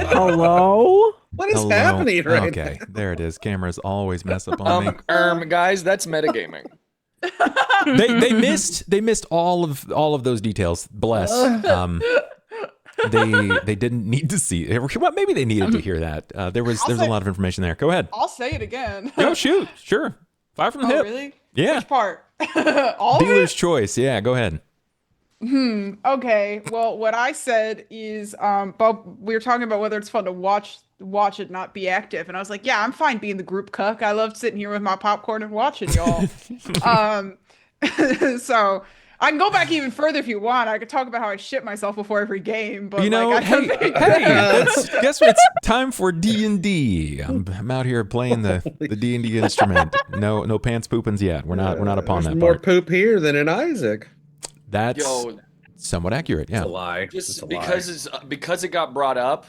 Hello? What is happening right now? Okay, there it is. Cameras always mess up on me. Guys, that's metagaming. They missed all of those details. Bless. They didn't need to see. Well, maybe they needed to hear that. There's a lot of information there. Go ahead. I'll say it again. Go shoot. Sure. Fire from the hip. Really? Yeah. Which part? All Dealer's of it? choice. Yeah. Go ahead. Okay. Well, what I said is, but we were talking about whether it's fun to watch it, not be active, and I was like, yeah, I'm fine being the group cuck. I love sitting here with my popcorn and watching y'all. So I can go back even further if you want. I could talk about how I shit myself before every game, but You know, like, hey, guess what? It's time for D&D. I'm out here playing the D&D instrument. No pants poopins yet. We're not upon There's that more part. poop here than in Isaac. That's somewhat accurate. Yeah. It's a lie. Just because it got brought up,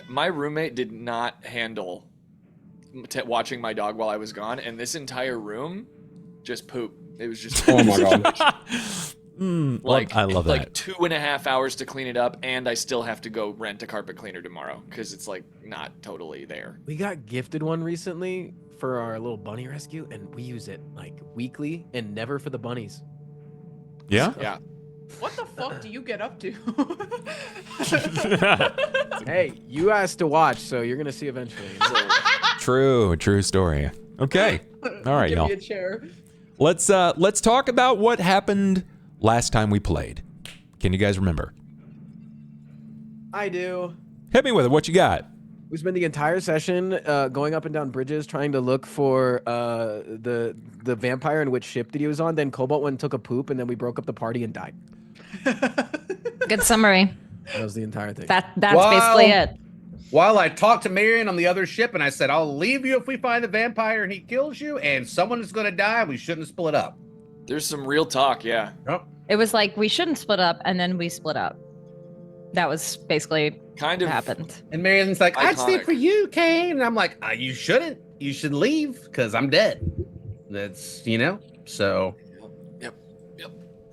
my roommate did not handle watching my dog while I was gone, and this entire room just pooped. It was just oh my god. I love that. Like 2.5 hours to clean it up, and I still have to go rent a carpet cleaner tomorrow because it's like not totally there. We got gifted one recently for our little bunny rescue, and we use it like weekly and never for the bunnies. Yeah. Yeah. what the fuck do you get up to? Hey, you asked to watch, so you're gonna see eventually. True story. Okay. All right, Give y'all. me a chair. Let's talk about what happened last time we played. Can you guys remember? I do. Hit me with it. What you got? We spent the entire session going up and down bridges trying to look for the vampire and which ship that he was on. Then Cobalt went and took a poop, and then we broke up the party and died. Good summary. That was the entire thing. That's basically it. While I talked to Marian on the other ship, and I said, I'll leave you if we find the vampire and he kills you, and someone is going to die, we shouldn't split up. There's some real talk, yeah. Yep. It was like we shouldn't split up, and then we split up. That was basically Kind of what happened. And Marian's like, I'd stay Iconic. for you, Cain. And I'm like, you shouldn't. You should leave because I'm dead. That's, so.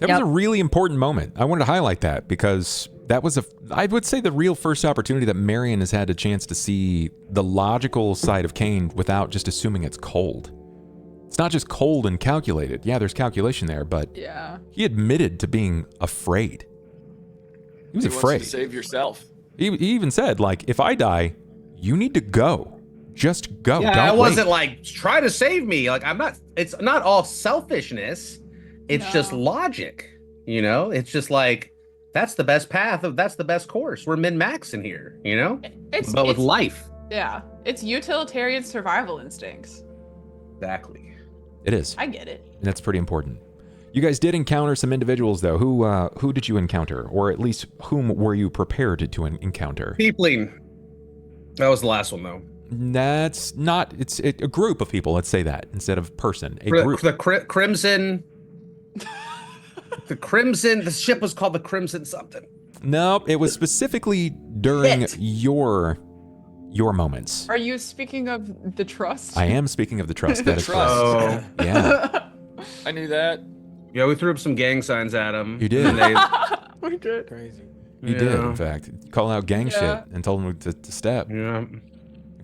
That was a really important moment. I wanted to highlight that because that was I would say the real first opportunity that Marian has had a chance to see the logical side of Cain without just assuming it's cold. It's not just cold and calculated. Yeah, there's calculation there, but Yeah. he admitted to being afraid. He was He wants afraid. to save yourself. He even said, like, if I die, you need to go. Just go. Yeah, Don't I wasn't wait. like, try to save me. Like, it's not all selfishness. It's just logic. It's just like, that's the best path. That's the best course. We're min-maxing here, but with life. Yeah. It's utilitarian survival instincts. Exactly. It is. I get it. And that's pretty important. You guys did encounter some individuals, though. Who did you encounter? Or at least, whom were you prepared to encounter? Peopling. That was the last one, though. That's not... It's a group of people, let's say that, instead of person. A group. The Crimson... the ship was called the Crimson something. No, it was specifically during your moments. Are you speaking of the trust? I am speaking of the trust. That is Trust. correct. Yeah, I knew that. Yeah, we threw up some gang signs at them. you did. And they, We did. Crazy. You did, in fact. Call out gang shit and told them to step. yeah.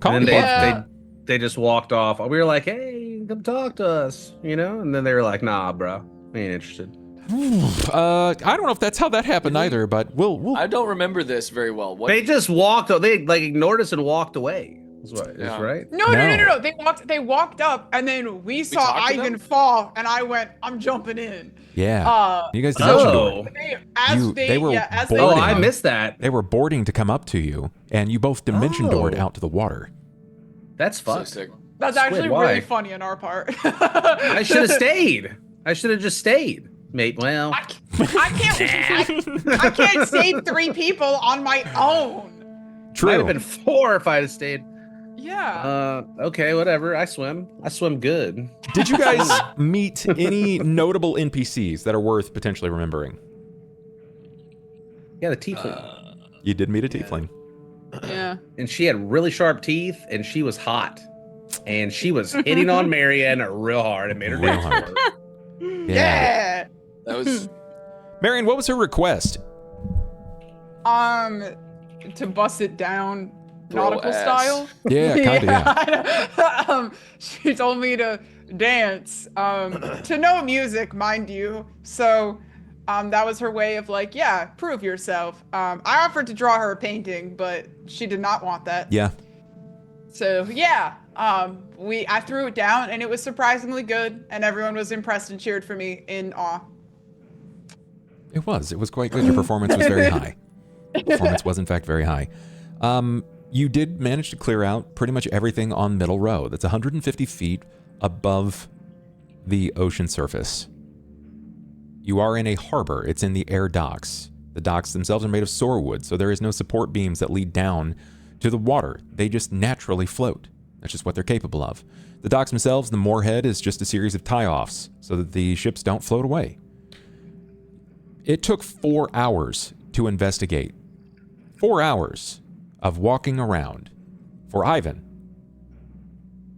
Call And me then both. they just walked off. We were like, hey, come talk to us, And then they were like, nah, bro, we ain't interested. I don't know if that's how that happened either, but we'll I don't remember this very well. What? They just walked. They like ignored us and walked away. Is Yeah. right. No. They walked up, and then we saw talked to Ivan them? fall, and I went, I'm jumping in. yeah. You guys dimension door. They were as boarding. Oh, I missed that. They were boarding to come up to you, and you both dimension doored out to the water. That's So fucked. sick. That's Squid, actually why? really funny on our part. I should have stayed. I should have just stayed, mate. Well, I can't save 3 people on my own. True. might have been 4 if I had stayed. Yeah. Okay, whatever. I swim good. Did you guys meet any notable NPCs that are worth potentially remembering? Yeah, the tiefling. You did meet a tiefling. Yeah. And she had really sharp teeth, and she was hot. And she was hitting on Marian real hard. It made her Real dance hard. for her. Yeah. That was Marian, what was her request? To bust it down nautical ass. style. Yeah, kind of, yeah. She told me to dance to no music, mind you. So that was her way of like, yeah, prove yourself. I offered to draw her a painting, but she did not want that. Yeah. So yeah, I threw it down and it was surprisingly good, and everyone was impressed and cheered for me in awe. It was quite good. Your performance was very high. Performance was in fact very high. You did manage to clear out pretty much everything on Middle Row. That's 150 feet above the ocean surface. You are in a harbor. It's in the air docks. The docks themselves are made of sorewood, so there is no support beams that lead down to the water. They just naturally float. That's just what they're capable of. The docks themselves, the moorhead, is just a series of tie-offs so that the ships don't float away. It took 4 hours to investigate. 4 hours of walking around for Ivan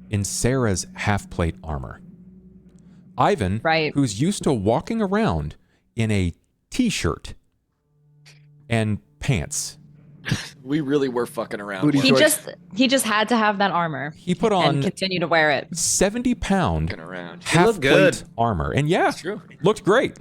in Sera's half-plate armor. Ivan, Right. who's used to walking around in a t-shirt and pants. We really were fucking around. Booty He shorts. just had to have that armor He put and on continue to wear it. 70-pound Fucking around. He looked good. half-plate armor. And yeah, It's true. looked great.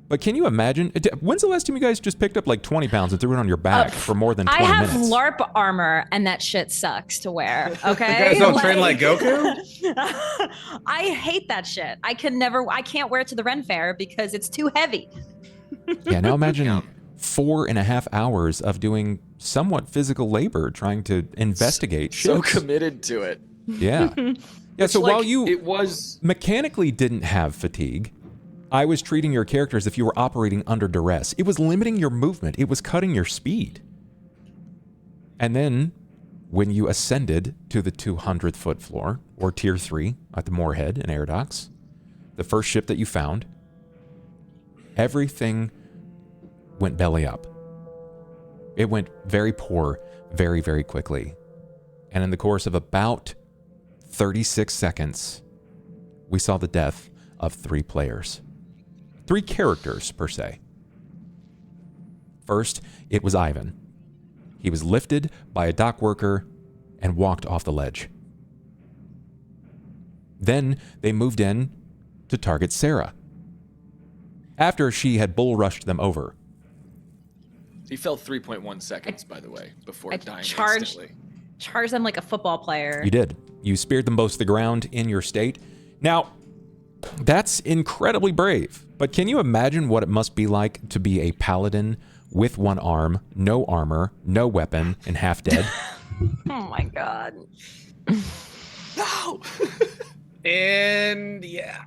But can you imagine? When's the last time you guys just picked up like 20 pounds and threw it on your back for more than 20 I have minutes? LARP armor, and that shit sucks to wear. Okay, You guys don't train like Goku? I hate that shit. I can't wear it to the Ren Fair because it's too heavy. Yeah, now imagine 4.5 hours of doing somewhat physical labor trying to investigate So ships. committed to it. Yeah. Yeah, so Like, while you it was mechanically didn't have fatigue, I was treating your character as if you were operating under duress. It was limiting your movement. It was cutting your speed. And then, when you ascended to the 200-foot floor, or Tier 3, at the Moorhead in Air Docks, the first ship that you found, everything went belly up. It went very poor, very, very quickly. And in the course of about 36 seconds, we saw the death of 3 players. 3 characters, per se. First, it was Ivan. He was lifted by a dock worker and walked off the ledge. Then they moved in to target Sera. After she had bull rushed them over. he fell 3.1 seconds, by the way, before I dying charged instantly. them like a football player. You did. You speared them both to the ground in your state. Now, that's incredibly brave. But can you imagine what it must be like to be a paladin with 1 arm, no armor, no weapon, and half dead? Oh my god. No. And yeah.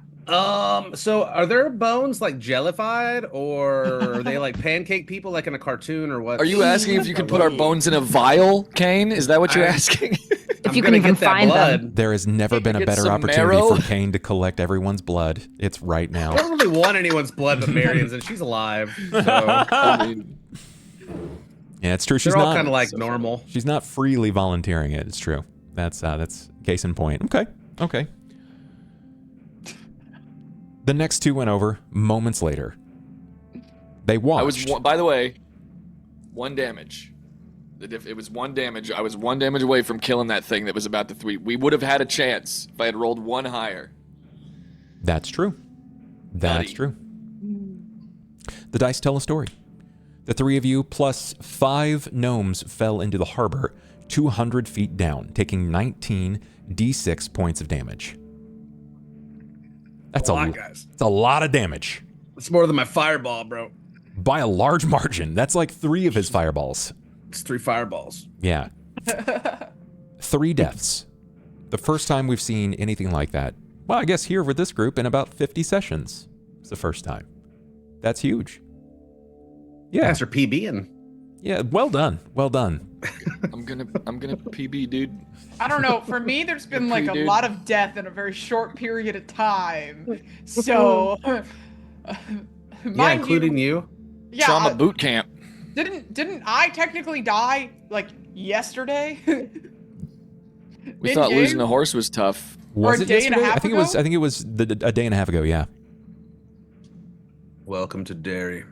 So are their bones like jellified, or are they like pancake people like in a cartoon, or what? Are you asking if you can put our bones in a vial, Cain? Is that what you're asking? If you can even find them. There has never been a Get better some opportunity marrow? for Cain to collect everyone's blood. It's right I now. don't really want anyone's blood but Marian's, and she's alive. So I mean, Yeah, it's true. She's they're all not. kind of like normal. She's not freely volunteering it. It's true. That's case in point. Okay. The next 2 went over moments later. They watched. by the way, 1 damage. It was 1 damage. I was 1 damage away from killing that thing that was about to 3. We would have had a chance if I had rolled 1 higher. That's true. That's Buddy. true. The dice tell a story. The 3 of you plus 5 gnomes fell into the harbor 200 feet down, taking 19 d6 points of damage. That's a lot, guys. It's a lot of damage. It's more than my fireball, bro. By a large margin. That's like 3 of his fireballs. It's 3 fireballs. Yeah. 3 deaths. The first time we've seen anything like that. Well, I guess here with this group in about 50 sessions. It's the first time. That's huge. Yeah. After PBing. Yeah, well done. Well done. I'm gonna PB, dude. I don't know. For me, there's been like a Dude. lot of death in a very short period of time. So, Yeah, mind including you, you. yeah, Trauma boot camp. didn't I technically die like yesterday? We thought Mid-game? losing a horse was tough. Was a it day and a yesterday? half I think ago? it was a day and a half ago, yeah. Welcome to Derry.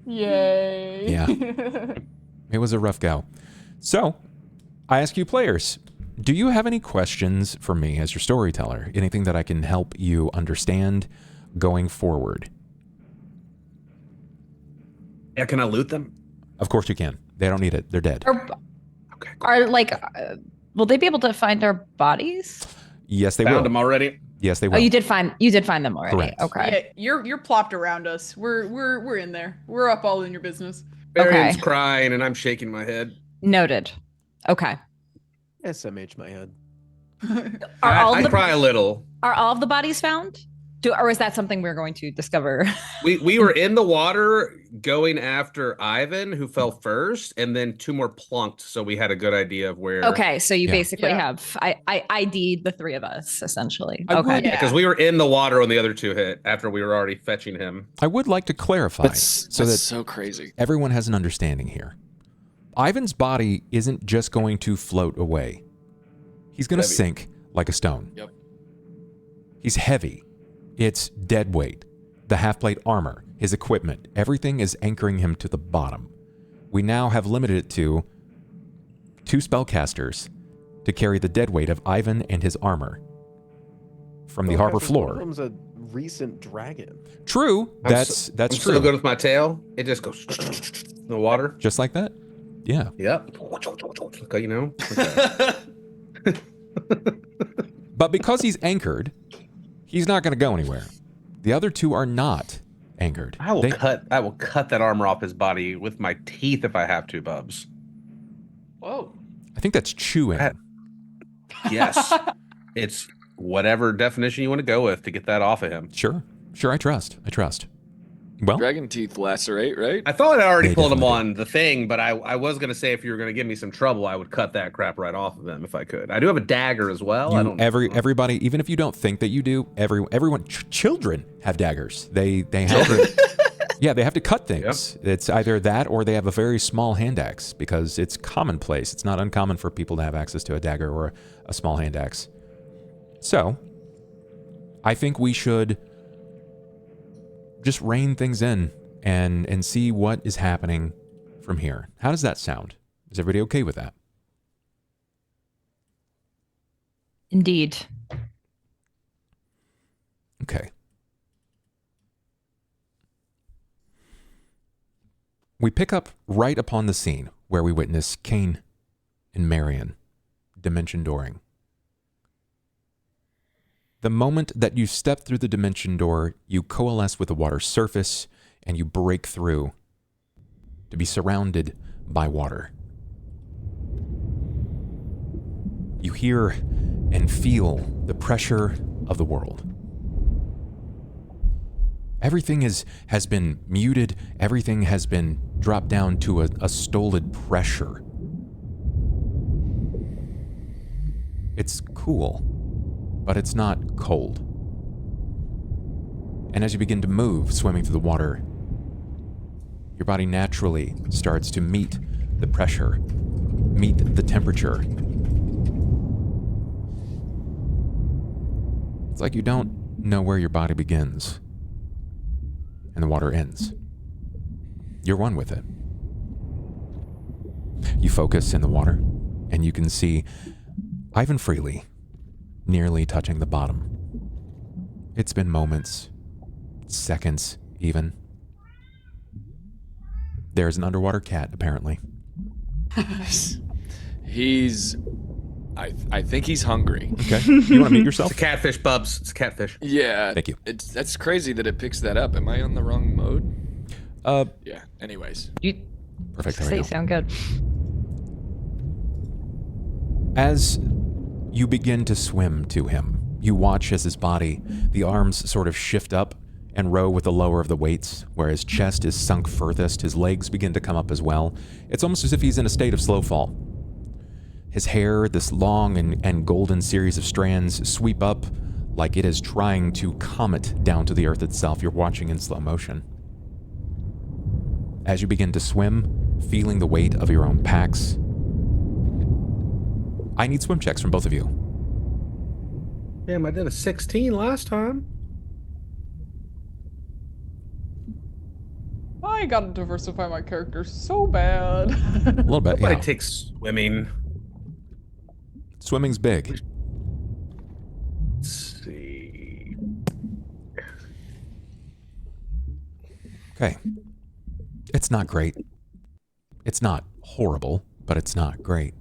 Yay. Yeah. It was a rough go. So, I ask you players, do you have any questions for me as your storyteller? Anything that I can help you understand going forward? Yeah, can I loot them? Of course you can. They don't need it. They're dead. Are, Okay, are like, will they be able to find our bodies? Yes, they found will. them already. Yes, they will. Oh, you did find them already. Correct. Okay. Yeah, you're plopped around us. We're in there. We're up all in your business. Marian's Okay. crying, and I'm shaking my head. Noted. Okay. SMH my head. I cry a little. Are all of the bodies found? Or is that something we're going to discover? We were in the water going after Ivan, who fell first, and then 2 more plunked, so we had a good idea of where. Okay, so you Yeah. basically Yeah. have I ID'd the 3 of us essentially. I Okay. would- Yeah. Because we were in the water when the other 2 hit after we were already fetching him. I would like to clarify That's so that so crazy. everyone has an understanding here. Ivan's body isn't just going to float away. He's going to Heavy. sink like a stone. Yep. He's heavy. It's dead weight. The half-plate armor, his equipment, everything is anchoring him to the bottom. We now have limited it to 2 spellcasters to carry the dead weight of Ivan and his armor from the harbor One of floor. them's a recent dragon. True, that's I'm true. so good with my tail. It just goes in the water. Just like that? Yeah. Yep. Okay, you know. Okay. But because he's anchored, he's not going to go anywhere. The other 2 are not anchored. I will cut that armor off his body with my teeth if I have to, Bubs. Whoa. I think that's chewing. Yes. It's whatever definition you want to go with to get that off of him. Sure, I trust. Well, Dragon teeth lacerate, right? I thought I already They pulled him definitely on the thing, but I was gonna say if you were gonna give me some trouble, I would cut that crap right off of him if I could. I do have a dagger as well. I don't. everybody, even if you don't think that you do, everyone, children have daggers. They have to, yeah, they have to cut things. It's either that or they have a very small hand axe because it's commonplace. It's not uncommon for people to have access to a dagger or a small hand axe. So, I think we should just rein things in and see what is happening from here. How does that sound? Is everybody okay with that? Indeed. Okay. We pick up right upon the scene where we witness Cain and Marian dimension dooring. The moment that you step through the dimension door, you coalesce with the water's surface and you break through to be surrounded by water. You hear and feel the pressure of the world. Everything has been muted. Everything has been dropped down to a stolid pressure. It's cool, but it's not cold. And as you begin to move, swimming through the water, your body naturally starts to meet the pressure, meet the temperature. It's like you don't know where your body begins and the water ends. You're one with it. You focus in the water, and you can see Ivan freely, nearly touching the bottom. It's been moments, seconds even. There's an underwater cat, apparently. I think he's hungry. Okay. You want to meet yourself? It's a catfish, Bubs. It's a catfish. Yeah. Thank you. That's crazy that it picks that up. Am I on the wrong mode? Yeah. Anyways. You Perfect. There we go. sound good. As you begin to swim to him, you watch as his body, the arms sort of shift up and row with the lower of the weights, where his chest is sunk furthest, his legs begin to come up as well. It's almost as if he's in a state of slow fall. His hair, this long and golden series of strands, sweep up like it is trying to comet down to the earth itself. You're watching in slow motion. As you begin to swim, feeling the weight of your own packs, I need swim checks from both of you. Damn, I did a 16 last time. Oh I gotta diversify my character so bad. A little bit, Why yeah. take swimming? Swimming's big. Let's see. Okay. It's not great. It's not horrible, but it's not great.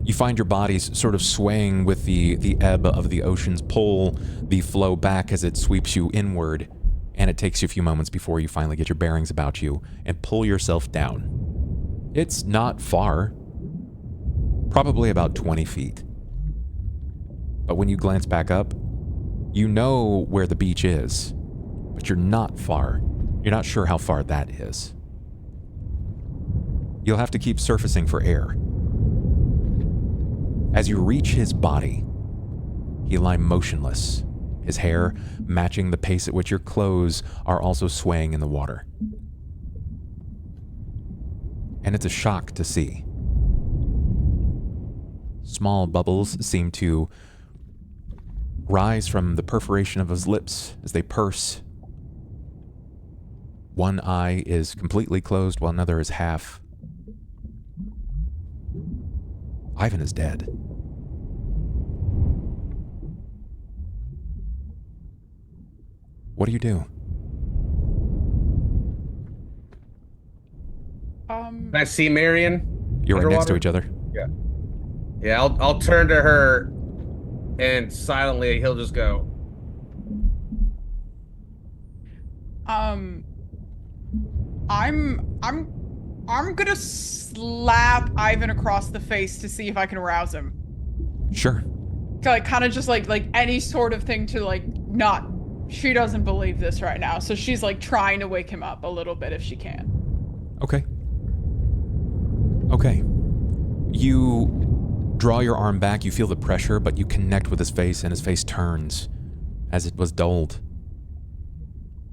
You find your bodies sort of swaying with the ebb of the ocean's pull, the flow back as it sweeps you inward, and it takes you a few moments before you finally get your bearings about you and pull yourself down. It's not far, probably about 20 feet. But when you glance back up, you know where the beach is, but you're not far. You're not sure how far that is. You'll have to keep surfacing for air. As you reach his body, he lies motionless, his hair matching the pace at which your clothes are also swaying in the water. And it's a shock to see. Small bubbles seem to rise from the perforation of his lips as they purse. One eye is completely closed while another is half. Ivan is dead. What do you do? Can I see Marian? You're right next to Underwater? each other. Yeah, I'll turn to her, and silently he'll just go. I'm gonna slap Ivan across the face to see if I can arouse him. Sure. Like, kind of just like any sort of thing to like not. She doesn't believe this right now, so she's like trying to wake him up a little bit if she can. Okay. Okay. You draw your arm back, you feel the pressure, but you connect with his face, and his face turns as it was dulled.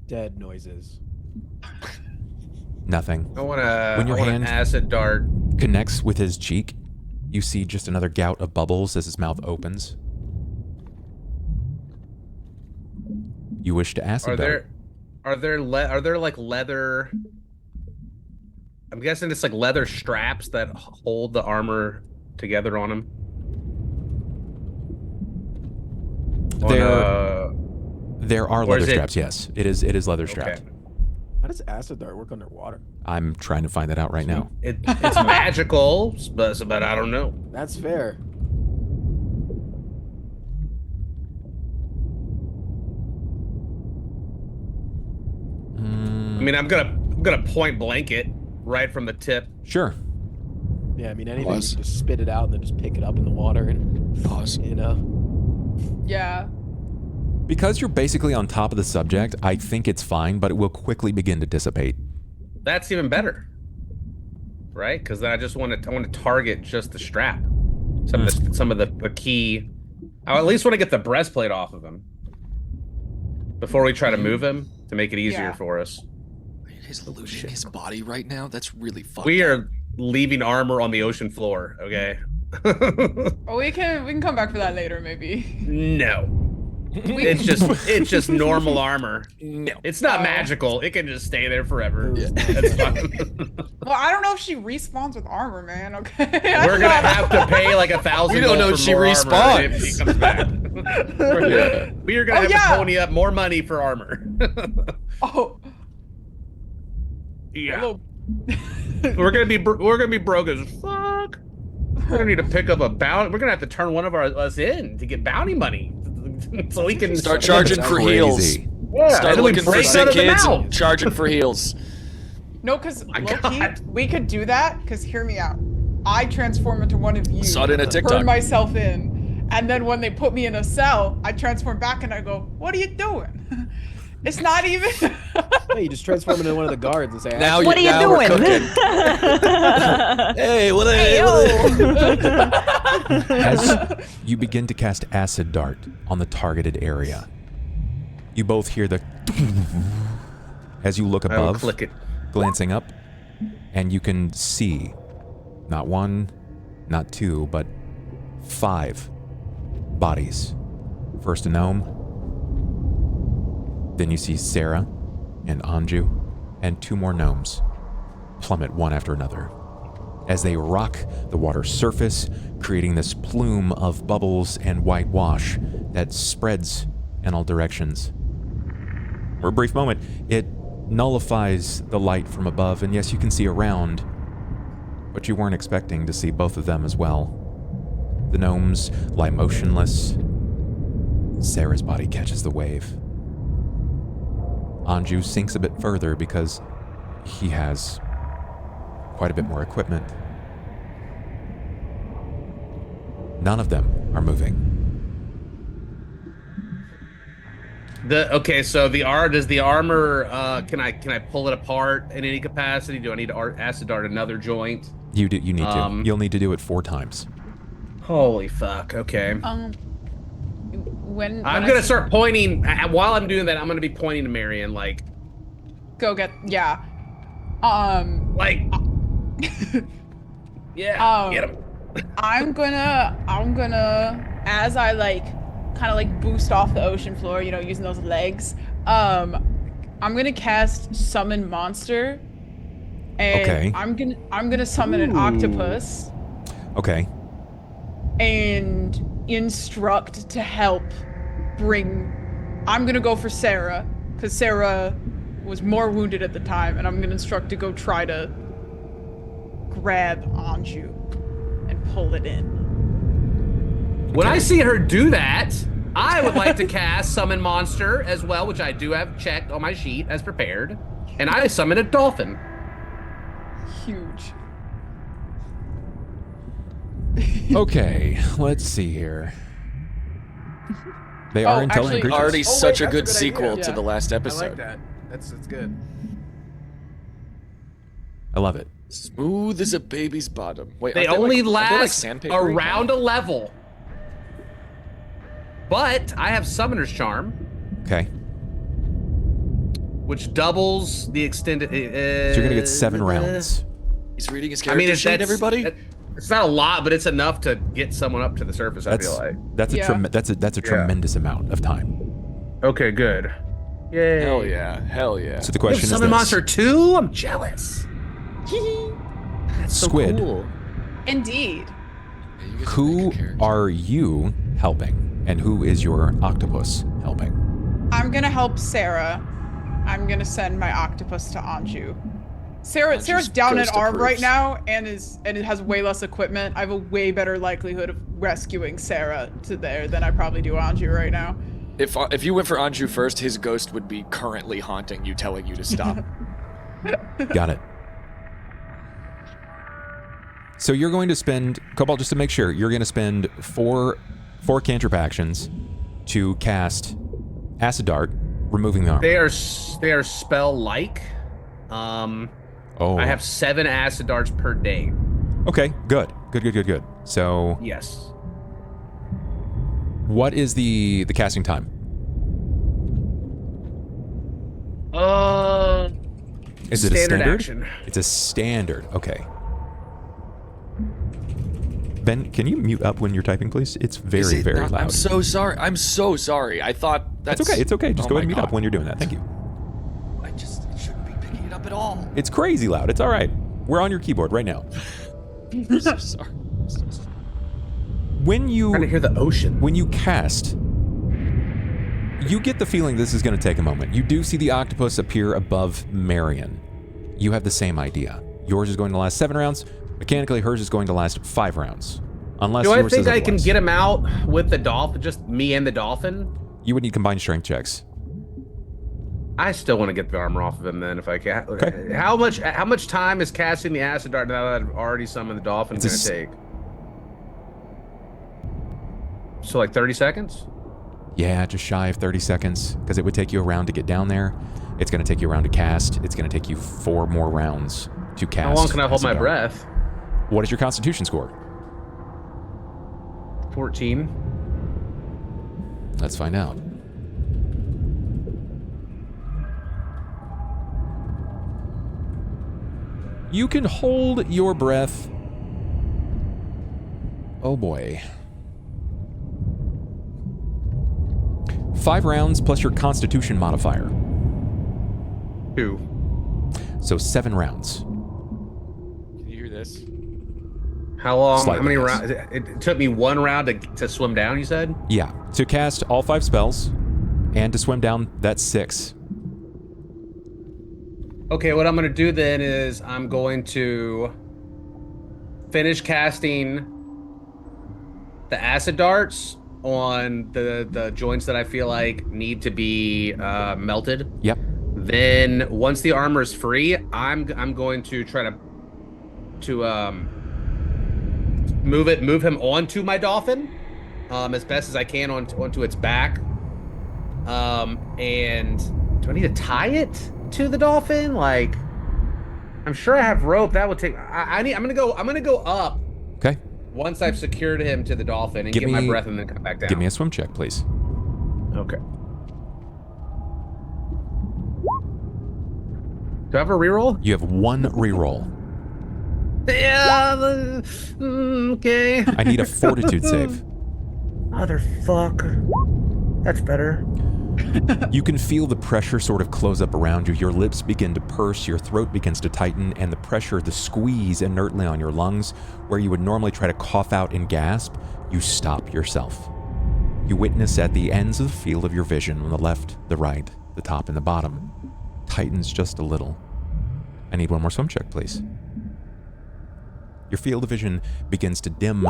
Dead noises. Nothing. I want When your an hand acid dart. connects with his cheek, you see just another gout of bubbles as his mouth opens. You wish to acid dart. Are there like leather? I'm guessing it's like leather straps that hold the armor together on him. There are or leather is it- straps, yes. It is leather strapped. Okay. How does acid dart work underwater? I'm trying to find that out right now. It's magical, but I don't know. That's fair. I mean, I'm gonna point blank it right from the tip. Sure. Yeah, I mean anything. Pause. You can just spit it out and then just pick it up in the water and Pause. you know. Yeah. Because you're basically on top of the subject, I think it's fine, but it will quickly begin to dissipate. That's even better, right? Because then I want to target just the strap, some of the key. I at least want to get the breastplate off of him before we try to move him to make it easier Yeah. for us. He's losing his body right now. That's really fucked We up. are leaving armor on the ocean floor. Okay. Oh, we can come back for that later, maybe. No. It's just normal armor. No. It's not Oh. magical. It can just stay there forever. Yeah. That's fine. Well, I don't know if she respawns with armor, man. Okay. We're gonna have to pay like $1,000. We don't know if she respawns if she respawns. comes back. We are gonna have to pony up more money for armor. Oh. Yeah, Hello. we're gonna be broke as fuck. We're gonna need to pick up a bounty. We're gonna have to turn one of us in to get bounty money, so we can Start charging for heals. Crazy. Yeah, Start and then we looking for break sick out of the kids mouth. and charging for heals. No, because My low-key, God. we could do that, because hear me out. I transform into one of you. Saw it in a TikTok. Turn myself in. And then when they put me in a cell, I transform back and I go, what are you doing? It's not even... Hey, you just transform into one of the guards and say, Now What are you now we're doing? cooking. Hey, what are Hey, yo. As you begin to cast acid dart on the targeted area, you both hear the as you look I will above, click it. glancing up, and you can see not one, not two, but 5 bodies. First a gnome, then you see Sera and Anju, and 2 more gnomes plummet one after another as they rock the water's surface, creating this plume of bubbles and whitewash that spreads in all directions. For a brief moment, it nullifies the light from above, and yes, you can see around, but you weren't expecting to see both of them as well. The gnomes lie motionless. Sera's body catches the wave. Anju sinks a bit further because he has quite a bit more equipment. None of them are moving. So does the armor? Can I pull it apart in any capacity? Do I need to acid dart another joint? You need to. You'll need to do it 4 times. Holy fuck. Okay. When I'm gonna start pointing. While I'm doing that, I'm gonna be pointing to Marian, like, go get like, yeah, get him. I'm gonna as I kind of boost off the ocean floor, using those legs. I'm gonna cast Summon Monster, and okay. I'm gonna summon an octopus. Okay. And instruct to help bring. I'm gonna go for Sera, because Sera was more wounded at the time, and I'm gonna instruct to go try to grab Anju and pull it in. When I see her do that, I would like to cast Summon Monster as well, which I do have checked on my sheet as prepared, and I summon a dolphin. Huge. Okay, let's see here. They are intelligent creatures. Already such a that's good a good sequel idea. to the last I episode. like that. That's good. I love it. Smooth as a baby's bottom. Wait, They aren't only aren't they last sandpaper around a level. But I have Summoner's Charm, Okay. which doubles the extended. So you're gonna get 7 rounds. He's reading his I character mean, sheet, everybody. It's not a lot, but it's enough to get someone up to the surface. I feel like. That's a tremendous amount of time. Okay, good. Yay! Hell yeah! Hell yeah! So the You question have is Summon this. Monster 2? I'm jealous. That's so Squid. cool. Indeed. Yeah, you guys Who make good characters. are you helping, and who is your octopus helping? I'm gonna help Sera. I'm gonna send my octopus to Anju. Sera's Anju's down ghost at arm right approves. now, and it has way less equipment. I have a way better likelihood of rescuing Sera to there than I probably do Anju right now. If you went for Anju first, his ghost would be currently haunting you, telling you to stop. Got it. So you're going to spend, Cobalt, just to make sure, you're going to spend four cantrip actions to cast Acid Dart, removing the armor. They are spell-like. Oh. I have 7 acid darts per day. Okay, good. So Yes. what is the casting time? Is it a standard standard? action. It's a standard. Okay. Ben, can you mute up when you're typing, please? It's very, very loud. I'm so sorry. I thought that's It's okay. It's okay. Just Oh go my ahead and mute up God. when you're doing that. Thank you. It shouldn't be picking it up at all. It's crazy loud. It's all right. We're on your keyboard right now. I'm so sorry. When trying to hear the ocean. When you cast, you get the feeling this is going to take a moment. You do see the octopus appear above Marian. You have the same idea. Yours is going to last 7 rounds. Mechanically, hers is going to last 5 rounds. Unless Do I yours think says I can otherwise. get him out with the dolphin? Just me and the dolphin? You would need combined strength checks. I still want to get the armor off of him then if I can. Okay. How much time is casting the acid dart now that I've already summoned the dolphin It's a going s- to take? So like 30 seconds? Yeah, just shy of 30 seconds, because it would take you a round to get down there. It's going to take you a round to cast. It's going to take you 4 more rounds to cast. How long can I hold Acid my Dart. breath? What is your Constitution score? 14. Let's find out. You can hold your breath. Oh boy. 5 rounds plus your Constitution modifier. 2. So 7 rounds. Can you hear this? How long? Slightly, how many yes. rounds? It took me 1 round to swim down, you said? Yeah. To cast all 5 spells and to swim down, that's 6. Okay, what I'm going to do then is I'm going to finish casting the acid darts on the joints that I feel like need to be melted. Yep. Then once the armor is free, I'm going to try to move him onto my dolphin as best as I can onto its back. And do I need to tie it to the dolphin? Like, I'm sure I have rope. That would take. I'm gonna go up. Okay. Once I've secured him to the dolphin and Give get my me- breath and then come back down. Give me a swim check, please. Okay. Do I have a reroll? You have 1 reroll. Yeah. Okay. I need a fortitude save. Motherfucker. That's better. You can feel the pressure sort of close up around you. Your lips begin to purse, your throat begins to tighten, and the pressure, the squeeze inertly on your lungs, where you would normally try to cough out and gasp, you stop yourself. You witness at the ends of the field of your vision, on the left, the right, the top, and the bottom, tightens just a little. I need 1 more swim check, please. Your field of vision begins to dim.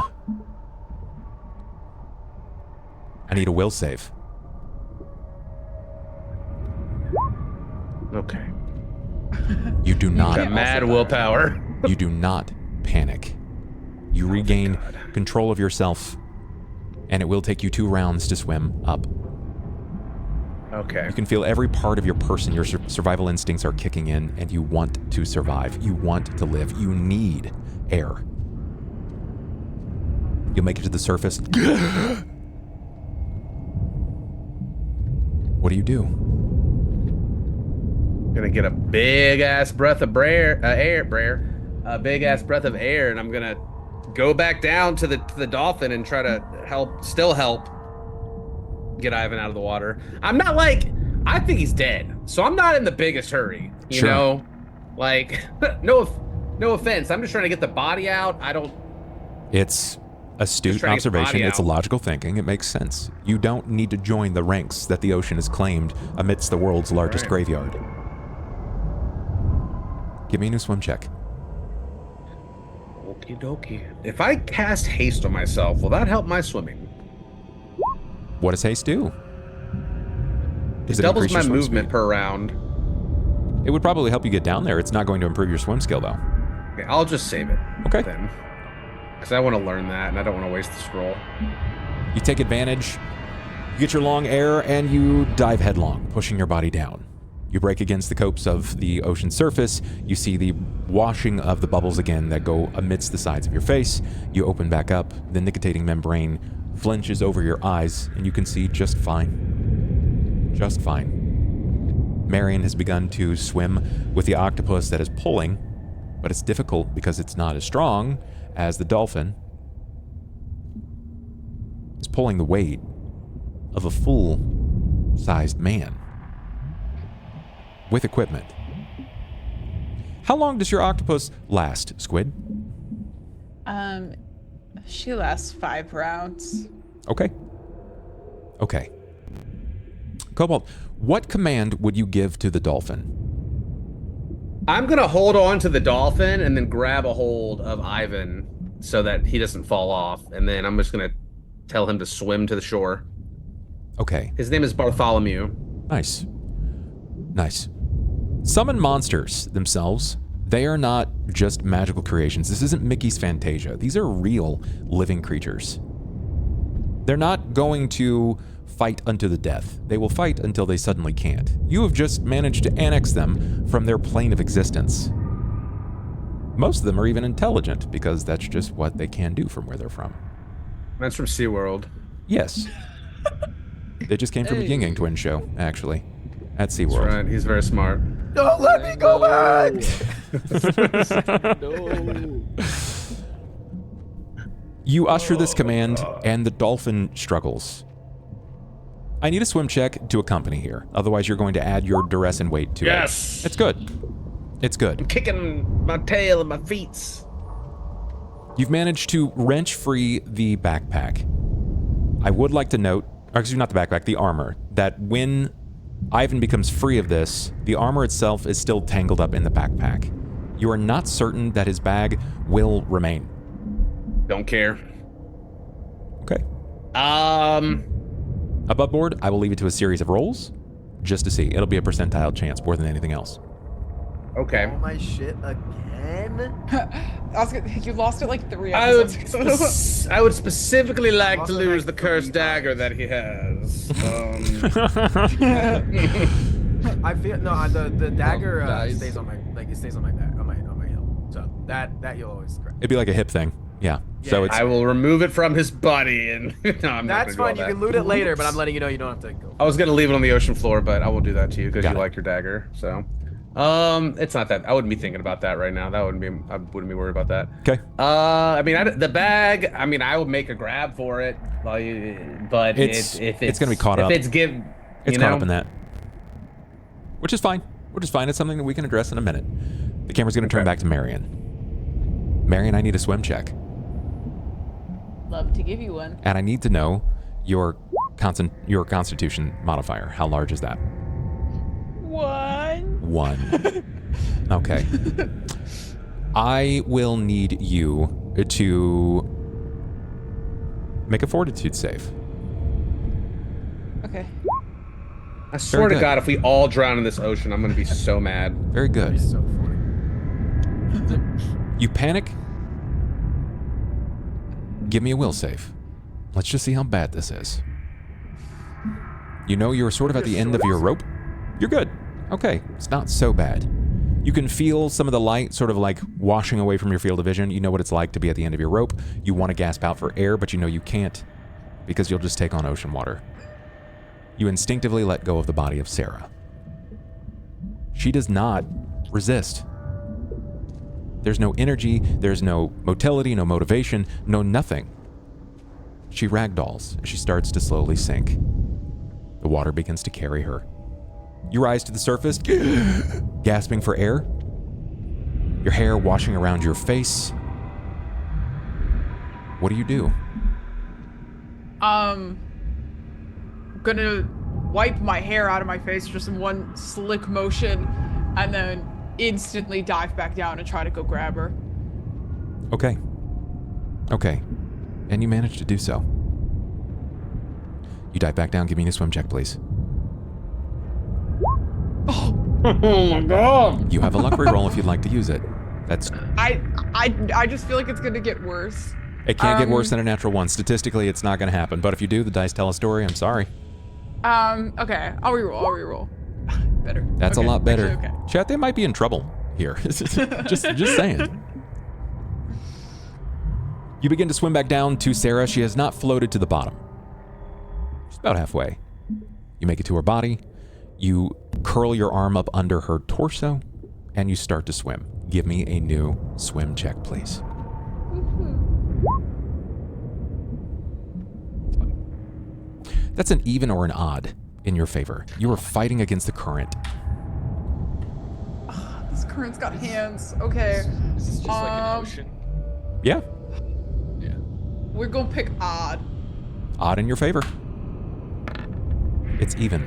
I need a will save. Okay. You do not. Got mad willpower. You do not panic. You regain control of yourself, and it will take you 2 rounds to swim up. Okay. You can feel every part of your person, your survival instincts are kicking in, and you want to survive. You want to live. You need air. You'll make it to the surface. What do you do? Gonna get a big ass breath of air, a big ass breath of air, and I'm gonna go back down to the dolphin and try to still help get Ivan out of the water. I'm not like, I think he's dead, so I'm not in the biggest hurry. You Sure. know, like no offense. I'm just trying to get the body out. It's astute trying to get the observation. body It's out. logical thinking. It makes sense. You don't need to join the ranks that the ocean has claimed amidst the world's largest Right. graveyard. Give me a new swim check. Okie dokie. If I cast haste on myself, will that help my swimming? What does haste do? Does It doubles increase my your swim movement speed? per round. It would probably help you get down there. It's not going to improve your swim skill, though. Okay, I'll just save it. Okay. Then. Because I want to learn that, and I don't want to waste the scroll. You take advantage, you get your long air, and you dive headlong, pushing your body down. You break against the copes of the ocean surface. You see the washing of the bubbles again that go amidst the sides of your face. You open back up. The nicotinating membrane flinches over your eyes, and you can see just fine. Just fine. Marian has begun to swim with the octopus that is pulling, but it's difficult because it's not as strong as the dolphin. It's pulling the weight of a full-sized man with equipment. How long does your octopus last, Squid? She lasts 5 rounds. Okay. Okay. Cobalt, what command would you give to the dolphin? I'm going to hold on to the dolphin and then grab a hold of Ivan so that he doesn't fall off. And then I'm just going to tell him to swim to the shore. Okay. His name is Bartholomew. Nice. Nice. Summon monsters themselves, they are not just magical creations. This isn't Mickey's Fantasia. These are real living creatures. They're not going to fight unto the death. They will fight until they suddenly can't. You have just managed to annex them from their plane of existence. Most of them are even intelligent because that's just what they can do from where they're from. That's from SeaWorld. Yes. They just came from the Ying Yang Twins show, actually, at SeaWorld. That's right. He's very smart. Don't let me go back! No. You usher this command, and the dolphin struggles. I need a swim check to accompany here. Otherwise, you're going to add your duress and weight to it. Yes! It's good. It's good. I'm kicking my tail and my feet. You've managed to wrench free the backpack. I would like to note, or excuse me, not the backpack, the armor, that when Ivan becomes free of this, the armor itself is still tangled up in the backpack. You are not certain that his bag will remain. Don't care. Okay. Above board, I will leave it to a series of rolls just to see. It'll be a percentile chance more than anything else. Okay. All my shit again? You lost it like 3 I episodes. would specifically like Also to lose like the cursed 3 dagger times. that he has. I feel no. The dagger dice. stays on my it stays on my back on my hill. So that you'll always correct. It'd be like a hip thing. Yeah. So Yeah. it's I will remove it from his body, and no, I'm not That's gonna fine. do all You can that. loot it later, but I'm letting you know you don't have to go. I was gonna leave it on the ocean floor, but I will do that to you because Got you it. like your dagger. So, it's not that. I wouldn't be thinking about that right now. I wouldn't be worried about that. okay. I mean, the bag. I mean, I would make a grab for it, but It's if it's gonna be caught up. If it's It's caught up in that. Which is fine. It's something that we can address in a minute. The camera's going to turn Okay. back to Marian. Marian, I need a swim check. Love to give you one. And I need to know your constitution modifier. How large is that? 1. 1. Okay. I will need you to make a fortitude save. Okay. I swear to good. God, if we all drown in this ocean, I'm gonna be so mad. Very good. So funny. You panic. Give me a will save. Let's just see how bad this is. You know you're sort of at the end of your rope. You're good. Okay, it's not so bad. You can feel some of the light sort of like washing away from your field of vision. You know what it's like to be at the end of your rope. You want to gasp out for air, but you know you can't because you'll just take on ocean water. You instinctively let go of the body of Sera. She does not resist. There's no energy, there's no motility, no motivation, no nothing. She ragdolls as she starts to slowly sink. The water begins to carry her. You rise to the surface, gasping for air. Your hair washing around your face. What do you do? Gonna wipe my hair out of my face just in one slick motion, and then instantly dive back down and try to go grab her. Okay. Okay. And you manage to do so. You dive back down. Give me a swim check, please. Oh my God! You have a luck reroll if you'd like to use it. That's. I just feel like it's gonna get worse. It can't get worse than a natural 1. Statistically, it's not going to happen. But if you do, the dice tell a story. I'm sorry. Okay. I'll reroll. Better. That's Okay, a lot better. actually, okay. Chat, they might be in trouble here. just saying. You begin to swim back down to Sera. She has not floated to the bottom. She's about halfway. You make it to her body. You curl your arm up under her torso, and you start to swim. Give me a new swim check, please. That's an even or an odd in your favor. You are fighting against the current. This current's got hands. Okay. This is just like an ocean. Yeah, Yeah. We're gonna pick odd. odd in your favor. It's even.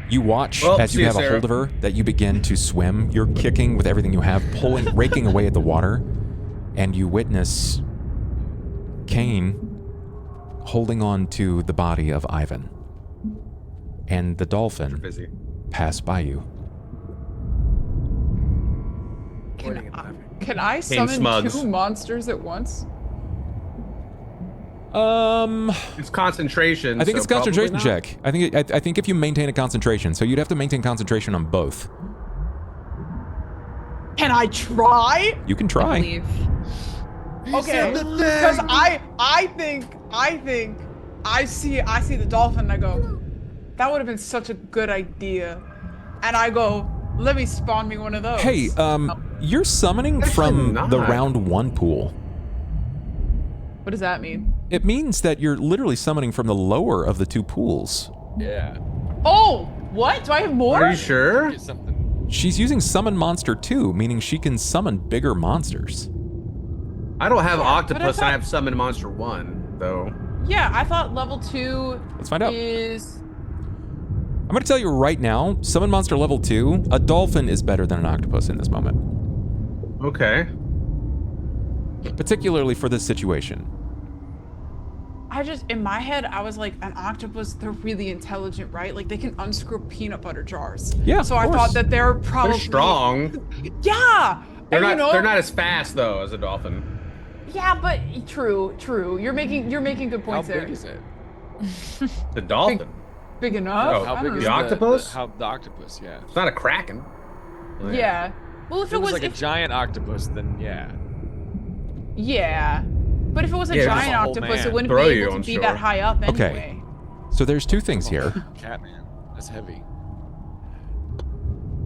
You watch Well, as see you you, have a Sera. hold of her that you begin to swim. You're kicking with everything you have, pulling, raking away at the water, and you witness Cain holding on to the body of Ivan, and the dolphin Busy. pass by you. Can I summon Smugs. 2 monsters at once? It's concentration. I think so it's a concentration probably not. check. I think if you maintain a concentration, so you'd have to maintain concentration on both. Can I try? You can I try. believe. Okay. Because I think I see the dolphin and I go, that would have been such a good idea. And I go, let me spawn me one of those. Hey, you're summoning from not. the round 1 pool. What does that mean? It means that you're literally summoning from the lower of the 2 pools. Yeah. Oh, what? Do I have more? Are you sure? Get something. She's using Summon Monster 2, meaning she can summon bigger monsters. I don't have but Octopus, and I thought- have Summon Monster 1, though. Yeah, I thought level 2 Let's find out. is... I'm going to tell you right now, Summon Monster level 2, a dolphin is better than an octopus in this moment. Okay. Particularly for this situation. I just, in my head, I was like, an octopus, they're really intelligent, right? Like, they can unscrew peanut butter jars. Yeah, So of I course. thought that they're probably... They're strong. Yeah! They're And, not. you know, They're not as fast though as a dolphin. Yeah, but true. You're making good How points there. big is it? The dolphin. Big enough? Oh, How I big don't is the know. octopus? The octopus, yeah. It's not a kraken. Yeah. Well, if If it was like a if, giant octopus, then yeah. yeah. But if it was a Yeah, giant just a whole octopus, man. it wouldn't Throw be you able to on be shore. that high up Okay. anyway. So there's two things here. Catman. That's heavy.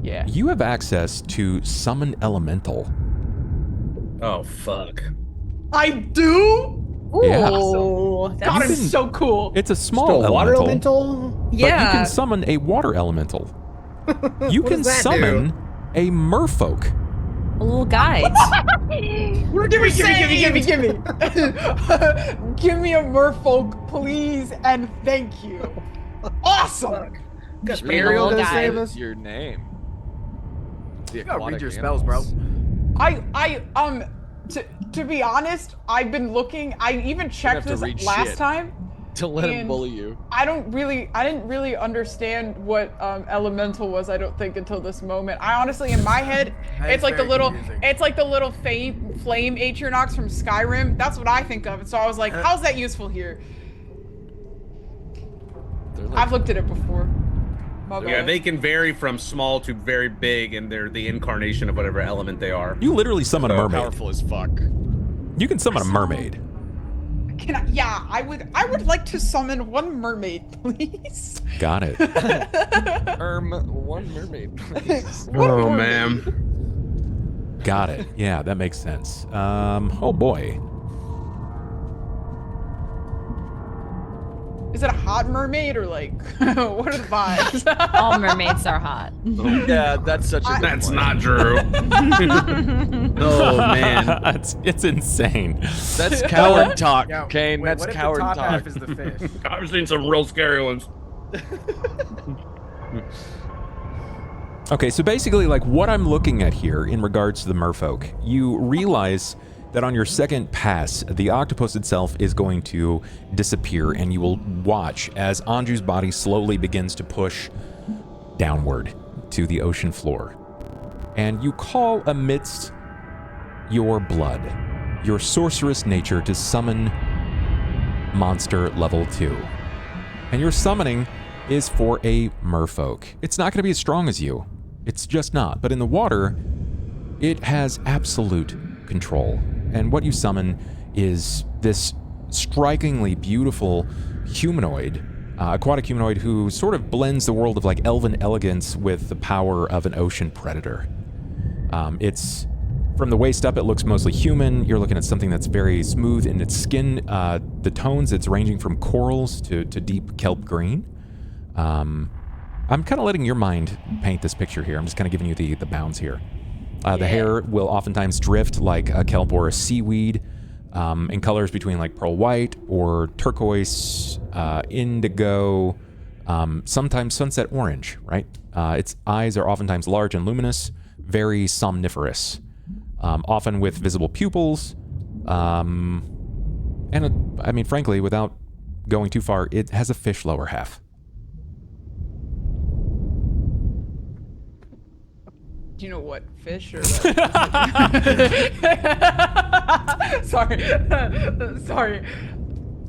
Yeah. You have access to Summon Elemental. Oh fuck. I do? Yeah. Ooh, God, that's it's so cool. It's a small Still water elemental, elemental? but you yeah. can summon a water elemental. You What can does that summon do? a merfolk. Little guys. Give me. Give me a merfolk, please, and thank you. Awesome. Got bring Ariel the gonna little save guy. us? Your name. The You gotta read aquatic your spells, bro. animals. To be honest, I've been looking. I even checked have to this read last shit. time. Don't let him And bully you. I didn't really understand what elemental was. I don't think until this moment. I honestly, in my head, That it's is like the very little, confusing. it's like the little flame Aeternox from Skyrim. That's what I think of. And so I was like, how's that useful here? They're like, I've looked at it before. My Yeah, bad. they can vary from small to very big, and they're the incarnation of whatever element they are. You literally summon a mermaid. powerful as fuck. You can summon a mermaid. Can I? Yeah, I would like to summon one mermaid, please. Got it. One mermaid, please. One Oh mermaid. man. Got it. Yeah, that makes sense. Oh boy. Is it a hot mermaid or like what are the vibes? All mermaids are hot. Yeah, that's such a good That's point. not true. Oh man. it's insane. That's coward talk, Yeah, Cain. wait, That's what if coward the top talk. half is the fish? I've seen some real scary ones. Okay, so basically, like what I'm looking at here in regards to the merfolk, you realize that on your second pass, the octopus itself is going to disappear, and you will watch as Anju's body slowly begins to push downward to the ocean floor. And you call amidst your blood, your sorceress nature, to summon monster level 2. And your summoning is for a merfolk. It's not going to be as strong as you. It's just not. But in the water, it has absolute control. And what you summon is this strikingly beautiful humanoid, aquatic humanoid who sort of blends the world of like elven elegance with the power of an ocean predator. It's from the waist up, it looks mostly human. You're looking at something that's very smooth in its skin. The tones, it's ranging from corals to deep kelp green. I'm kind of letting your mind paint this picture here. I'm just kind of giving you the bounds here. The hair will oftentimes drift like a kelp or a seaweed in colors between like pearl white or turquoise, indigo, sometimes sunset orange, right? Its eyes are oftentimes large and luminous, very somniferous, often with visible pupils. I mean, frankly, without going too far, it has a fish lower half. Do you know what fish or? Sorry.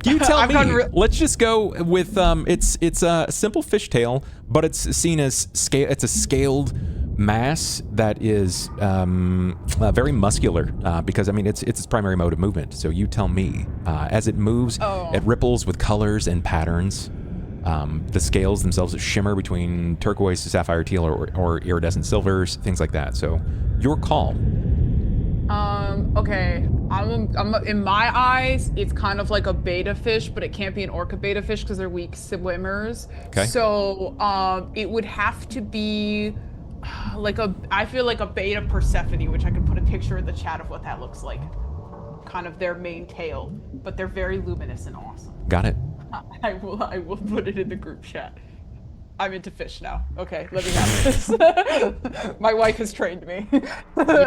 You tell I've me. gone Let's just go with it's a simple fishtail, but it's seen as it's a scaled mass that is very muscular because I mean it's its primary mode of movement. So you tell me. As it moves, it ripples with colors and patterns. The scales themselves shimmer between turquoise, sapphire, teal, or iridescent silvers, things like that. So your call. Okay. I'm in my eyes, it's kind of like a beta fish, but it can't be an orca beta fish because they're weak swimmers. Okay. So, it would have to be I feel like a beta Persephone, which I can put a picture in the chat of what that looks like. Kind of their main tail, but they're very luminous and awesome. Got it. I will put it in the group chat. I'm into fish now. Okay, let me have this. My wife has trained me.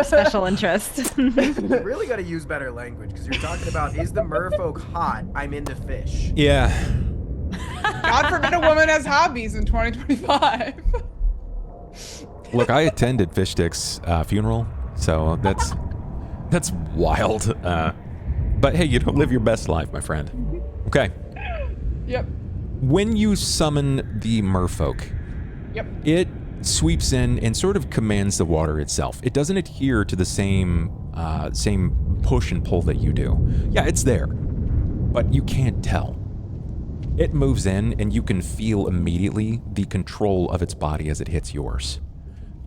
Special interest. You really got to use better language because you're talking about, is the merfolk hot? I'm into fish. Yeah. God forbid a woman has hobbies in 2025. Look, I attended Fishstick's funeral, so that's wild. But hey, you don't live your best life, my friend. Okay. Yep. When you summon the merfolk, Yep. it sweeps in and sort of commands the water itself. It doesn't adhere to the same push and pull that you do. Yeah, it's there, but you can't tell. It moves in, and you can feel immediately the control of its body as it hits yours.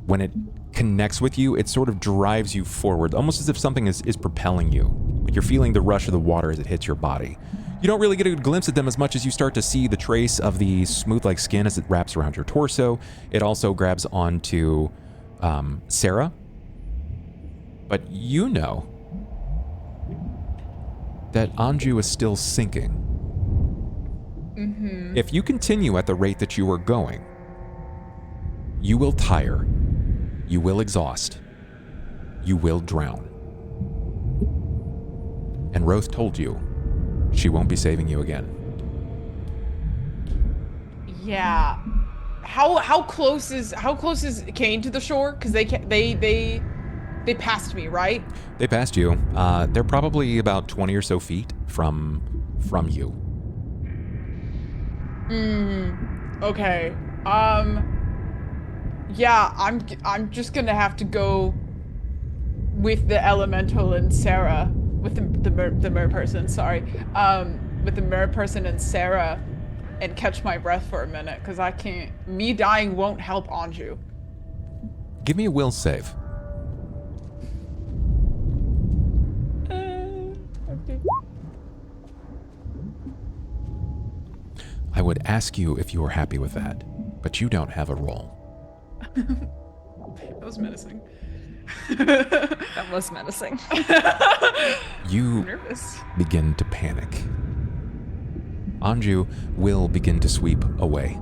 When it connects with you, it sort of drives you forward, almost as if something is propelling you. Like you're feeling the rush of the water as it hits your body. You don't really get a glimpse at them as much as you start to see the trace of the smooth-like skin as it wraps around your torso. It also grabs onto Sera. But you know that Anju is still sinking. Mm-hmm. If you continue at the rate that you are going, you will tire, you will exhaust, you will drown. And Roth told you she won't be saving you again. Yeah. How close is Cain to the shore? Because they passed me, right? They passed you. They're probably about 20 or so feet from you. Okay. Yeah, I'm just gonna have to go with the elemental and Sera, with the mer person. Sorry, with the mer person and Sera, and catch my breath for a minute, because I can't. Me dying won't help Anju. Give me a will save. Okay. I would ask you if you were happy with that, but you don't have a roll. That was menacing. That was menacing. You I'm nervous. begin to panic. Anju will begin to sweep away.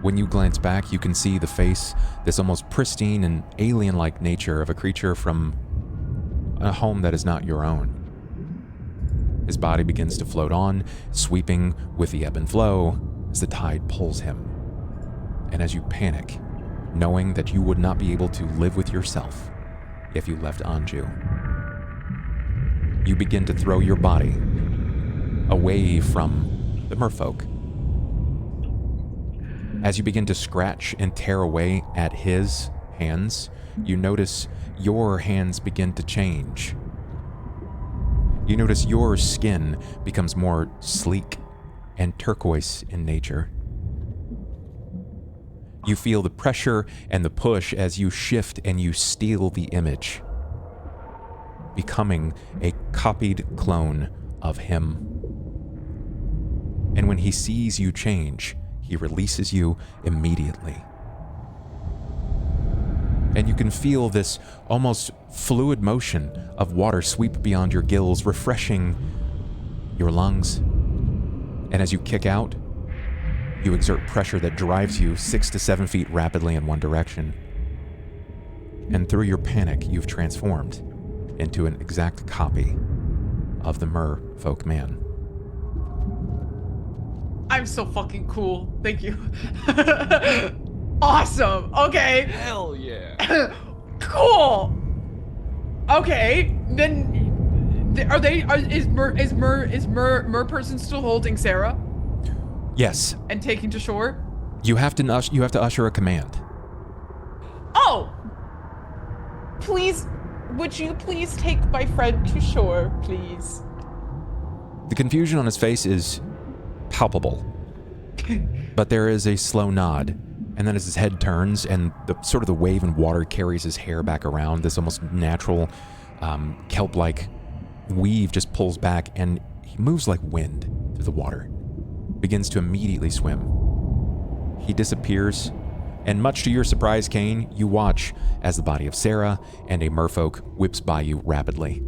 When you glance back, you can see the face, this almost pristine and alien-like nature of a creature from a home that is not your own. His body begins to float on, sweeping with the ebb and flow as the tide pulls him. And as you panic, knowing that you would not be able to live with yourself if you left Anju, you begin to throw your body away from the merfolk. As you begin to scratch and tear away at his hands, you notice your hands begin to change. You notice your skin becomes more sleek and turquoise in nature. You feel the pressure and the push as you shift and you steal the image, becoming a copied clone of him. And when he sees you change, he releases you immediately. And you can feel this almost fluid motion of water sweep beyond your gills, refreshing your lungs. And as you kick out, you exert pressure that drives you 6 to 7 feet rapidly in one direction. And through your panic, you've transformed into an exact copy of the merfolk man. I'm so fucking cool. Thank you. Awesome. Okay. Hell yeah. Cool. Okay. Then is mer person still holding Sera Yes, and taking to shore? you have to usher a command. Oh. Please, would you please take my friend to shore, please? The confusion on his face is palpable, but there is a slow nod, and then as his head turns and the sort of the wave and water carries his hair back around, this almost natural kelp-like weave just pulls back, and he moves like wind through the water, begins to immediately swim. He disappears And much to your surprise, Cain, you watch as the body of Sera and a merfolk whips by you rapidly.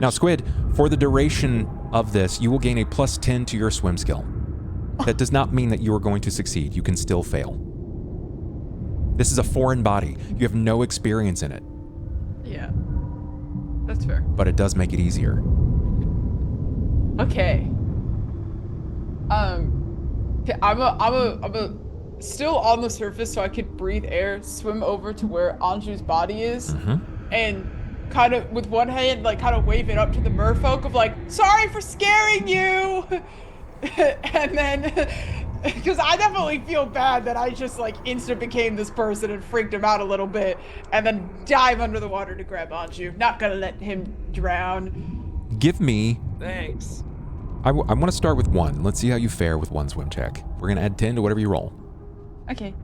Now, Squid, for the duration of this, you will gain a +10 to your swim skill. That does not mean that you are going to succeed. You can still fail. This is a foreign body. You have no experience in it. Yeah. That's fair. But it does make it easier. Okay. I'm still on the surface so I could breathe air, swim over to where Anju's body is, and kind of with one hand, like kind of wave it up to the merfolk of like, sorry for scaring you! And then, because I definitely feel bad that I just like instant became this person and freaked him out a little bit, and then dive under the water to grab Anju. Not gonna let him drown. Give me... Thanks. I want to start with 1. Let's see how you fare with 1 swim check. We're going to add 10 to whatever you roll. Okay.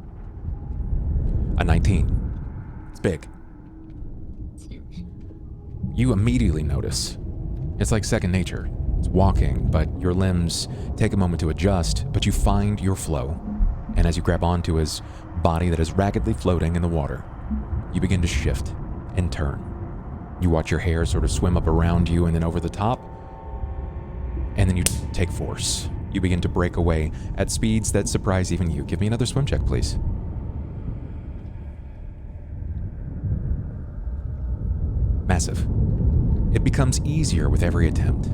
A 19. It's big. It's huge. You immediately notice. It's like second nature. It's walking, but your limbs take a moment to adjust, but you find your flow. And as you grab onto his body that is raggedly floating in the water, you begin to shift and turn. You watch your hair sort of swim up around you and then over the top, and then you take force. You begin to break away at speeds that surprise even you. Give me another swim check, please. Massive. It becomes easier with every attempt.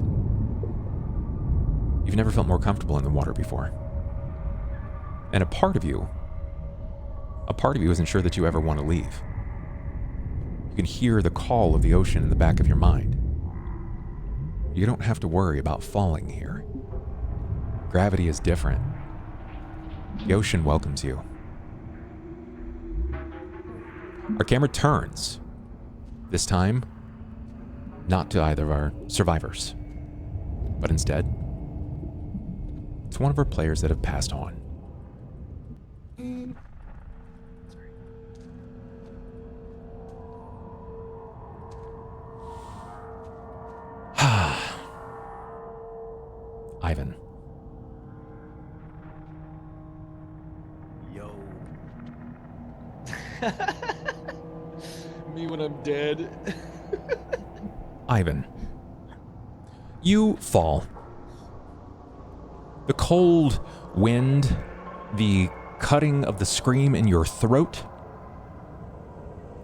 You've never felt more comfortable in the water before. And a part of you isn't sure that you ever want to leave. You can hear the call of the ocean in the back of your mind. You don't have to worry about falling here. Gravity is different. The ocean welcomes you. Our camera turns. This time, not to either of our survivors, but instead, it's one of our players that have passed on. Ivan. Yo. Me when I'm dead. Ivan. You fall. The cold wind, the cutting of the scream in your throat,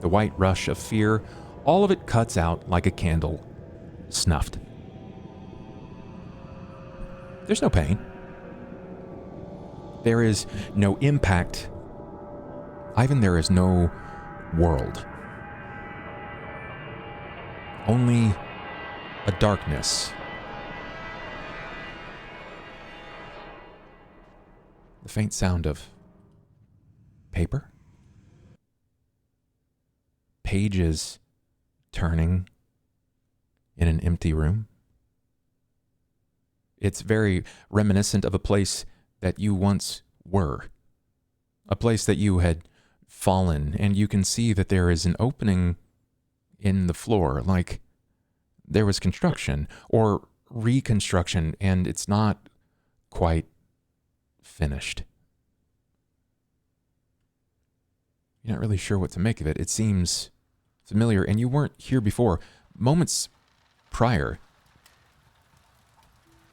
the white rush of fear, all of it cuts out like a candle, snuffed. There's no pain. There is no impact. Ivan, there is no world. Only a darkness. The faint sound of paper. Pages turning in an empty room. It's very reminiscent of a place that you once were. A place that you had fallen, and you can see that there is an opening in the floor, like there was construction or reconstruction, and it's not quite finished. You're not really sure what to make of it. It seems familiar, and you weren't here before. Moments prior,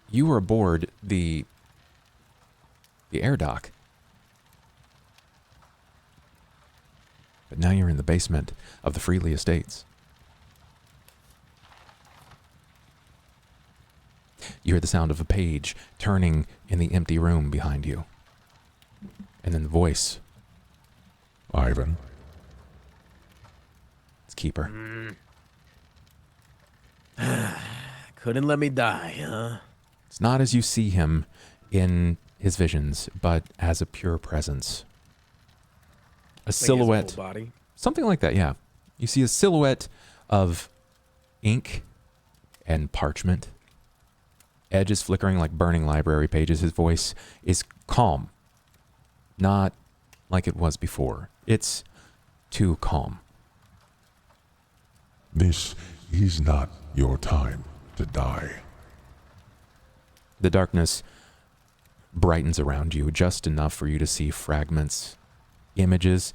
you were aboard the air dock. But now you're in the basement of the Freely Estates. You hear the sound of a page turning in the empty room behind you. And then the voice. Ivan. It's Keeper. Couldn't let me die, huh? It's not as you see him in his visions, but as a pure presence. A silhouette. His whole body. Something like that, yeah. You see a silhouette of ink and parchment. Edges flickering like burning library pages. His voice is calm. Not like it was before. It's too calm. This is not your time to die. The darkness brightens around you just enough for you to see fragments, images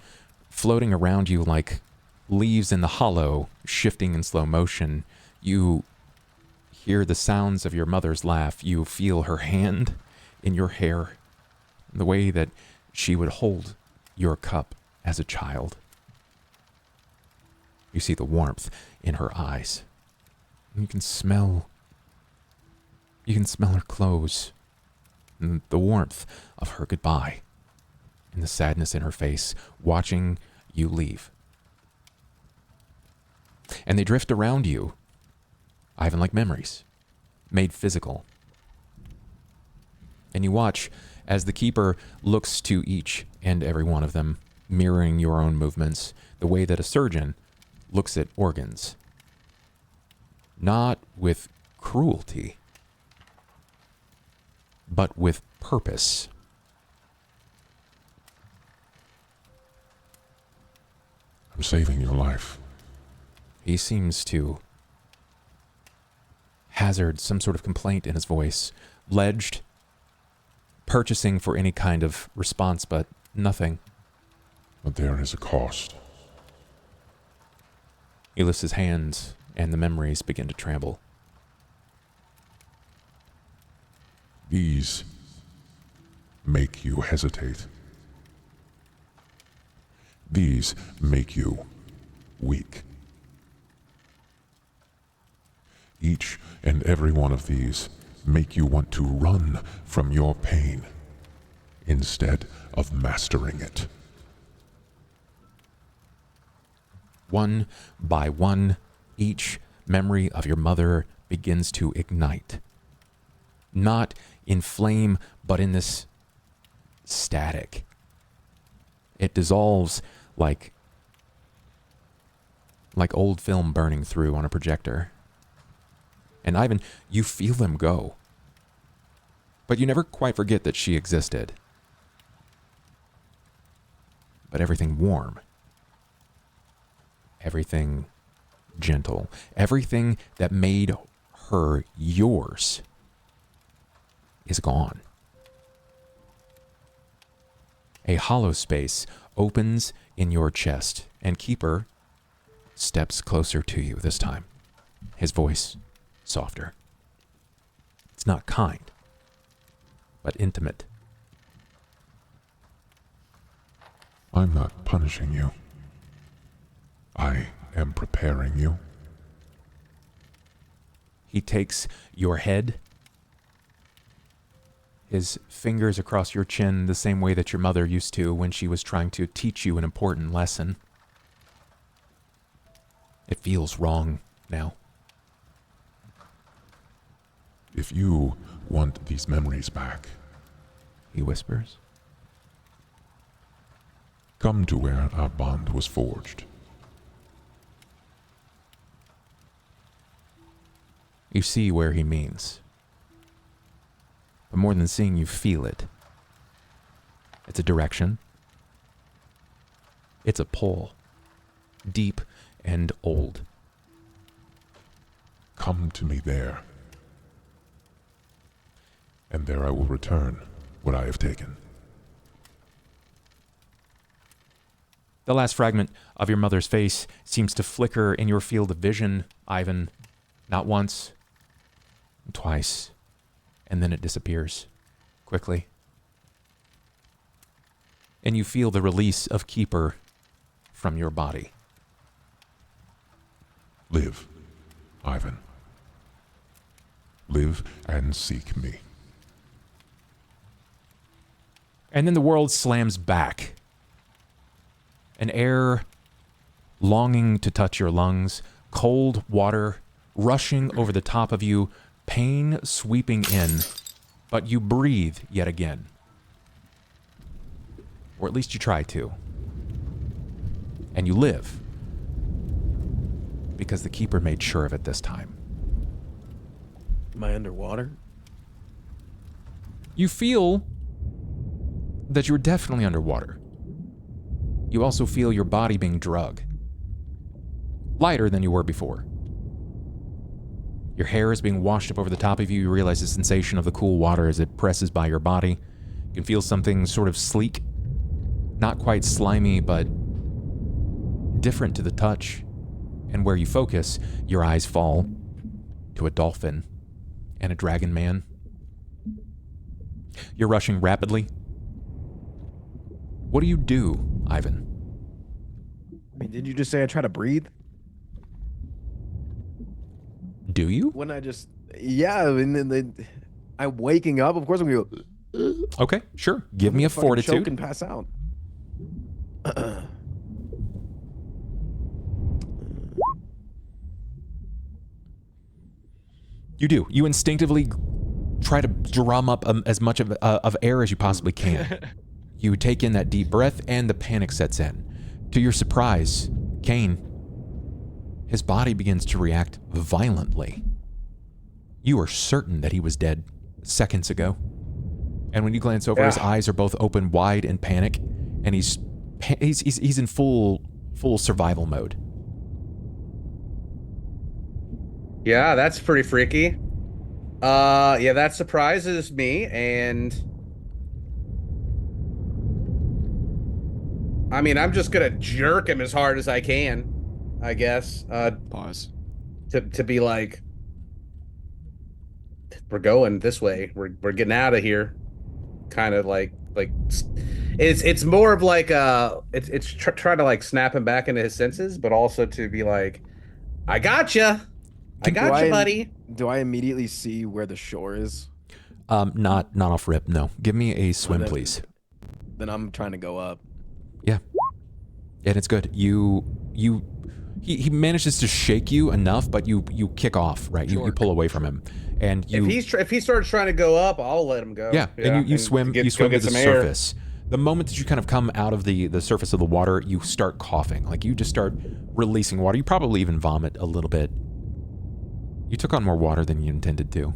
floating around you like leaves in the hollow, shifting in slow motion. You hear the sounds of your mother's laugh. You feel her hand in your hair, the way that she would hold your cup as a child. You see the warmth in her eyes. You can smell her clothes, and the warmth of her goodbye, and the sadness in her face, watching you leave. And they drift around you, Ivan, like memories, made physical. And you watch as the Keeper looks to each and every one of them, mirroring your own movements, the way that a surgeon looks at organs. Not with cruelty, but with purpose. I'm saving your life. He seems to hazard some sort of complaint in his voice, ledged, purchasing for any kind of response, but nothing. But there is a cost. He lifts his hands, and the memories begin to tremble. These make you hesitate. These make you weak. Each and every one of these make you want to run from your pain instead of mastering it. One by one, each memory of your mother begins to ignite. Not in flame, but in this static. It dissolves like old film burning through on a projector. And Ivan, you feel them go. But you never quite forget that she existed. But everything warm, everything gentle, everything that made her yours is gone. A hollow space opens in your chest, and Keeper steps closer to you this time, his voice softer. It's not kind, but intimate. I'm not punishing you. I am preparing you. He takes your head, his fingers across your chin, the same way that your mother used to when she was trying to teach you an important lesson. It feels wrong now. If you want these memories back, He whispers. come to where our bond was forged. You see where he means. But more than seeing, you feel it. It's a direction. It's a pull. Deep and old. Come to me there. And there I will return what I have taken. The last fragment of your mother's face seems to flicker in your field of vision, Ivan. Not once, twice, and then it disappears quickly. And you feel the release of Keeper from your body. Live, Ivan. Live and seek me. And then the world slams back. An air longing to touch your lungs, cold water rushing over the top of you, pain sweeping in, but you breathe yet again. Or at least you try to. And you live. Because the Keeper made sure of it this time. Am I underwater? You feel that you're definitely underwater. You also feel your body being drugged. Lighter than you were before. Your hair is being washed up over the top of you. You realize the sensation of the cool water as it presses by your body. You can feel something sort of sleek, not quite slimy, but different to the touch. And where you focus, your eyes fall to a dolphin and a dragon man. You're rushing rapidly. What do you do, Ivan? I mean, did you just say I try to breathe? Do you? When I just, yeah, and then I'm waking up. Of course, I'm gonna go. Okay, sure. Give me a fucking choke fortitude. and pass out. You do. You instinctively try to drum up as much of air as you possibly can. You take in that deep breath, and the panic sets in. To your surprise, Cain, his body begins to react violently. You are certain that he was dead seconds ago. And when you glance over, his eyes are both open wide in panic, and he's in full survival mode. Yeah, that's pretty freaky. Yeah, that surprises me, and I mean, I'm just gonna jerk him as hard as I can, I guess. Pause. To be like, we're going this way. We're getting out of here. Kind of like it's more of like it's trying to like snap him back into his senses, but also to be like, I gotcha. I gotcha, buddy. Do I immediately see where the shore is? Not off rip, no. Give me a swim, please. Then I'm trying to go up. Yeah. And it's good. He manages to shake you enough, but you kick off, right? You pull away from him. And you if he starts trying to go up, I'll let him go. Yeah, and you swim to the surface. The moment that you kind of come out of the surface of the water, you start coughing. Like you just start releasing water. You probably even vomit a little bit. You took on more water than you intended to.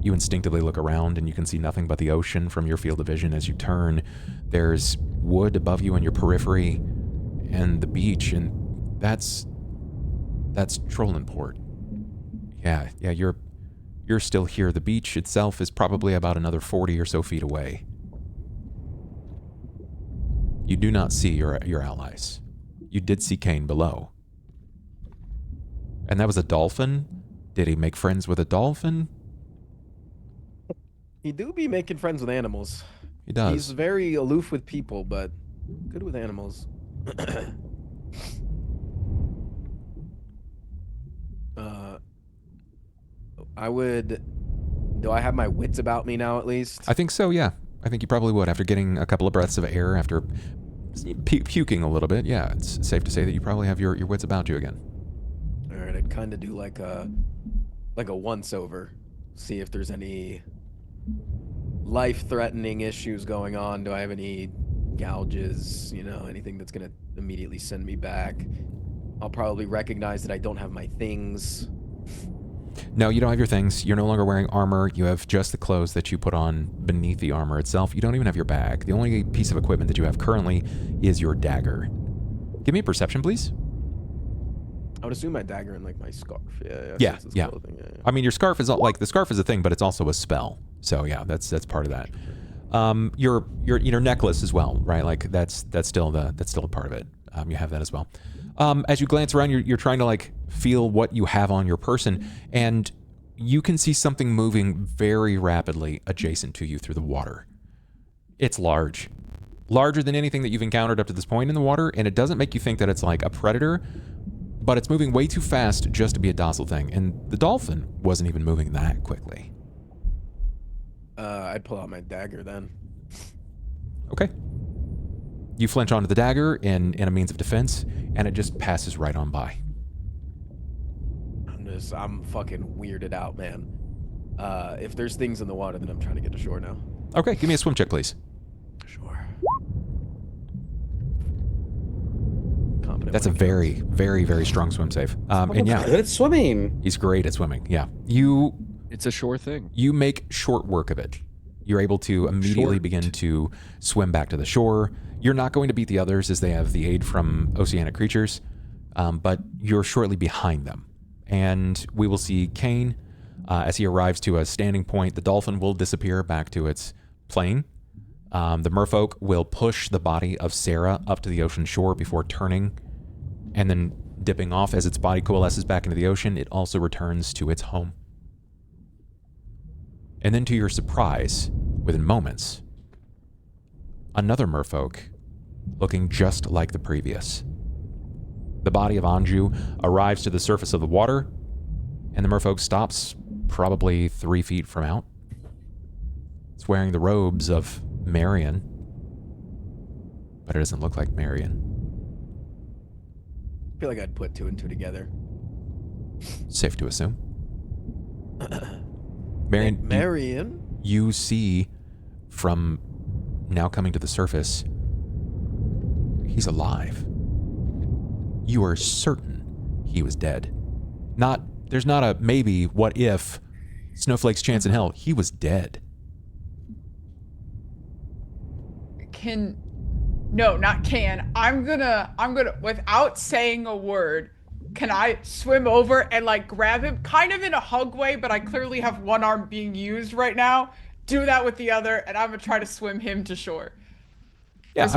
You instinctively look around and you can see nothing but the ocean from your field of vision. As you turn, there's wood above you in your periphery and the beach, and that's Trollenport. Yeah, you're still here. The beach itself is probably about another 40 or so feet away. You do not see your allies. You did see Cain below. And that was a dolphin? Did he make friends with a dolphin? He do be making friends with animals. He does. He's very aloof with people, but good with animals. Do I have my wits about me now at least? I think so, yeah. I think you probably would after getting a couple of breaths of air, after puking a little bit. Yeah, it's safe to say that you probably have your wits about you again. All right, I'd kind of do like a once over, see if there's any life-threatening issues going on. Do I have any gouges? Anything that's gonna immediately send me back? I'll probably recognize that I don't have my things. No, you don't have your things. You're no longer wearing armor. You have just the clothes that you put on beneath the armor itself. You don't even have your bag. The only piece of equipment that you have currently is your dagger. Give me a perception, please. I would assume my dagger and like my scarf. Yeah. Yeah. I mean, your scarf is like the scarf is a thing, but it's also a spell. So yeah, that's part of that. Your necklace as well, right? Like that's still a part of it. You have that as well. As you glance around, you're trying to like feel what you have on your person, and you can see something moving very rapidly adjacent to you through the water. It's larger than anything that you've encountered up to this point in the water, and it doesn't make you think that it's like a predator, but it's moving way too fast just to be a docile thing. And the dolphin wasn't even moving that quickly. I'd pull out my dagger then. Okay. You flinch onto the dagger in a means of defense, and it just passes right on by. I'm fucking weirded out, man. If there's things in the water, then I'm trying to get to shore now. Okay, give me a swim check, please. Sure. Confident. That's a very, very, very strong swim save. And yeah, good at swimming. He's great at swimming. Yeah, It's a sure thing. You make short work of it. You're able to immediately begin to swim back to the shore. You're not going to beat the others as they have the aid from oceanic creatures, but you're shortly behind them and we will see Cain as he arrives to a standing point. The dolphin will disappear back to its plane. The merfolk will push the body of Sera up to the ocean shore before turning and then dipping off as its body coalesces back into the ocean. It also returns to its home. And then to your surprise, within moments, another merfolk looking just like the previous. The body of Anju arrives to the surface of the water, and the merfolk stops probably 3 feet from out. It's wearing the robes of Marian, but it doesn't look like Marian. I feel like I'd put 2 and 2 together. Safe to assume. Marian, Marian? You see from now coming to the surface, he's alive. You are certain he was dead. There's not a maybe, what if, snowflake's chance in hell. He was dead. No, not can. I'm gonna, without saying a word, can I swim over and like grab him kind of in a hug way, but I clearly have one arm being used right now. Do that with the other, and I'm gonna try to swim him to shore. Yeah,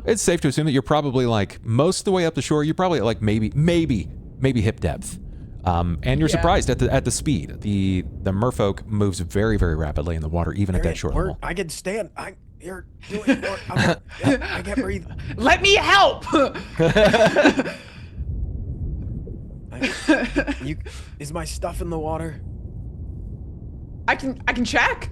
it's safe to assume that you're probably like most of the way up the shore. You're probably at like maybe hip depth, and you're surprised at the speed. The merfolk moves very, very rapidly in the water, even at that short level. I can stand. You're doing more. I can't breathe. Let me help. Is my stuff in the water? I can check.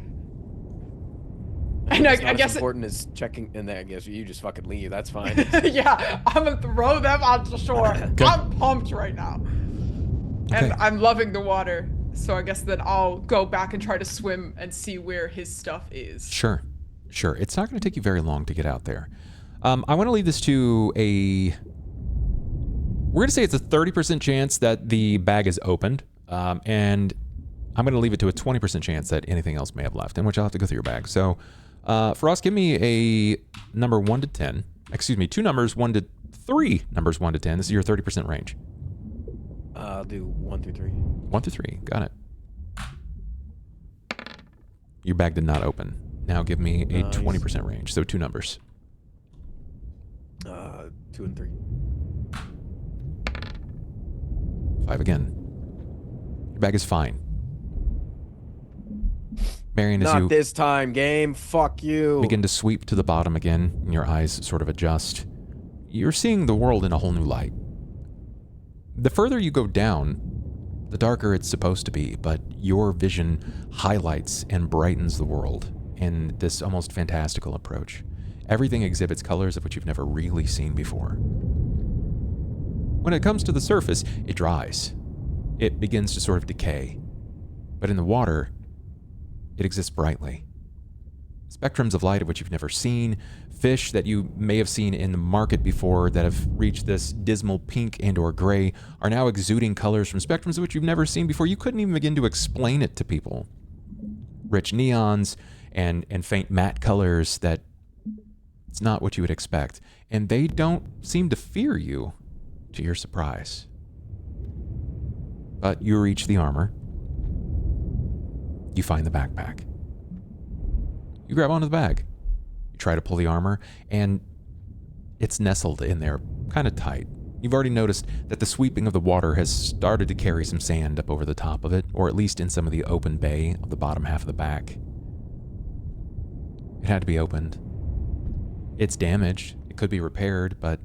And I guess important is checking, and then I guess you just fucking leave. That's fine. Yeah, I'm gonna throw them onto shore. Okay. I'm pumped right now, and I'm loving the water. So I guess then I'll go back and try to swim and see where his stuff is. Sure. It's not going to take you very long to get out there. I want to leave this to we're going to say it's a 30% chance that the bag is opened, and I'm going to leave it to a 20% chance that anything else may have left, in which I'll have to go through your bag. So, Frost, give me a number 1 to 10. Excuse me, 2 numbers, 1 to 3 numbers, 1 to 10. This is your 30% range. I'll do 1 through 3. 1 through 3, got it. Your bag did not open. Now give me a 20% range, so 2 numbers. 2 and 3. 5 again. Your bag is fine. Marian, as Not this time, game. Fuck you. begin to sweep to the bottom again, and your eyes sort of adjust, you're seeing the world in a whole new light. The further you go down, the darker it's supposed to be, but your vision highlights and brightens the world in this almost fantastical approach. Everything exhibits colors of which you've never really seen before. When it comes to the surface, it dries. It begins to sort of decay. But in the water, it exists brightly. Spectrums of light of which you've never seen, fish that you may have seen in the market before that have reached this dismal pink and or gray are now exuding colors from spectrums of which you've never seen before. You couldn't even begin to explain it to people. Rich neons and faint matte colors that it's not what you would expect. And they don't seem to fear you, to your surprise. But you reach the armor. You find the backpack. You grab onto the bag. You try to pull the armor, and it's nestled in there, kind of tight. You've already noticed that the sweeping of the water has started to carry some sand up over the top of it, or at least in some of the open bay of the bottom half of the back. It had to be opened. It's damaged. It could be repaired, but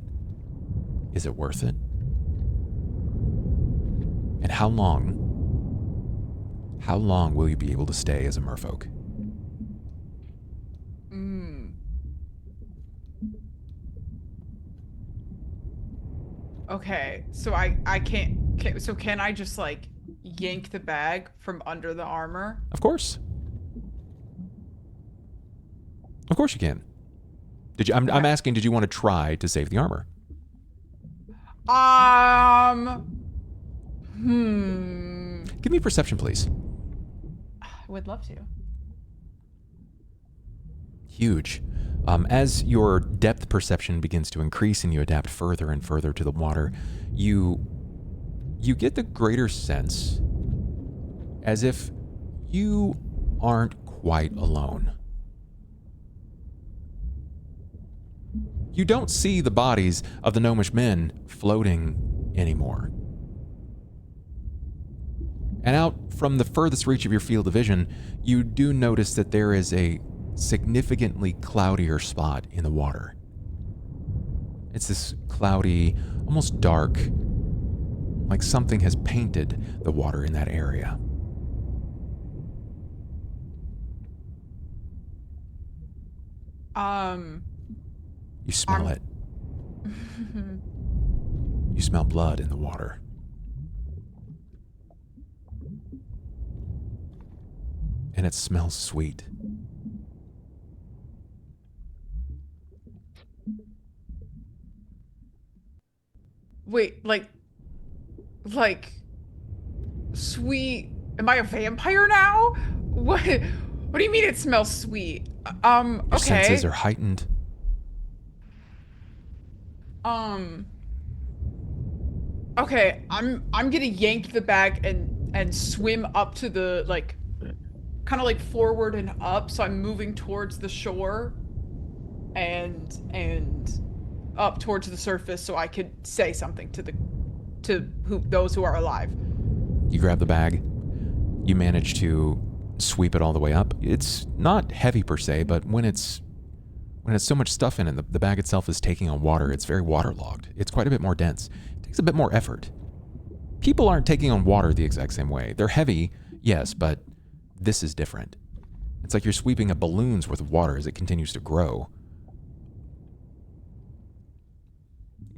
is it worth it? And how long will you be able to stay as a merfolk? Okay, so I can't. So can I just like yank the bag from under the armor? Of course. Of course you can. Did you? I'm asking. Did you want to try to save the armor? Give me perception, please. I would love to. Huge. As your depth perception begins to increase and you adapt further and further to the water, you you get the greater sense as if you aren't quite alone. You don't see the bodies of the gnomish men floating anymore. And out from the furthest reach of your field of vision, you do notice that there is a significantly cloudier spot in the water. It's this cloudy, almost dark, like something has painted the water in that area. You smell it. You smell blood in the water. And it smells sweet. Wait, like sweet. Am I a vampire now? What do you mean it smells sweet? Your Okay. senses are heightened. Okay, I'm gonna yank the bag and swim up to the like kind of like forward and up, so I'm moving towards the shore and up towards the surface so I could say something to those who are alive. You grab the bag. You manage to sweep it all the way up. It's not heavy per se, but when it's so much stuff in it, the bag itself is taking on water. It's very waterlogged. It's quite a bit more dense. It takes a bit more effort. People aren't taking on water the exact same way. They're heavy, yes, but this is different. It's like you're sweeping a balloon's worth of water as it continues to grow.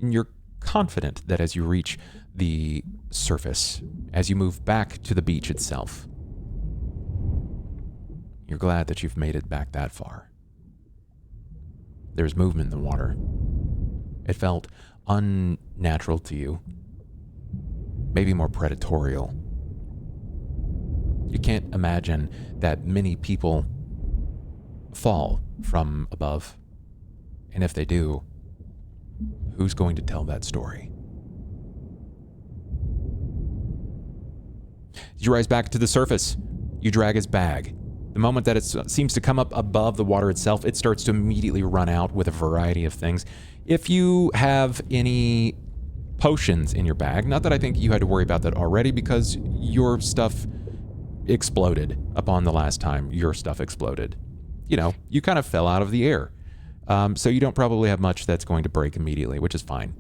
And you're confident that as you reach the surface, as you move back to the beach itself, you're glad that you've made it back that far. There's movement in the water. It felt unnatural to you, maybe more predatorial. You can't imagine that many people fall from above, and if they do, who's going to tell that story? You rise back to the surface. You drag his bag. The moment that it seems to come up above the water itself, it starts to immediately run out with a variety of things. If you have any potions in your bag, not that I think you had to worry about that already because your stuff exploded upon the last time your stuff exploded. You know, you kind of fell out of the air. So you don't probably have much that's going to break immediately, which is fine.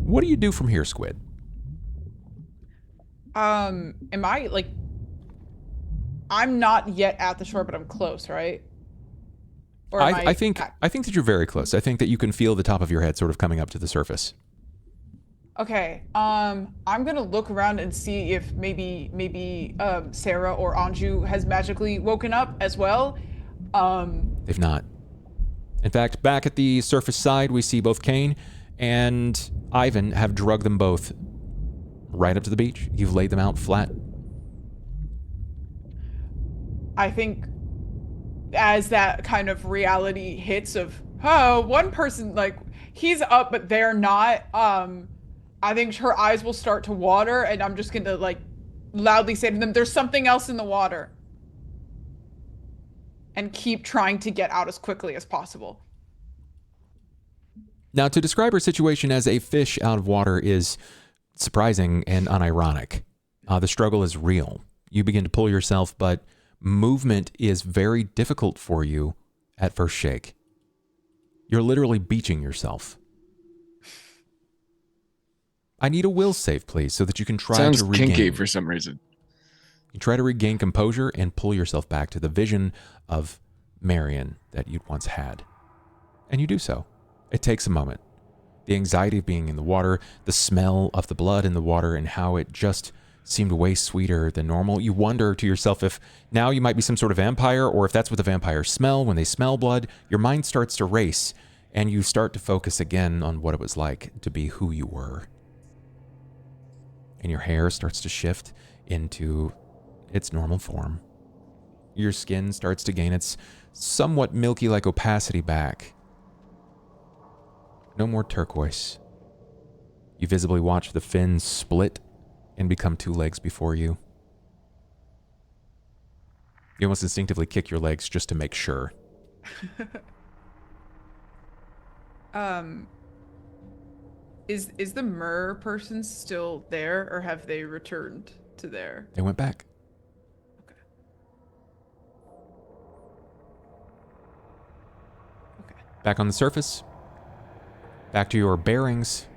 What do you do from here, Squid? Am I like... I'm not yet at the shore, but I'm close, right? Or am I think that you're very close. I think that you can feel the top of your head sort of coming up to the surface. Okay. I'm gonna look around and see if maybe Sera or Anju has magically woken up as well. They've not. In fact, back at the surface side, we see both Cain and Ivan have drugged them both right up to the beach. You've laid them out flat. I think as that kind of reality hits of, oh, one person, like, he's up, but they're not, I think her eyes will start to water, and I'm just gonna, like, loudly say to them, there's something else in the water. And keep trying to get out as quickly as possible. Now, to describe her situation as a fish out of water is surprising and unironic. The struggle is real. You begin to pull yourself, but movement is very difficult for you at first shake. You're literally beaching yourself. I need a will save, please, so that you can try Sounds to regain. kinky for some reason. You try to regain composure and pull yourself back to the vision of Marian that you'd once had. And you do so. It takes a moment. The anxiety of being in the water, the smell of the blood in the water, and how it just seemed way sweeter than normal. You wonder to yourself if now you might be some sort of vampire, or if that's what the vampires smell when they smell blood. Your mind starts to race, and you start to focus again on what it was like to be who you were. And your hair starts to shift into its normal form. Your skin starts to gain its somewhat milky-like opacity back. No more turquoise. You visibly watch the fins split and become 2 legs before you. You almost instinctively kick your legs just to make sure. Is the Mer person still there, or have they returned to there? They went back. Okay. Back on the surface. Back to your bearings.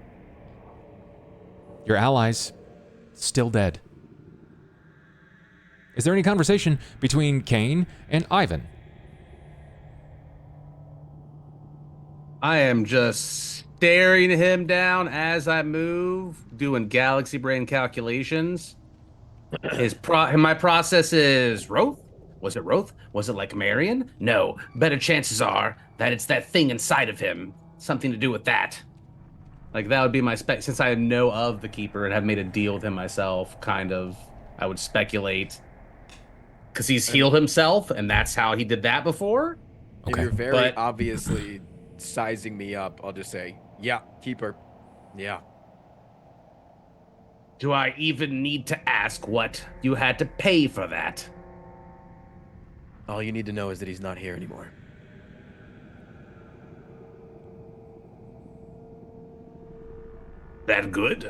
Your allies still dead. Is there any conversation between Cain and Ivan? I am just staring him down as I move, doing galaxy brain calculations. My process is Roth? Was it Roth? Was it like Marian? No. Better chances are that it's that thing inside of him. Something to do with that. Like, that would be my spec. Since I know of the Keeper and have made a deal with him myself, kind of, I would speculate. Because he's healed himself, and that's how he did that before. If you're very obviously sizing me up, I'll just say, yeah, Keeper. Yeah. Do I even need to ask what you had to pay for that? All you need to know is that he's not here anymore. That good?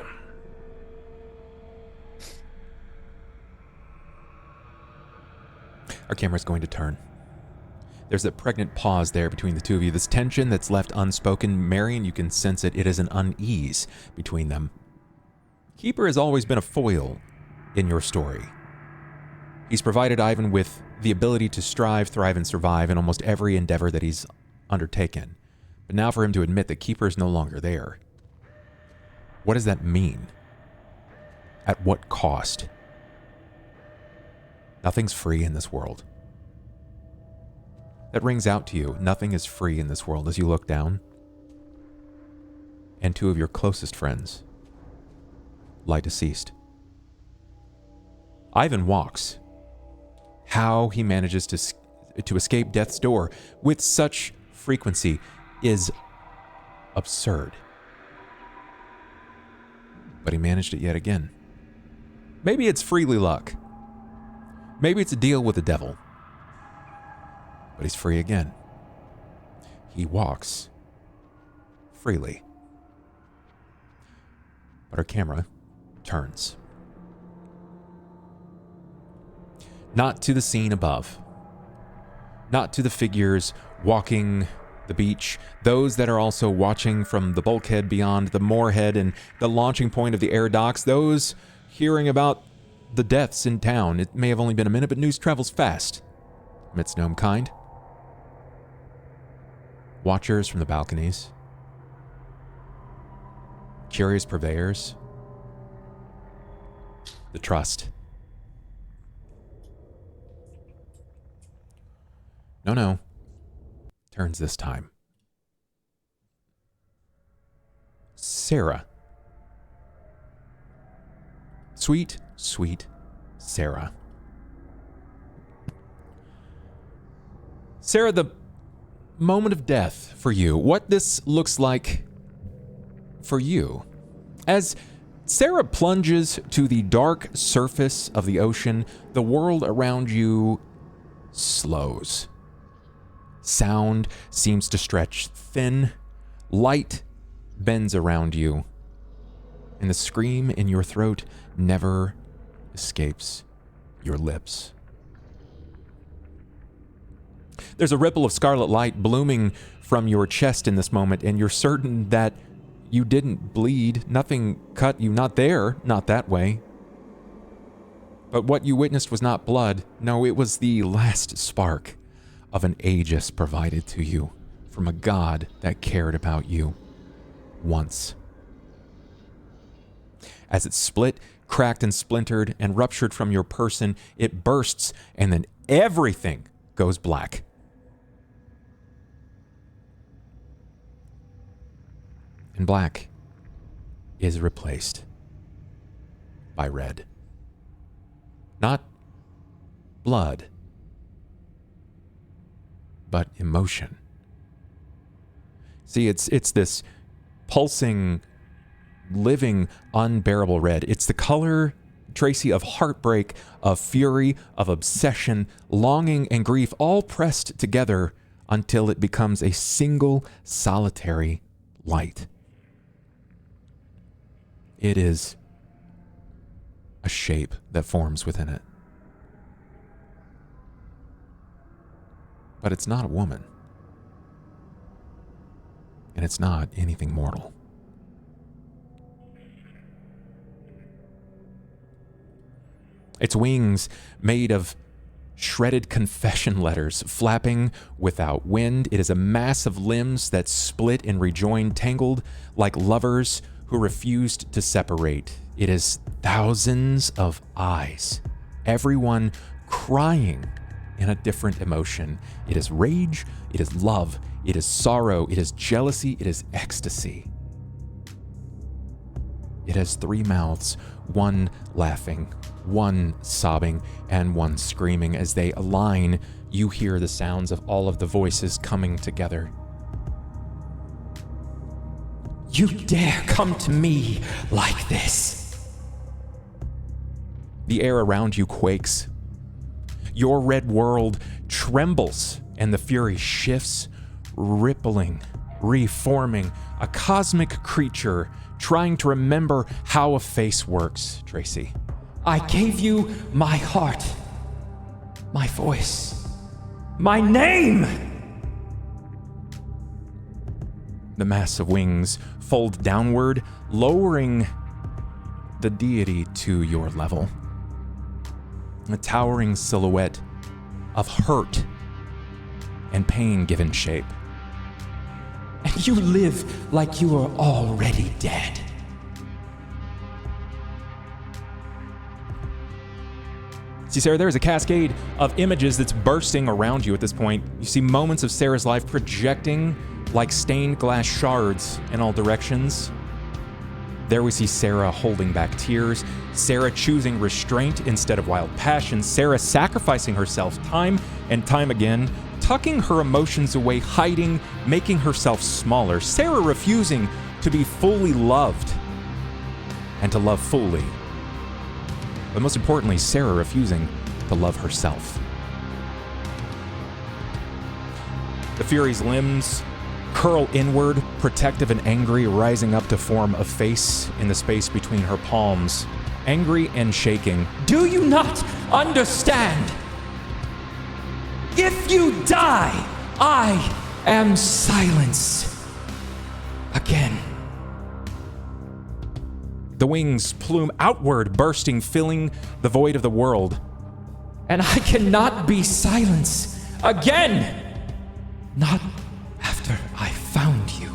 Our camera's going to turn. There's a pregnant pause there between the two of you. This tension that's left unspoken, Marian, you can sense it. It is an unease between them. Keeper has always been a foil in your story. He's provided Ivan with the ability to strive, thrive, and survive in almost every endeavor that he's undertaken. But now for him to admit that Keeper is no longer there, what does that mean? At what cost? Nothing's free in this world. That rings out to you. Nothing is free in this world as you look down. And 2 of your closest friends lie deceased. Ivan walks. How he manages to escape death's door with such frequency is absurd. But he managed it yet again. Maybe it's freely luck. Maybe it's a deal with the devil. But he's free again. He walks freely. But our camera turns. Not to the scene above. Not to the figures walking the beach, those that are also watching from the bulkhead beyond the moorhead and the launching point of the air docks, those hearing about the deaths in town. It may have only been a minute, but news travels fast amidst gnome kind. Watchers from the balconies. Curious purveyors. The trust. No. Turns this time. Sera. Sweet, sweet Sera. Sera, the moment of death for you. What this looks like for you. As Sera plunges to the dark surface of the ocean, the world around you slows. Sound seems to stretch thin. Light bends around you. And the scream in your throat never escapes your lips. There's a ripple of scarlet light blooming from your chest in this moment, and you're certain that you didn't bleed. Nothing cut you, not there, not that way. But what you witnessed was not blood. No, it was the last spark of an Aegis provided to you from a god that cared about you once. As it split, cracked and splintered and ruptured from your person, it bursts, and then everything goes black. And black is replaced by red. Not blood, but emotion. See, it's this pulsing living, unbearable red. It's the color, Tracy, of heartbreak, of fury, of obsession, longing, and grief, all pressed together until it becomes a single, solitary light. It is a shape that forms within it. But it's not a woman. And it's not anything mortal. Its wings made of shredded confession letters flapping without wind. It is a mass of limbs that split and rejoin, tangled like lovers who refused to separate. It is thousands of eyes, everyone crying in a different emotion. It is rage, it is love, it is sorrow, it is jealousy, it is ecstasy. It has 3 mouths, one laughing, one sobbing, and one screaming. As they align, you hear the sounds of all of the voices coming together. You dare come to me like this? The air around you quakes. Your red world trembles, and the fury shifts, rippling, reforming, a cosmic creature trying to remember how a face works, Tracy. I gave you my heart, my voice, my name! The mass of wings fold downward, lowering the deity to your level. A towering silhouette of hurt and pain given shape. And you live like you are already dead. See, Sera, there is a cascade of images that's bursting around you at this point. You see moments of Sera's life projecting like stained glass shards in all directions. There we see Sera holding back tears, Sera choosing restraint instead of wild passion, Sera sacrificing herself time and time again, tucking her emotions away, hiding, making herself smaller, Sera refusing to be fully loved and to love fully. But most importantly, Sera refusing to love herself. The Fury's limbs curl inward, protective and angry, rising up to form a face in the space between her palms, angry and shaking. Do you not understand? If you die, I am silence. Again. The wings plume outward, bursting, filling the void of the world. And I cannot be silence again. Not after I found you.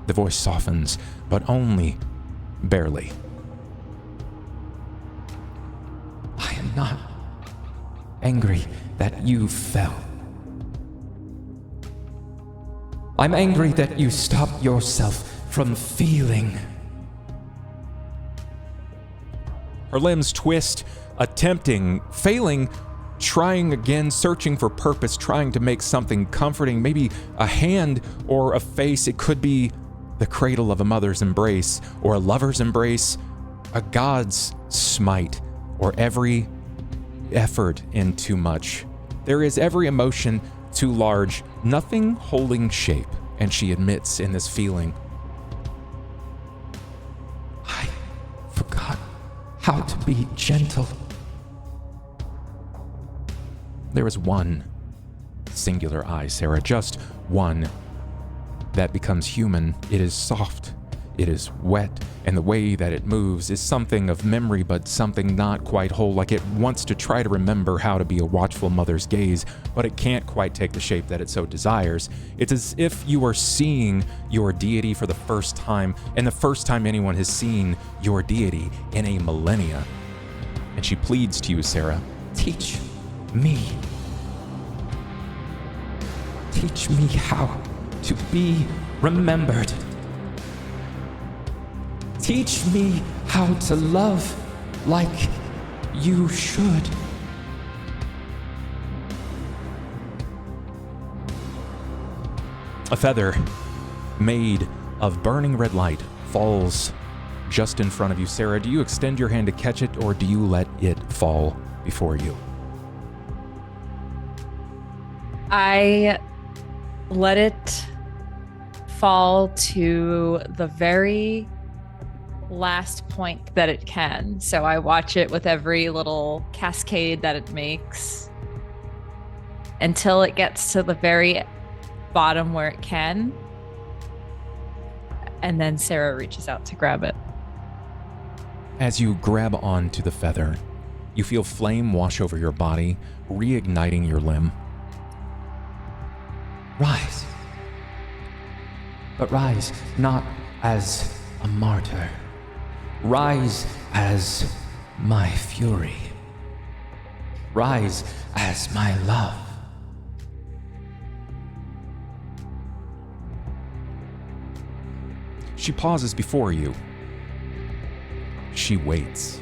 The voice softens, but only barely. I am not angry that you fell. I'm angry that you stopped yourself from feeling. Her limbs twist, attempting, failing, trying again, searching for purpose, trying to make something comforting, maybe a hand or a face. It could be the cradle of a mother's embrace, or a lover's embrace, a god's smite, or every effort in too much. There is every emotion too large, nothing holding shape, and she admits in this feeling, I forgot how to be gentle. There is one singular eye, Sera, just one, that becomes human. It is soft, it is wet, and the way that it moves is something of memory, but something not quite whole, like it wants to try to remember how to be a watchful mother's gaze, but it can't quite take the shape that it so desires. It's as if you are seeing your deity for the first time, and the first time anyone has seen your deity in a millennia. And she pleads to you, Sera, teach me. Teach me how to be remembered. Teach me how to love like you should. A feather made of burning red light falls just in front of you. Sera, do you extend your hand to catch it, or do you let it fall before you? I let it fall to the very last point that it can. So I watch it with every little cascade that it makes until it gets to the very bottom where it can. And then Sera reaches out to grab it. As you grab onto the feather, you feel flame wash over your body, reigniting your limb. Rise. But rise not as a martyr. Rise as my fury. Rise as my love. She pauses before you. She waits.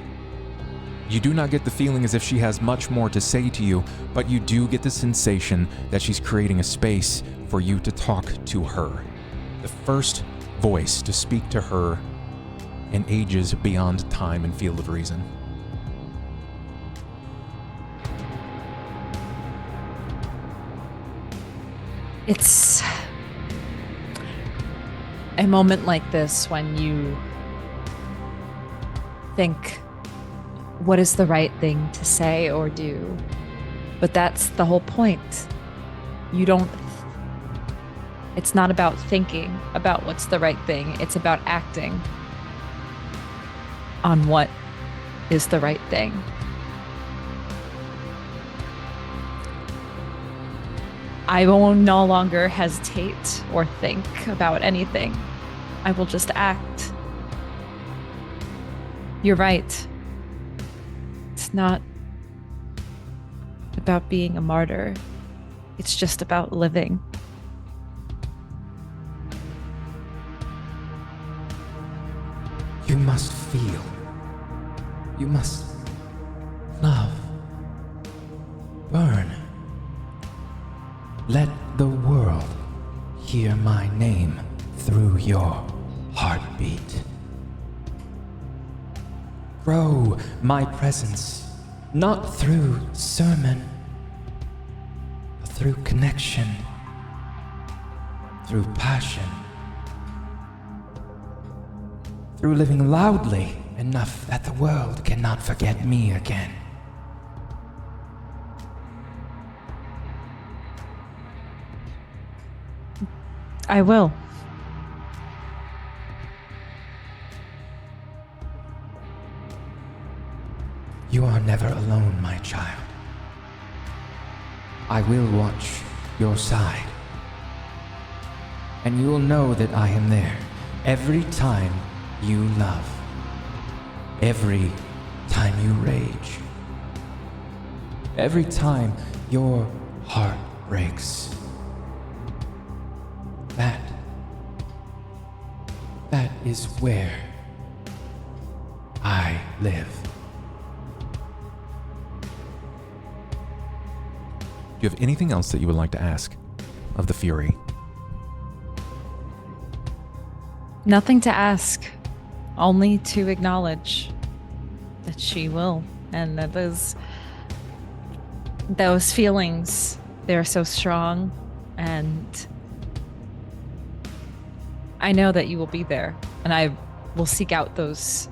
You do not get the feeling as if she has much more to say to you, but you do get the sensation that she's creating a space for you to talk to her. The first voice to speak to her in ages beyond time and field of reason. It's a moment like this when you think, what is the right thing to say or do? But that's the whole point. It's not about thinking about what's the right thing. It's about acting on what is the right thing. I will no longer hesitate or think about anything. I will just act. You're right. It's not about being a martyr. It's just about living. You must feel. You must love. Burn. Let the world hear my name through your heartbeat. Grow my presence, not through sermon, but through connection, through passion, through living loudly enough that the world cannot forget me again. I will. You are never alone, my child. I will watch your side. And you will know that I am there every time you love. Every time you rage. Every time your heart breaks. That is where I live. Do you have anything else that you would like to ask of the Fury? Nothing to ask, only to acknowledge that she will, and that those feelings, they're so strong, and I know that you will be there, and I will seek out those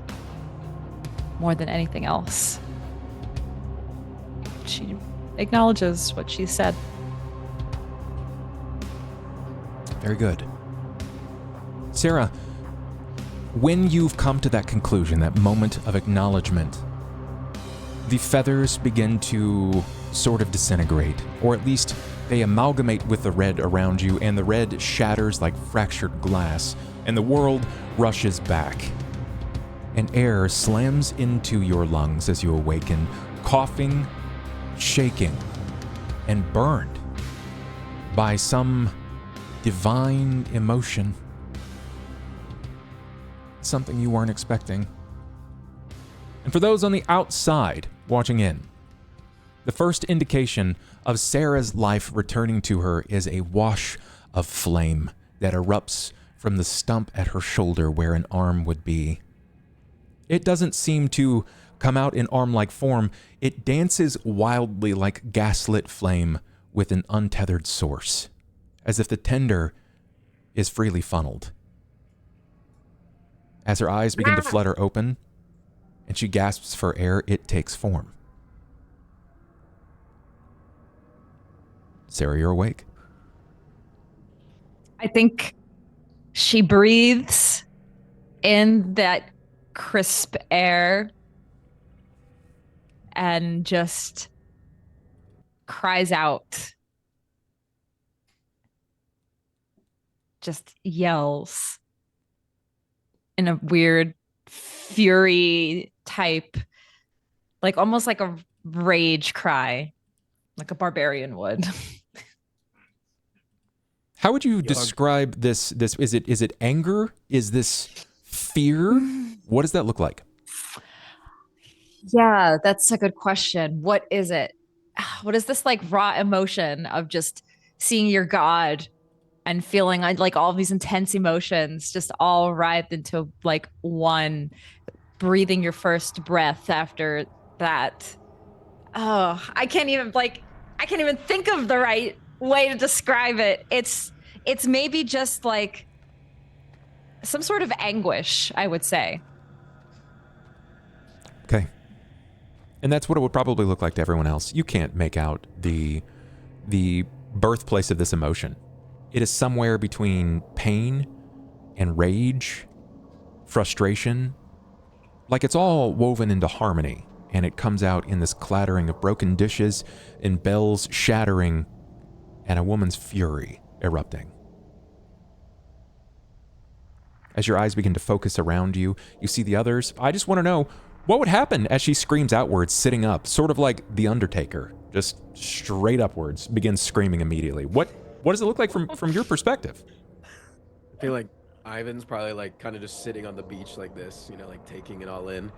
more than anything else. She acknowledges what she said. Very good. Sera, when you've come to that conclusion, that moment of acknowledgement, the feathers begin to sort of disintegrate, or at least they amalgamate with the red around you, and the red shatters like fractured glass, and the world rushes back. And air slams into your lungs as you awaken, coughing, shaking, and burned by some divine emotion. Something you weren't expecting. And for those on the outside watching in, the first indication of Sera's life returning to her is a wash of flame that erupts from the stump at her shoulder where an arm would be. It doesn't seem to come out in arm-like form. It dances wildly like gaslit flame with an untethered source, as if the tender is freely funneled. As her eyes begin to flutter open and she gasps for air, it takes form. Sera, you're awake. I think she breathes in that crisp air and just cries out. Just yells in a weird fury type, like almost like a rage cry, like a barbarian would. How would you describe this? Is it anger? Is this fear? What does that look like? Yeah, that's a good question. What is it? What is this like raw emotion of just seeing your god and feeling like all these intense emotions just all writhed into like one, breathing your first breath after that? Oh, I can't even think of the right way to describe it. It's maybe just like some sort of anguish, I would say. Okay. And that's what it would probably look like to everyone else. You can't make out the birthplace of this emotion. It is somewhere between pain and rage, frustration. Like it's all woven into harmony, and it comes out in this clattering of broken dishes and bells shattering and a woman's fury erupting. As your eyes begin to focus around you, you see the others. I just want to know, what would happen as she screams outwards, sitting up, sort of like The Undertaker, just straight upwards, begins screaming immediately? What does it look like from your perspective? I feel like Ivan's probably like kind of just sitting on the beach like this, like taking it all in.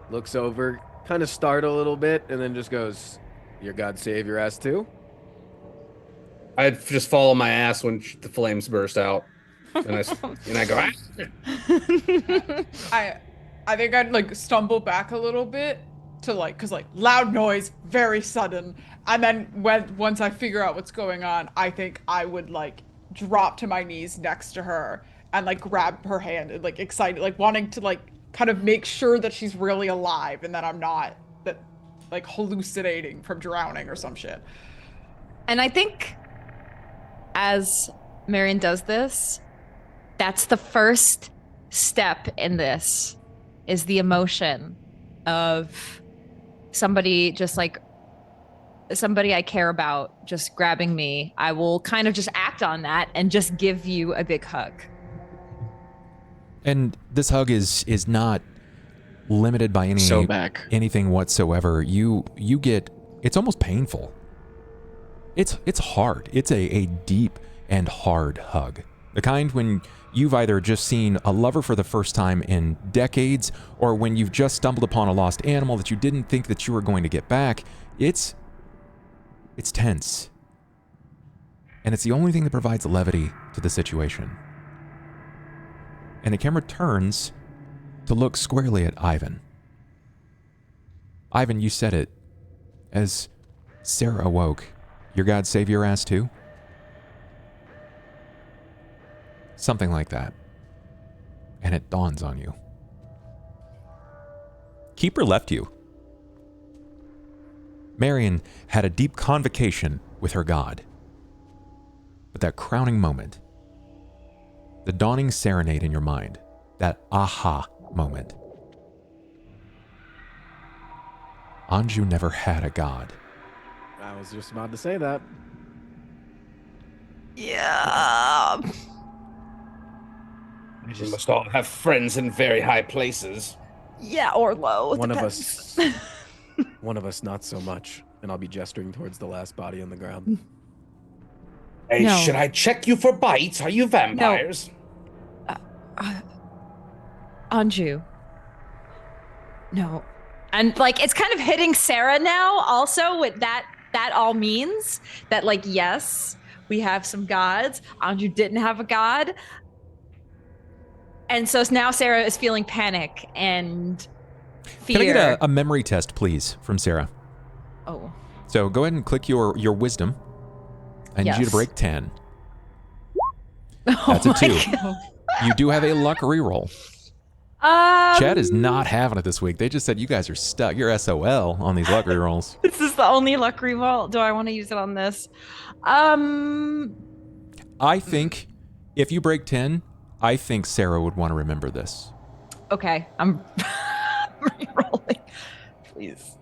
Looks over, kind of startled a little bit, and then just goes, "Your God save your ass too?" I'd just follow my ass when the flames burst out, and I go. I think I'd like stumble back a little bit to cause loud noise, very sudden, and then once I figure out what's going on, I think I would drop to my knees next to her and grab her hand and excited, wanting to kind of make sure that she's really alive and that I'm not hallucinating from drowning or some shit. And I think as Marian does this, that's the first step in this, is the emotion of somebody somebody I care about just grabbing me. I will kind of just act on that and just give you a big hug. And this hug is not limited by anything whatsoever. You get, it's almost painful. It's hard. It's a deep and hard hug. The kind when you've either just seen a lover for the first time in decades, or when you've just stumbled upon a lost animal that you didn't think that you were going to get back. It's tense. And it's the only thing that provides levity to the situation. And the camera turns to look squarely at Ivan. Ivan, you said it. As Sera awoke, your God save your ass too? Something like that. And it dawns on you. Keeper left you. Marian had a deep convocation with her god. But that crowning moment, the dawning serenade in your mind, that aha moment. Anju never had a god. I was just about to say that. Yeah. We must all have friends in very high places. Yeah, or low. One of us not so much. And I'll be gesturing towards the last body on the ground. Hey, No. should I check you for bites? Are you vampires? Anju. No. And it's kind of hitting Sera now also with that all means that yes, we have some gods. Anju didn't have a god. And so now Sera is feeling panic and fear. Can I get a memory test, please, from Sera? Oh. So go ahead and click your wisdom. I need you to break 10. That's a 2. You do have a luck reroll. Chad is not having it this week. They just said you guys are stuck. You're SOL on these luck rerolls. This is the only luck reroll. Do I want to use it on this? I think if you break 10, I think Sera would want to remember this. Okay, I'm rerolling. Please.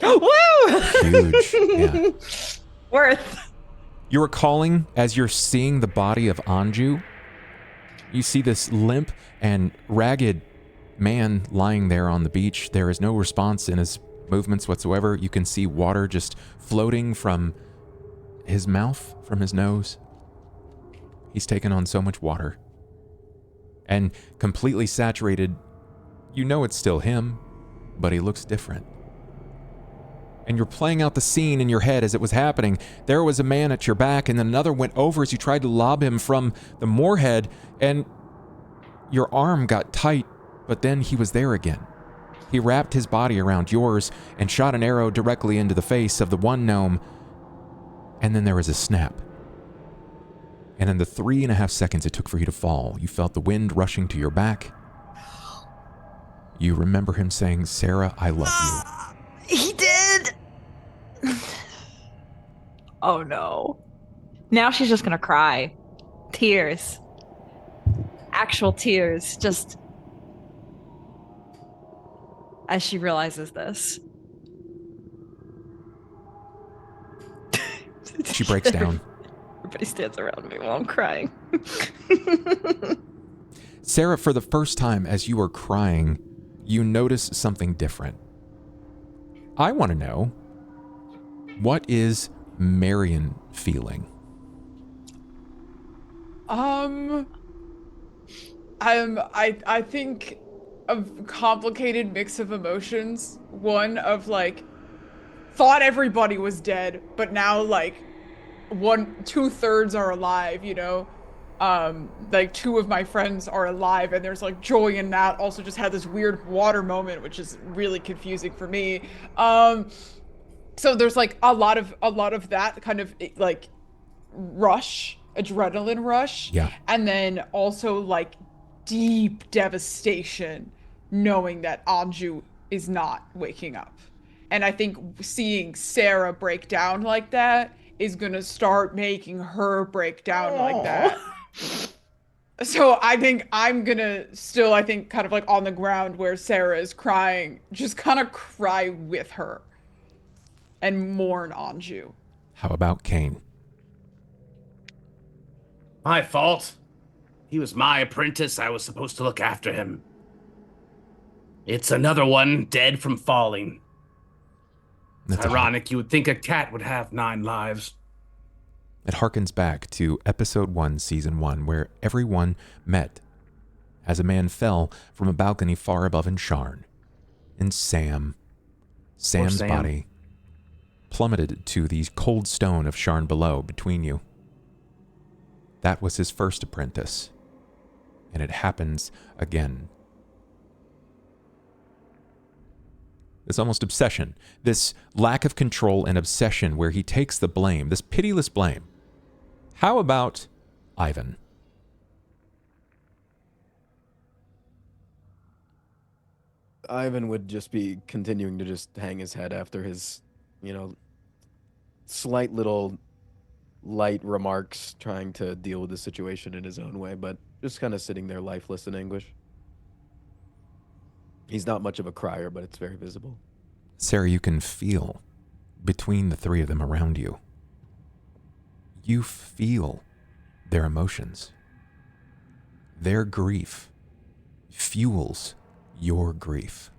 Woo! Huge. Yeah. Worth. You're recalling as you're seeing the body of Anju. You see this limp and ragged man lying there on the beach. There is no response in his movements whatsoever. You can see water just floating from his mouth, from his nose. He's taken on so much water. And completely saturated. You know it's still him, but he looks different. And you're playing out the scene in your head as it was happening. There was a man at your back, and then another went over as you tried to lob him from the moorhead, and your arm got tight, but then he was there again. He wrapped his body around yours and shot an arrow directly into the face of the one gnome, and then there was a snap. And in the 3.5 seconds it took for you to fall, you felt the wind rushing to your back. You remember him saying, "Sera, I love you." He did. Oh no. Now she's just gonna cry. Tears. Actual tears. Just as she realizes this. She breaks down. Everybody stands around me while I'm crying. Sera, for the first time as you are crying, you notice something different. I want to know, what is Marian feeling? I think a complicated mix of emotions. One of like, thought everybody was dead, but now like 2/3 are alive, you know? Like 2 of my friends are alive, and there's like joy in that. Also just had this weird water moment, which is really confusing for me. So there's like a lot of that kind of like rush, adrenaline rush. Yeah. And then also like deep devastation knowing that Anju is not waking up. And I think seeing Sera break down like that is gonna start making her break down like that. So I think I'm gonna still, I think, kind of like on the ground where Sera is crying, just kind of cry with her and mourn Anju. How about Cain? My fault. He was my apprentice. I was supposed to look after him. It's another one dead from falling. It's ironic. You would think a cat would have 9 lives. It harkens back to episode 1, season 1, where everyone met as a man fell from a balcony far above in Sharn. And Sam's body plummeted to the cold stone of Sharn below between you. That was his first apprentice. And it happens again. This almost obsession, this lack of control and obsession where he takes the blame, this pitiless blame. How about Ivan? Ivan would just be continuing to just hang his head after his, slight little light remarks, trying to deal with the situation in his own way, but just kind of sitting there lifeless in anguish. He's not much of a crier, but it's very visible. Sera, you can feel between the 3 of them around you. You feel their emotions. Their grief fuels your grief.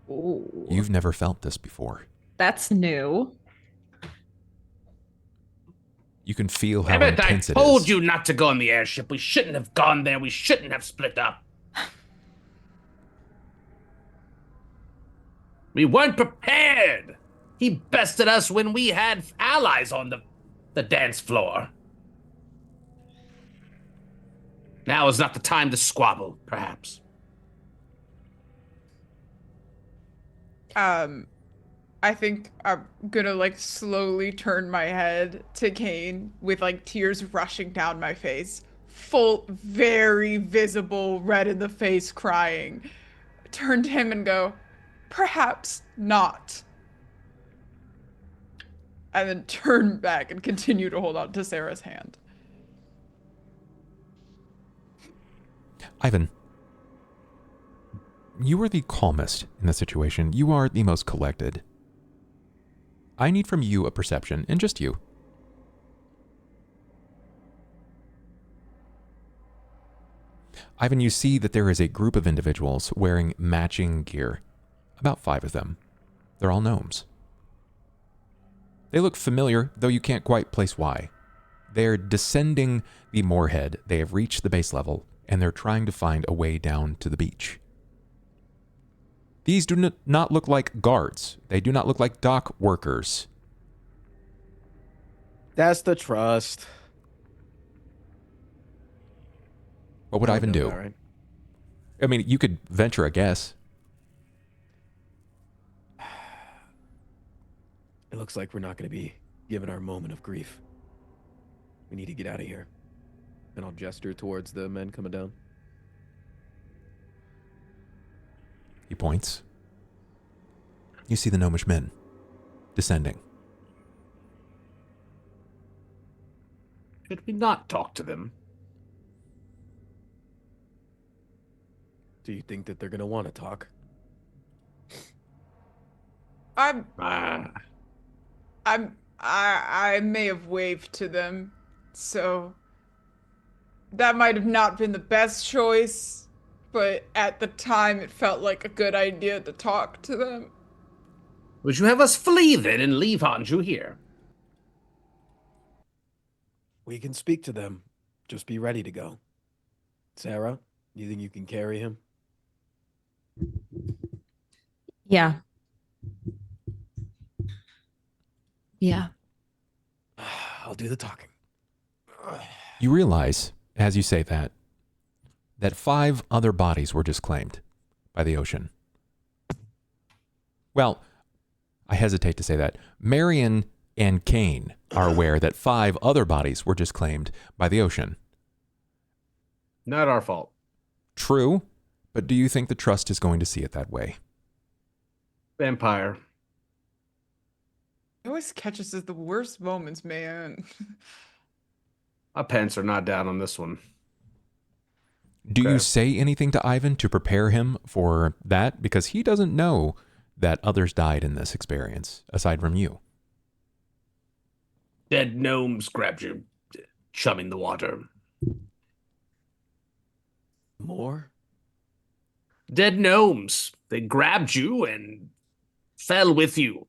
Ooh. You've never felt this before. That's new. You can feel how Damn it, intense I it is. told you not to go on the airship. We shouldn't have gone there. We shouldn't have split up. We weren't prepared. He bested us when we had allies on the dance floor. Now is not the time to squabble, perhaps. I think I'm gonna like slowly turn my head to Cain with like tears rushing down my face. Full, very visible, red in the face crying. Turn to him and go, perhaps not. And then turn back and continue to hold on to Sera's hand. Ivan, you are the calmest in the situation. You are the most collected. I need from you a perception, and just you. Ivan, you see that there is a group of individuals wearing matching gear. About 5 of them. They're all gnomes. They look familiar, though you can't quite place why. They're descending the moorhead. They have reached the base level, and they're trying to find a way down to the beach. These do not look like guards. They do not look like dock workers. That's the trust. What would Ivan do? All right. I mean, you could venture a guess. It looks like we're not going to be given our moment of grief. We need to get out of here. And I'll gesture towards the men coming down. He points. You see the gnomish men descending. Should we not talk to them? Do you think that they're going to want to talk? I may have waved to them, so that might have not been the best choice, but at the time it felt like a good idea to talk to them. Would you have us flee then and leave Anju here? We can speak to them. Just be ready to go. Sera, you think you can carry him? Yeah. Yeah. I'll do the talking. You realize, as you say that 5 other bodies were just claimed by the ocean. Well, I hesitate to say that. Marian and Cain are aware that 5 other bodies were just claimed by the ocean. Not our fault. True, but do you think the trust is going to see it that way? Vampire. It always catches us at the worst moments, man. My pants are not down on this one. Do Okay. you say anything to Ivan to prepare him for that? Because he doesn't know that others died in this experience, aside from you. Dead gnomes grabbed you, chumming the water. More? Dead gnomes. They grabbed you and fell with you.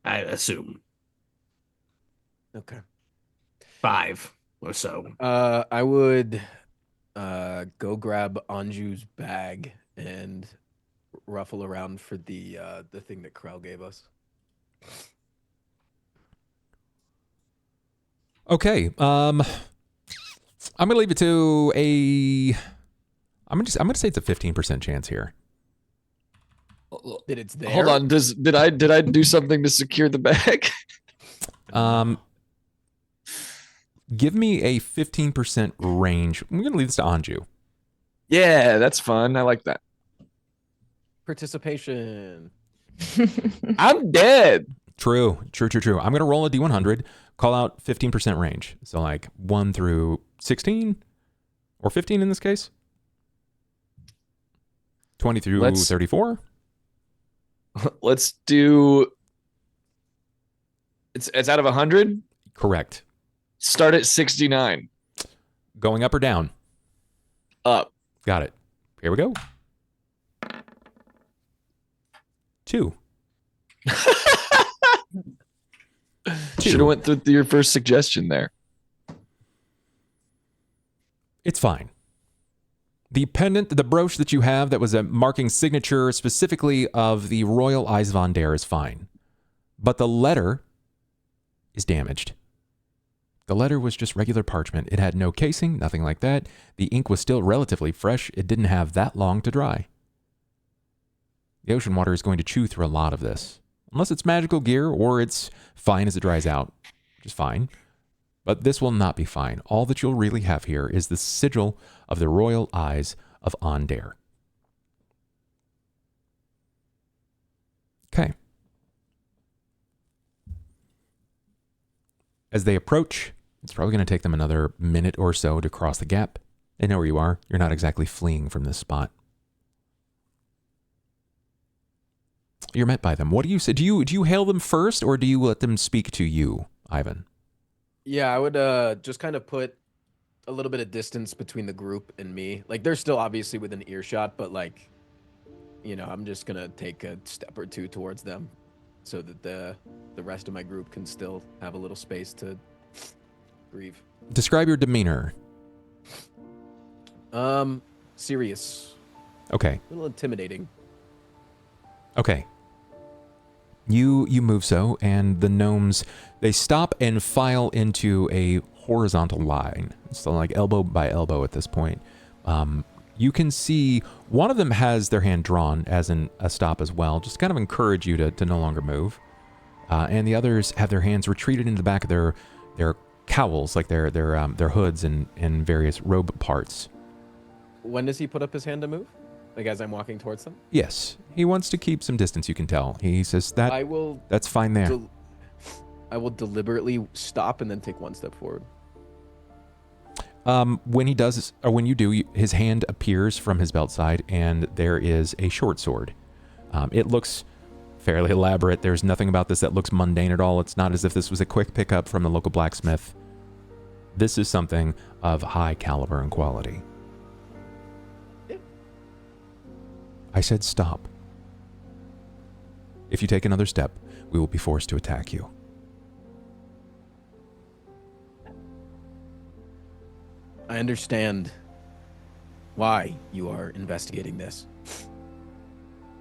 I assume. Okay. 5 or so. I would go grab Anju's bag and ruffle around for the thing that Krell gave us. Okay. I'm gonna leave it to a. I'm gonna say it's a 15% chance here. That it's there. Hold on. Did I do something to secure the bag? Give me a 15% range. I'm gonna leave this to Anju. Yeah, that's fun. I like that. Participation. I'm dead. True. I'm gonna roll a D100. Call out 15% range. So like 1 through 16 or 15 in this case. 20 through 34. Let's do. It's out of 100. Correct. Start at 69. Going up or down? Up. Got it. Here we go. 2. Should have went through your first suggestion there. It's fine. The pendant, the brooch that you have that was a marking signature specifically of the Royal Eisvondare is fine. But the letter is damaged. The letter was just regular parchment. It had no casing, nothing like that. The ink was still relatively fresh. It didn't have that long to dry. The ocean water is going to chew through a lot of this. Unless it's magical gear or it's fine as it dries out, which is fine. But this will not be fine. All that you'll really have here is the sigil of the royal eyes of Onder. Okay. As they approach, it's probably going to take them another minute or so to cross the gap. They know where you are. You're not exactly fleeing from this spot. You're met by them. What do you say? Do you hail them first, or do you let them speak to you, Ivan? Yeah, I would just kind of put a little bit of distance between the group and me. Like, they're still obviously within earshot, but like, you know, I'm just gonna take a step or two towards them, so that the rest of my group can still have a little space to grieve. Describe your demeanor. Serious. Okay. A little intimidating. Okay. You move so, and the gnomes, they stop and file into a horizontal line. So like elbow by elbow at this point. You can see one of them has their hand drawn as in a stop as well, just kind of encourage you to no longer move. And the others have their hands retreated into the back of their cowls, like their hoods and various robe parts. When does he put up his hand to move? Like as I'm walking towards them? Yes, he wants to keep some distance, you can tell. He says that's fine there. I will deliberately stop and then take one step forward. When he does, or when you do, his hand appears from his belt side, and there is a short sword. It looks fairly elaborate. There's nothing about this that looks mundane at all. It's not as if this was a quick pickup from the local blacksmith. This is something of high caliber and quality. I said stop. If you take another step, we will be forced to attack you. I understand why you are investigating this.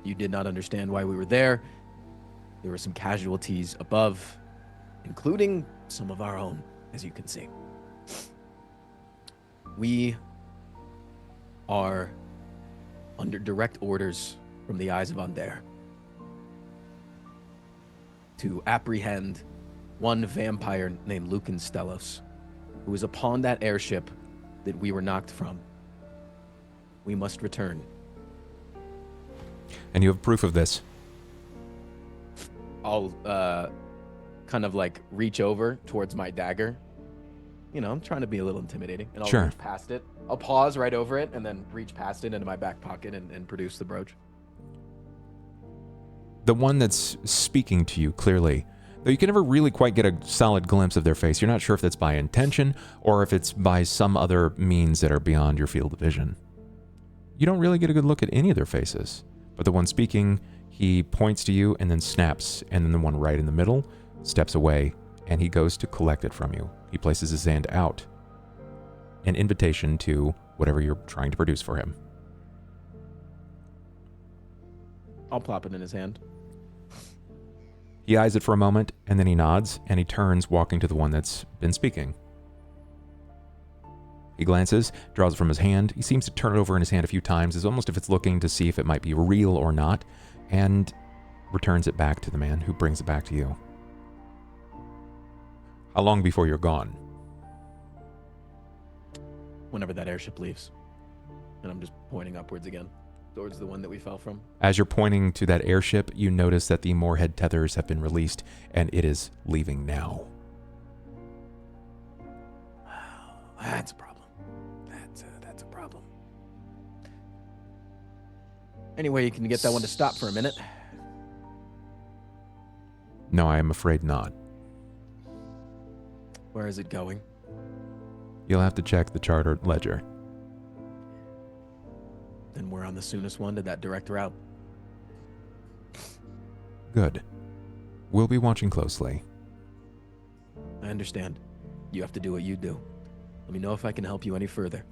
You did not understand why we were there. There were some casualties above, including some of our own, as you can see. We are under direct orders from the Eyes of Onder to apprehend one vampire named Lucan Stellos, who was upon that airship that we were knocked from. We must return. And you have proof of this. I'll kind of like reach over towards my dagger. You know, I'm trying to be a little intimidating. And I'll reach past it. I'll pause right over it and then reach past it into my back pocket and produce the brooch. The one that's speaking to you clearly, though you can never really quite get a solid glimpse of their face. You're not sure if that's by intention or if it's by some other means that are beyond your field of vision. You don't really get a good look at any of their faces. But the one speaking, he points to you and then snaps, and then the one right in the middle steps away, and he goes to collect it from you. He places his hand out. An invitation to whatever you're trying to produce for him. I'll plop it in his hand. He eyes it for a moment, and then he nods, and he turns, walking to the one that's been speaking. He glances, draws it from his hand. He seems to turn it over in his hand a few times, as almost if it's looking to see if it might be real or not, and returns it back to the man, who brings it back to you. How long before you're gone? Whenever that airship leaves. And I'm just pointing upwards again, towards the one that we fell from. As you're pointing to that airship, you notice that the moorhead tethers have been released, and it is leaving now. That's a problem. That's a problem. Anyway, you can get that one to stop for a minute. No, I am afraid not. Where is it going? You'll have to check the charter ledger. Then we're on the soonest one to that direct route. Good. We'll be watching closely. I understand. You have to do what you do. Let me know if I can help you any further.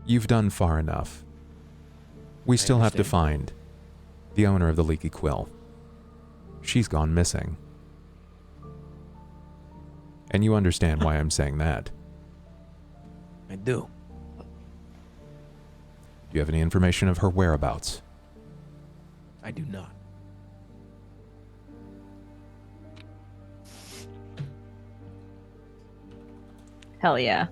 You've done far enough. We still have to find the owner of the leaky quill. She's gone missing. And you understand why I'm saying that. I do. Do you have any information of her whereabouts? I do not. Hell yeah.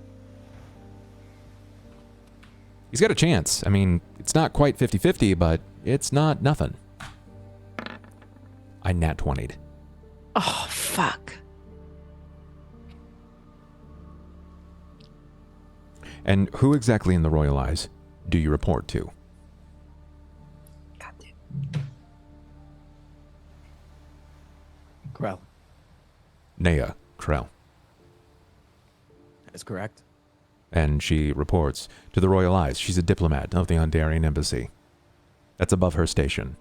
He's got a chance. I mean, it's not quite 50-50, but it's not nothing. I nat 20'd. Oh, fuck. And who exactly in the Royal Eyes do you report to? Goddamn. Krell. Nea Krell. That is correct. And she reports to the Royal Eyes. She's a diplomat of the Ondarian Embassy. That's above her station.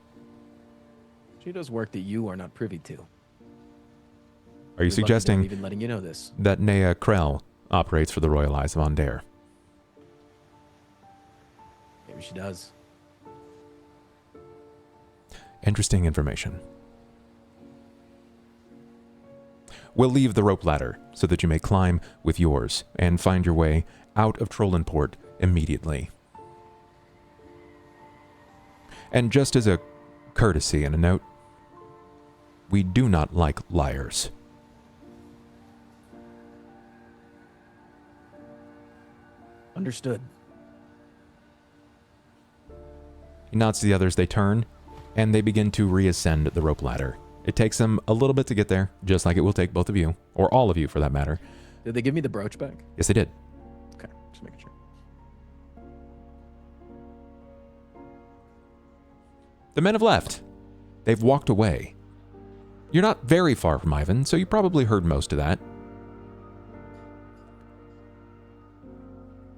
She does work that you are not privy to. Are you suggesting even letting you know this? that Nea Krell operates for the Royal Eyes of Ondare? Maybe she does. Interesting information. We'll leave the rope ladder so that you may climb with yours and find your way out of Trollenport immediately. And just as a courtesy and a note, we do not like liars. Understood. He nods to the others, they turn, and they begin to reascend the rope ladder. It takes them a little bit to get there, just like it will take both of you, or all of you for that matter. Did they give me the brooch back? Yes, they did. Okay, just making sure. The men have left. They've walked away. You're not very far from Ivan, so you probably heard most of that.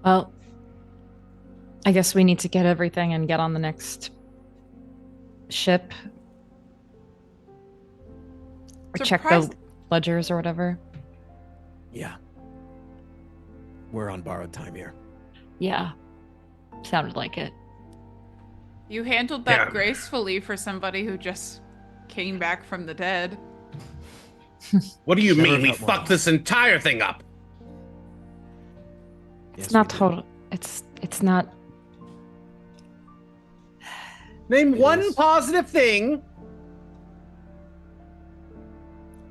Well, I guess we need to get everything and get on the next ship. Or check the Surprised- ledgers or whatever. Yeah. We're on borrowed time here. Yeah. Sounded like it. You handled that Yeah. gracefully for somebody who just came back from the dead. What do you Never mean we felt more fucked this entire thing up? Yes, It's not we did. total. It's not. Name It one is. positive thing.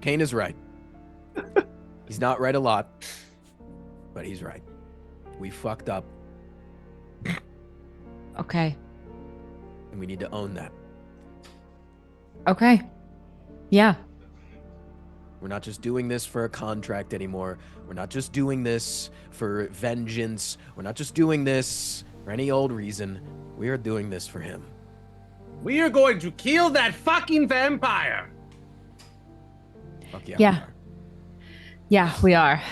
Cain is right. He's not right a lot, but he's right. We fucked up, Okay. and we need to own that. Okay. Yeah. We're not just doing this for a contract anymore. We're not just doing this for vengeance. We're not just doing this for any old reason. We are doing this for him. We are going to kill that fucking vampire. Fuck yeah. Yeah. we are. Yeah, we are.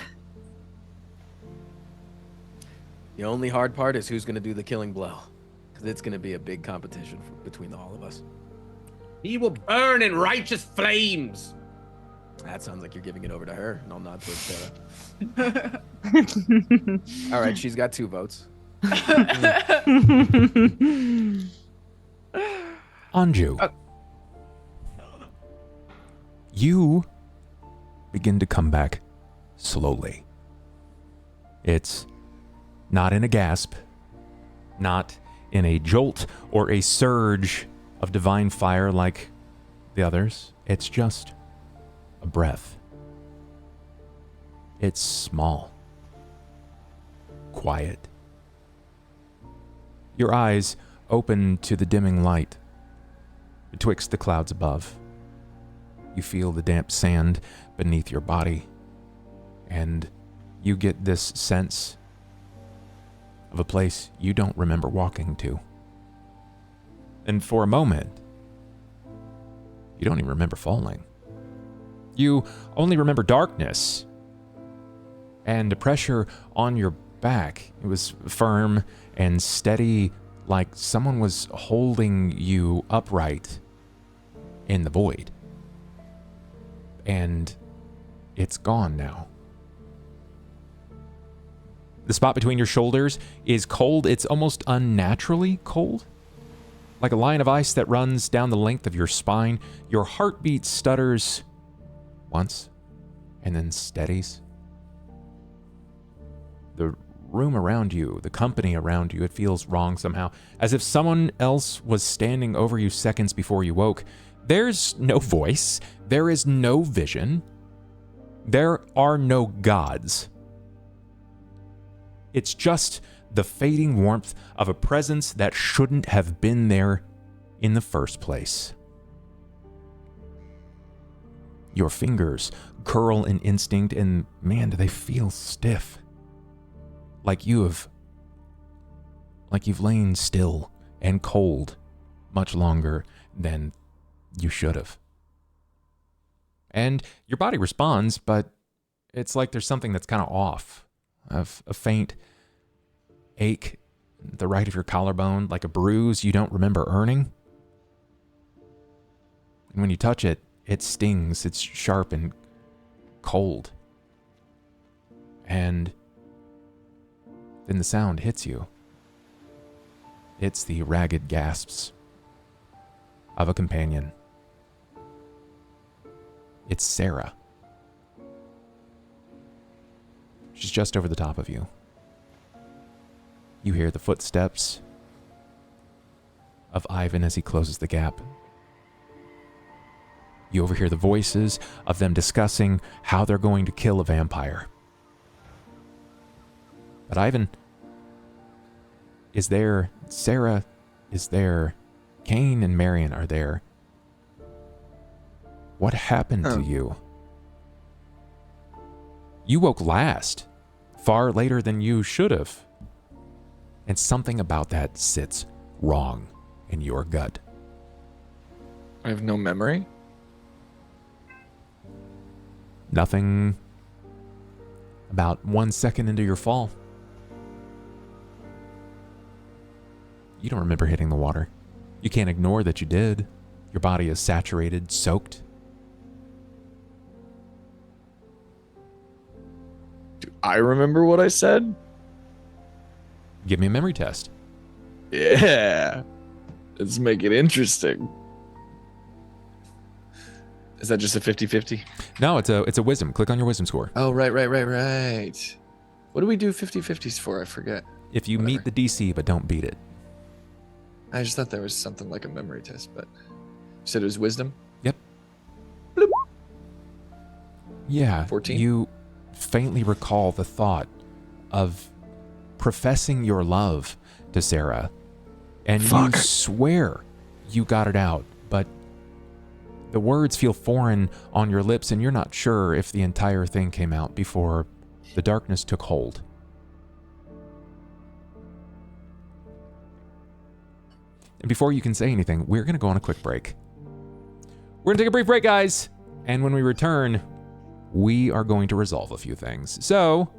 The only hard part is who's going to do the killing blow. Because it's going to be a big competition between all of us. He will burn in righteous flames. That sounds like you're giving it over to her, and I'll nod towards Sera. All right, she's got 2 votes. Anju. You begin to come back slowly. It's not in a gasp, not in a jolt or a surge of divine fire like the others. It's just a breath. It's small, quiet. Your eyes open to the dimming light betwixt the clouds above. You feel the damp sand beneath your body, and you get this sense of a place you don't remember walking to. And for a moment, you don't even remember falling. You only remember darkness and the pressure on your back. It was firm and steady, like someone was holding you upright in the void. And it's gone now. The spot between your shoulders is cold. It's almost unnaturally cold. Like a line of ice that runs down the length of your spine. Your heartbeat stutters once and then steadies the room around you, the company around you, it feels wrong somehow, as if someone else was standing over you seconds before you woke. There's no voice, there is no vision, there are no gods. It's just the fading warmth of a presence that shouldn't have been there in the first place. Your fingers curl in instinct, and man, do they feel stiff. Like you've lain still and cold much longer than you should have. And your body responds, but it's like there's something that's kind of off. A faint ache at the right of your collarbone, like a bruise you don't remember earning. And when you touch it, it stings. It's sharp and cold. And then the sound hits you. It's the ragged gasps of a companion. It's Sera. She's just over the top of you. You hear the footsteps of Ivan as he closes the gap. You overhear the voices of them discussing how they're going to kill a vampire. But Ivan is there, Sera is there, Cain and Marian are there. What happened to you? You woke last, far later than you should have. And something about that sits wrong in your gut. I have no memory. Nothing about 1 second into your fall. You don't remember hitting the water. You can't ignore that you did. Your body is saturated, soaked. Do I remember what I said? Give me a memory test. Yeah. Let's make it interesting. Is that just a 50-50? No, it's a wisdom. Click on your wisdom score. Oh, right. What do we do 50-50s for? I forget. If you meet the DC but don't beat it. I just thought there was something like a memory test, but you said it was wisdom? Yep. Bloop. Yeah. 14? You faintly recall the thought of professing your love to Sera. And Fuck. you swear you got it out, but the words feel foreign on your lips, and you're not sure if the entire thing came out before the darkness took hold. And before you can say anything, we're going to go on a quick break. We're going to take a brief break, guys. And when we return, we are going to resolve a few things. So,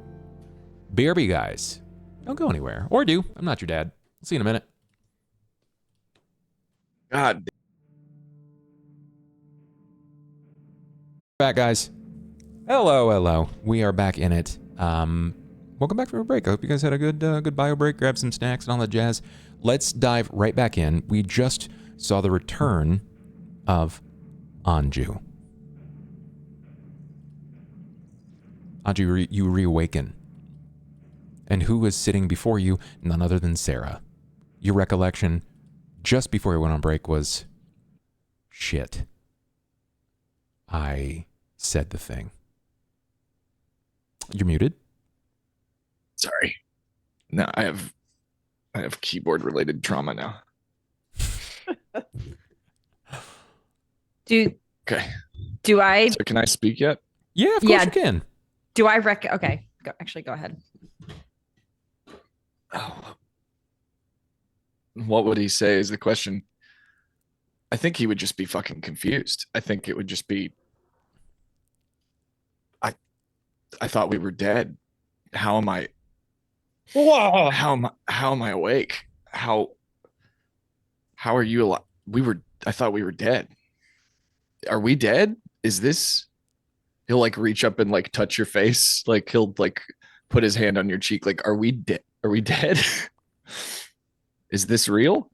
BRB, guys. Don't go anywhere. Or do. I'm not your dad. I'll see you in a minute. God. Back, guys. Hello. We are back in it. Welcome back from a break. I hope you guys had a good bio break. Grab some snacks and all that jazz. Let's dive right back in. We just saw the return of Anju. Anju, you reawaken. And who is sitting before you? None other than Sera. Your recollection just before we went on break was, shit. I said the thing. You're muted. Sorry. No, I have keyboard related trauma now. Okay. Do I? So can I speak yet? Yeah, of course you can. Do I okay. Go ahead. Oh. What would he say is the question. I think he would just be fucking confused. I think it would just be, I thought we were dead. How am I? Whoa. How am I awake? How are you alive? I thought we were dead. Are we dead? Is this? He'll like reach up and like touch your face. Like he'll like put his hand on your cheek. Like, are we dead? Are we dead? Is this real?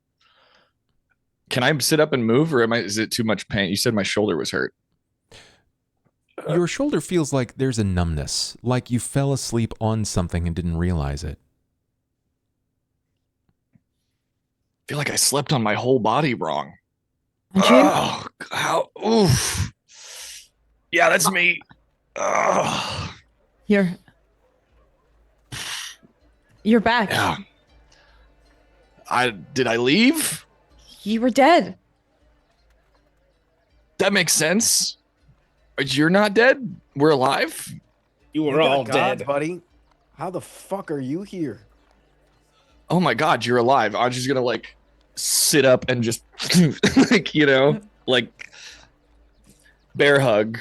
Can I sit up and move, or is it too much pain? You said my shoulder was hurt. your shoulder feels like there's a numbness, like you fell asleep on something and didn't realize it. I feel like I slept on my whole body wrong. Anju? Oh, how? Oof. Yeah, that's me. Oh, You're back. yeah. Did I leave? You were dead. That makes sense. You're not dead. We're alive. You You were got all gods, dead. buddy. How the fuck are you here? Oh my God, you're alive. I'm just gonna like sit up and just like like bear hug.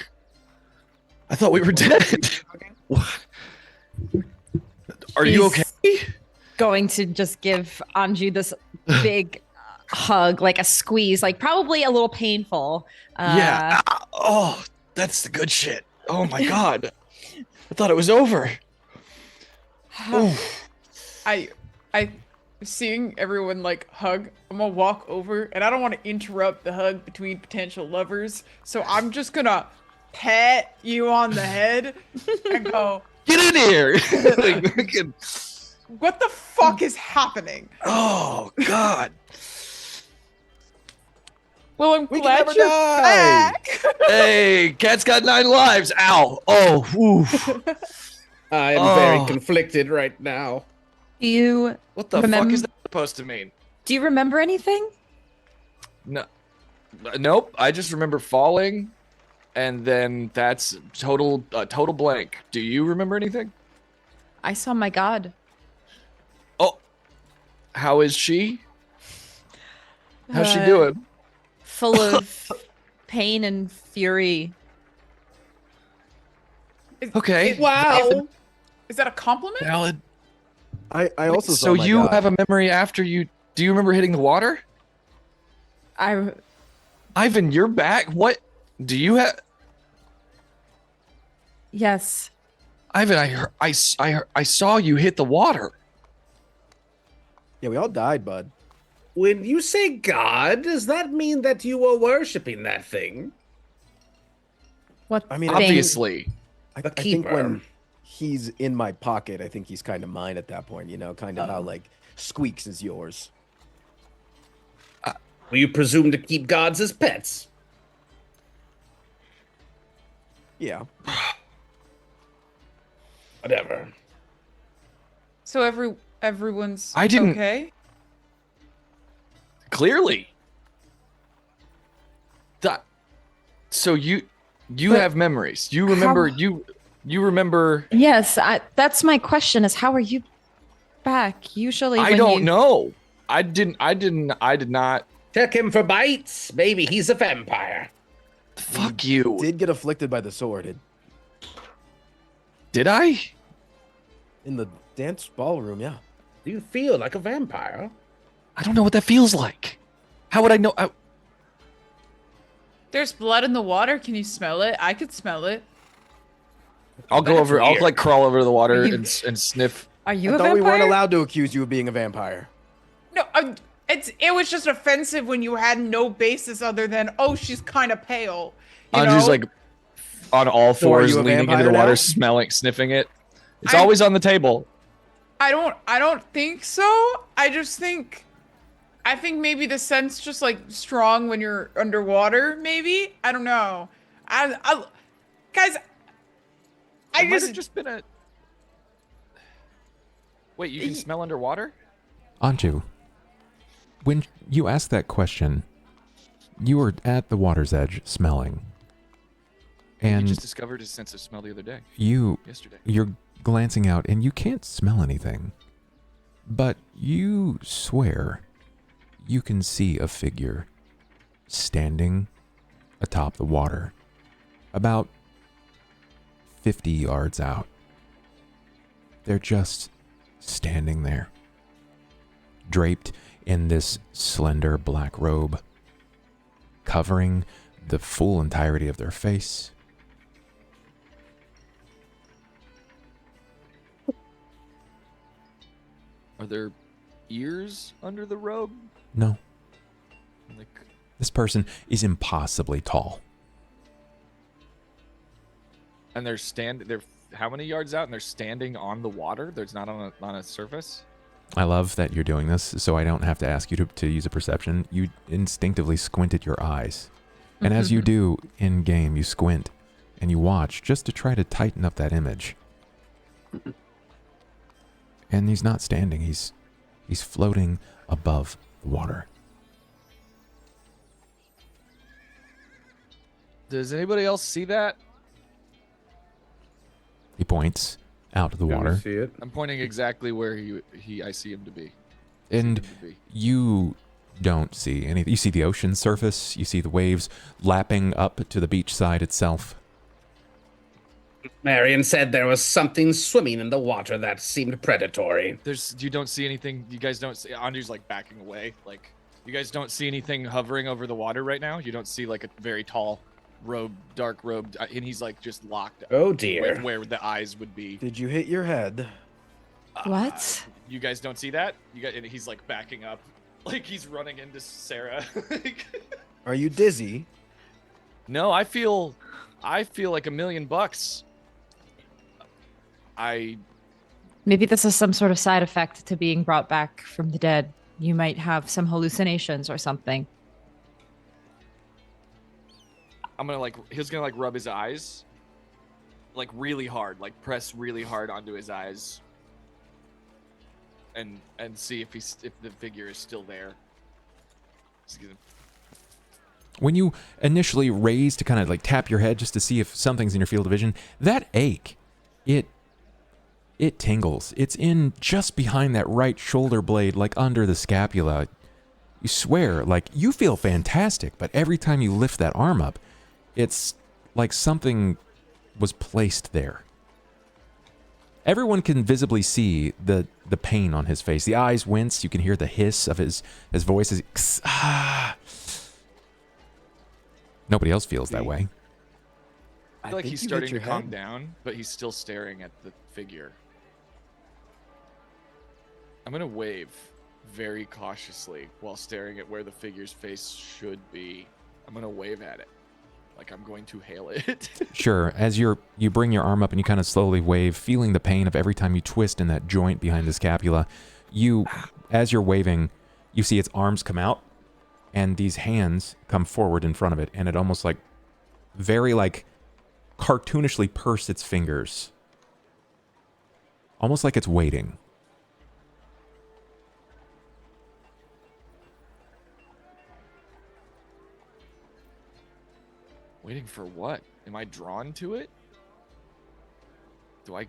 I thought we were dead. What? Are you okay? He's going to just give Anju this big hug, like a squeeze, like probably a little painful. Yeah. Oh, that's the good shit. Oh my God. I thought it was over. Oof. I seeing everyone like hug, I'm gonna walk over and I don't want to interrupt the hug between potential lovers, so I'm just gonna pat you on the head and go, Get in here. Like, fucking- what the fuck is happening? oh God. Well, I'm We can glad never you're die. back. Hey, cat's got 9 lives. Ow. Oh, oof. I am very Oh. conflicted right now. Do you What the fuck Remember- is that supposed to mean? remember anything? No. Nope. I just remember falling, and then that's total blank. Do you remember anything? I saw my god. Oh, how is she? How's she Uh, doing? Full of pain and fury. Okay. Wow. Is that a compliment? Valid. I also saw So my you god. have a memory after you? Do you remember hitting the water? Ivan, you're back. What? Do you have? Yes. Ivan, I saw you hit the water. Yeah, we all died, bud. When you say God, does that mean that you were worshipping that thing? What I mean, thing? Obviously. I The think keeper. when he's in my pocket, I think he's kind of mine at that point. Kind of how like Squeaks is yours. Well, you presume to keep gods as pets. Yeah. Whatever. So everyone's I didn't- okay? Clearly. That. So you But have memories. You remember you remember. Yes, that's my question is how are you back? Usually I when don't you know. I did not. Check him for bites. Maybe he's a vampire. Fuck you. Did get afflicted by the sword Did I? in the dance ballroom. Yeah. Do you feel like a vampire? I don't know what that feels like. How would I know? There's blood in the water. Can you smell it? I could smell it. I'll go That's over. I'll weird. like crawl over to the water You- and sniff. Are you I a thought vampire? we weren't allowed to accuse you of being a vampire. No, it was just offensive when you had no basis other than, oh, she's kind of pale. You Anju's know? like on all So are fours, you a leaning into vampire the water, now? sniffing it. It's I- always on the table. I don't think so. I think maybe the scent's just like strong when you're underwater. Maybe I don't know. Guys, I It might have just just been a. Wait, you can smell underwater? Anju, when you asked that question, you were at the water's edge smelling. He And just discovered his sense of smell the other day, you're yesterday. glancing out and you can't smell anything. But you swear you can see a figure standing atop the water about 50 yards out. They're just standing there, draped in this slender black robe, covering the full entirety of their face. Are there ears under the robe? No, Like, this person is impossibly tall. And they're how many yards out? And they're standing on the water. There's not on a surface. I love that you're doing this, so I don't have to ask you to use a perception. You instinctively squinted your eyes. And as you do in-game, you squint and you watch just to try to tighten up that image. And he's not standing. He's floating above the water. Does anybody else see that? He points out of the Can we water. see it? I'm pointing exactly where I see him to be. And you don't see anything. You see the ocean surface. You see the waves lapping up to the beach side itself. Marian said there was something swimming in the water that seemed predatory. You don't see anything. You guys don't see. Anju's like backing away. Like, you guys don't see anything hovering over the water right now. You don't see like a very tall dark robe, and he's like just locked. Oh dear. With where the eyes would be. Did you hit your head? What? You guys don't see that? And he's like backing up, like he's running into Sera. Are you dizzy? No, I feel like $1 million. Maybe this is some sort of side effect to being brought back from the dead. You might have some hallucinations or something. He's gonna rub his eyes, like really hard, like press really hard onto his eyes, and see if the figure is still there. When you initially raise to kind of like tap your head just to see if something's in your field of vision, that ache, it tingles. It's in just behind that right shoulder blade, like under the scapula. You swear, like you feel fantastic, but every time you lift that arm up, it's like something was placed there. Everyone can visibly see the pain on his face. The eyes wince. You can hear the hiss of his voice. Nobody else feels that way. I feel like he's starting to calm down, but he's still staring at the figure. I'm gonna wave very cautiously while staring at where the figure's face should be. I'm gonna wave at it. Like I'm going to hail it. Sure. As you bring your arm up and you kind of slowly wave, feeling the pain of every time you twist in that joint behind the scapula. As you're waving, you see its arms come out and these hands come forward in front of it, and it almost like very like cartoonishly purse its fingers. Almost like it's waiting. Waiting for what? Am I drawn to it? Do I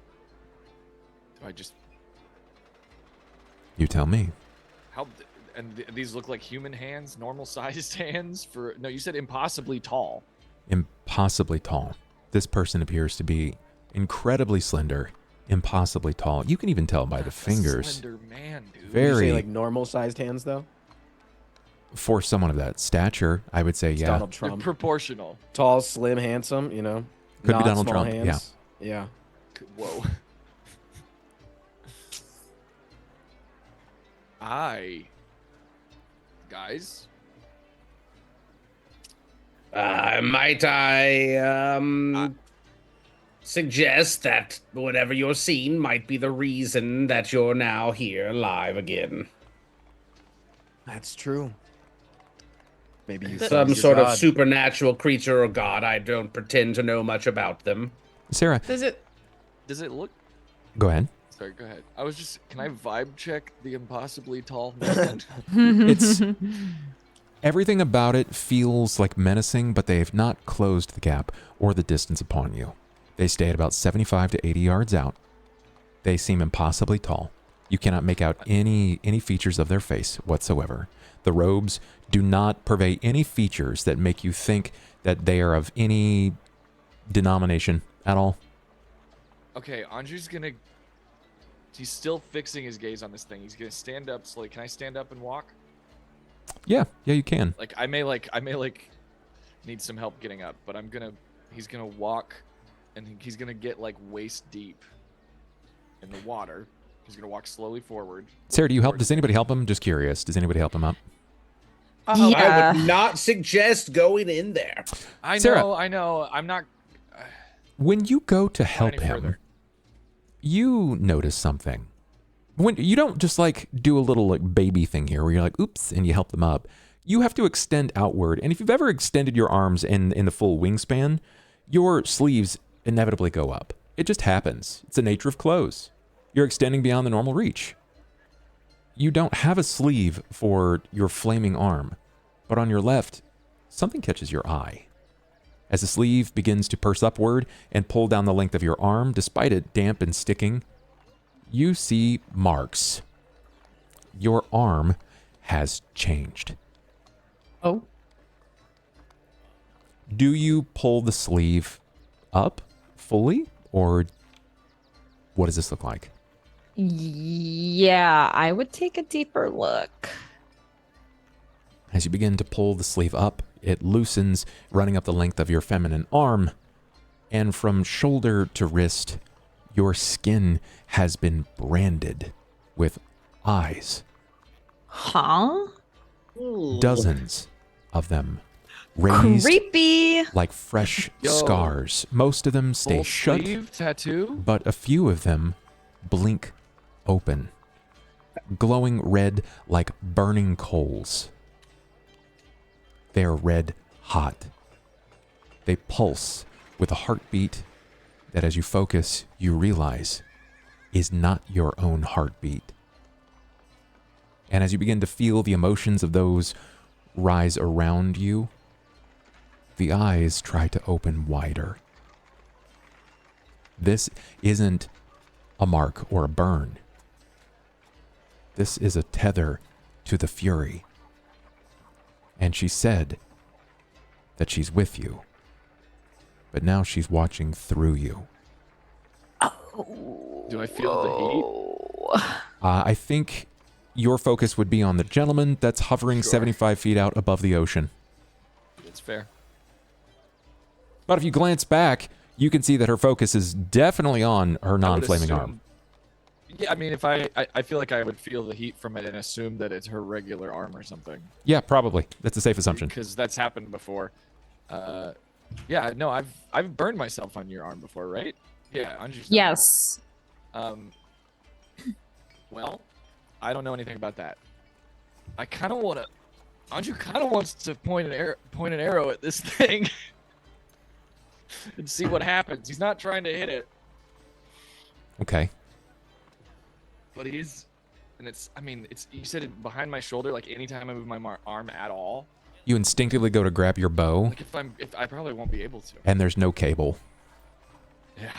just... You tell me. These look like human hands, normal sized hands for... No, you said impossibly tall. Impossibly tall. This person appears to be incredibly slender, impossibly tall. You can even tell by the fingers. Slender man, dude. Very... Would you say like normal sized hands though? For someone of that stature, I would say, yeah. Donald Trump. They're proportional. Tall, slim, handsome, you know. Could not be Donald small Trump, hands. Yeah. Whoa. Guys? Might I suggest that whatever you're seeing might be the reason that you're now here alive again. That's true. Maybe you Some sort of supernatural creature or god. I don't pretend to know much about them. Sarah. Does it look... Go ahead. Sorry, go ahead. Can I vibe check the impossibly tall man? It's... Everything about it feels like menacing, but they have not closed the gap or the distance upon you. They stay at about 75 to 80 yards out. They seem impossibly tall. You cannot make out any features of their face whatsoever. The robes do not purvey any features that make you think that they are of any denomination at all. Okay, Anju's gonna... He's still fixing his gaze on this thing. He's gonna stand up slowly. Can I stand up and walk? Yeah, you can. Like I may need some help getting up, but he's gonna walk, and he's gonna get like waist deep in the water. He's gonna walk slowly forward. Sarah, do you help? Does anybody help him? Just curious. Does anybody help him up? I would not suggest going in there. I Sarah. know. I'm not. When you go to help any him, further. you notice something. When you don't just like do a little like baby thing here where you're like, oops, and you help them up. You have to extend outward. And if you've ever extended your arms in the full wingspan, your sleeves inevitably go up. It just happens. It's the nature of clothes. You're extending beyond the normal reach. You don't have a sleeve for your flaming arm, but on your left, something catches your eye. As the sleeve begins to purse upward and pull down the length of your arm, despite it damp and sticking, you see marks. Your arm has changed. Oh. Do you pull the sleeve up fully, or what does this look like? Yeah, I would take a deeper look. As you begin to pull the sleeve up, it loosens, running up the length of your feminine arm, and from shoulder to wrist, your skin has been branded with eyes. Huh? Dozens of them, raised Creepy. like fresh Yo. scars. Most of them stay Full shut, sleeve tattoo. but a few of them blink open, glowing red like burning coals. They're red hot. They pulse with a heartbeat that as you focus, you realize is not your own heartbeat. And as you begin to feel the emotions of those rise around you, the eyes try to open wider. This isn't a mark or a burn. This is a tether to the fury. And she said that she's with you. But now she's watching through you. Do I feel the heat? I think your focus would be on the gentleman that's hovering Sure. 75 feet out above the ocean. It's fair. But if you glance back, you can see that her focus is definitely on her I would non-flaming assume- arm. Yeah, I mean, if I feel like I would feel the heat from it and assume that it's her regular arm or something. Yeah, probably. That's a safe assumption. Because that's happened before. Yeah, no, I've burned myself on your arm before, right? Yeah, Anju's done Yes. that. Well, I don't know anything about that. I kind of want to. Anju kind of wants to point an arrow at this thing and see what happens. He's not trying to hit it, Okay. but he's. And it's. I mean, it's. You said it behind my shoulder. Like anytime I move my arm at all. You instinctively go to grab your bow, Like if I probably won't be able to. and there's no cable. Yeah.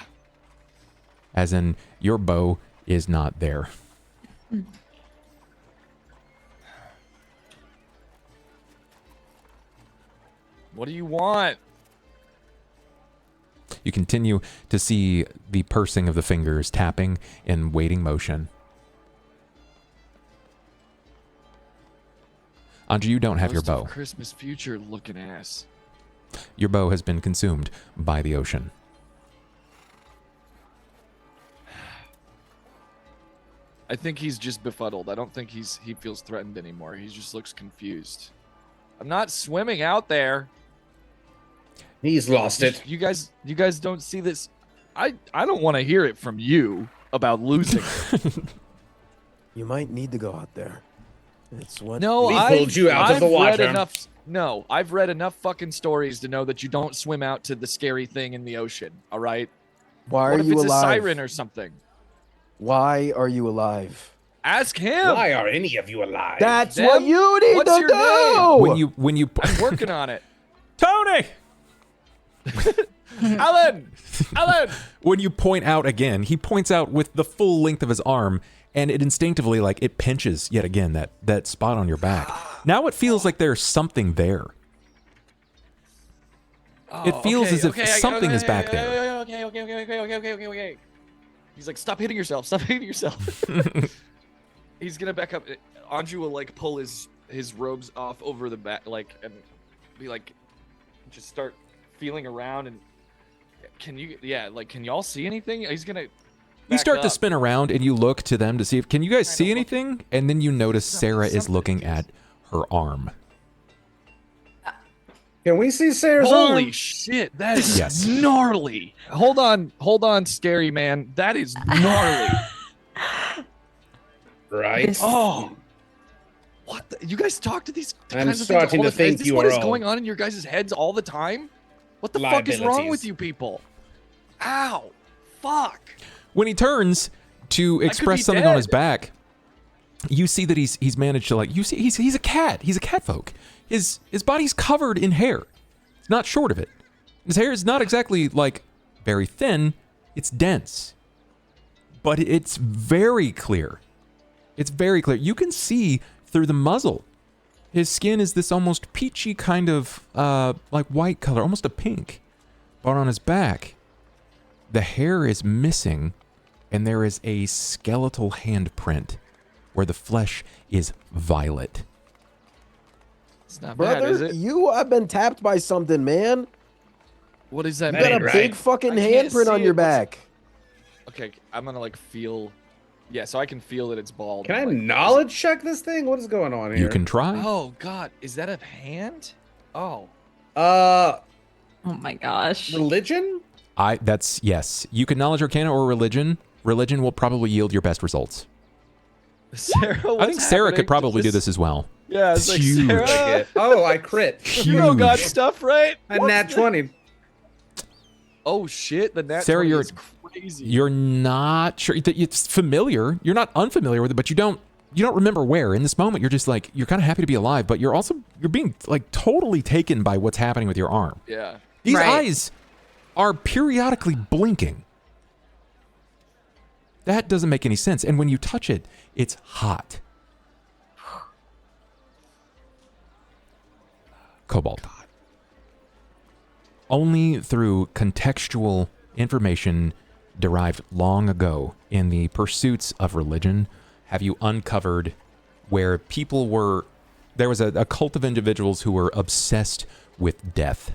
As in, your bow is not there. What do you want? You continue to see the pursing of the fingers tapping in waiting motion. Anju, you don't have your Ghost of bow. Christmas future looking ass. Your bow has been consumed by the ocean. I think he's just befuddled. I don't think he feels threatened anymore. He just looks confused. I'm not swimming out there. He's lost it. You guys don't see this. I don't want to hear it from you about losing. You might need to go out there. It's what. No, We I've, pulled you out of I've the read water. enough. No, I've read enough fucking stories to know that you don't swim out to the scary thing in the ocean. All right. Why What are if you it's alive? a siren or something? Why are you alive? Ask him. Why are any of you alive? That's Them? what you need What's to your do. When you I'm working on it. Tony, Alan. when you point out again, he points out with the full length of his arm, and it instinctively like it pinches yet again that spot on your back. Now it feels like there's something there. It feels as if something is back there. Okay. He's like, stop hitting yourself. Stop hitting yourself. He's gonna back up. Anju will like pull his robes off over the back, like, and be like, just start feeling around. And can y'all see anything? He's gonna. You start to up. spin around and you look to them to see if can you guys Kind see of looking. anything? And then you notice Sera is something. looking at her arm. Can we see Sera's Holy arm? shit, that is Yes. gnarly. Hold on, scary man. That is gnarly. Right. This- Oh. What? You guys talk to these I'm kinds of things starting all to the time? think Is this you what are is all going on in your guys' heads all the time? What the fuck is wrong liabilities. with you people? Ow. Fuck. When he turns to express be something on dead. his back, you see that he's managed to like. You see he's a cat. He's a catfolk. His body's covered in hair. It's not short of it. His hair is not exactly like very thin. It's dense, but it's very clear. It's very clear. You can see through the muzzle. His skin is this almost peachy kind of like white color, almost a pink. But on his back, the hair is missing, and there is a skeletal handprint where the flesh is violet. It's not bad, is Brother, it? you have been tapped by something, man. What does that You That got mean? a ain't big right. fucking I can't handprint see on it. your What's- back. Okay, I'm gonna like feel. Yeah, so I can feel that it's bald. Can I Like, knowledge check this thing? What is going on here? You can try. Oh God, is that a hand? Oh, Oh my gosh. Religion? That's yes. You can knowledge arcana or religion. Religion will probably yield your best results. Sarah. I think Sera could probably do this as well. Yeah, it's like Huge. Sarah. Oh, I crit. You know God Huge. stuff, right? A nat 20. Oh shit, the nat Sarah, 20 you're- is crazy. You're not sure that it's familiar. You're not unfamiliar with it, but you don't remember where. In this moment, you're just like you're kind of happy to be alive, but you're being like totally taken by what's happening with your arm. Yeah. These Right. eyes are periodically blinking. That doesn't make any sense. And when you touch it, it's hot. Cobalt. Only through contextual information derived long ago in the pursuits of religion have you uncovered where people were. There was a cult of individuals who were obsessed with death.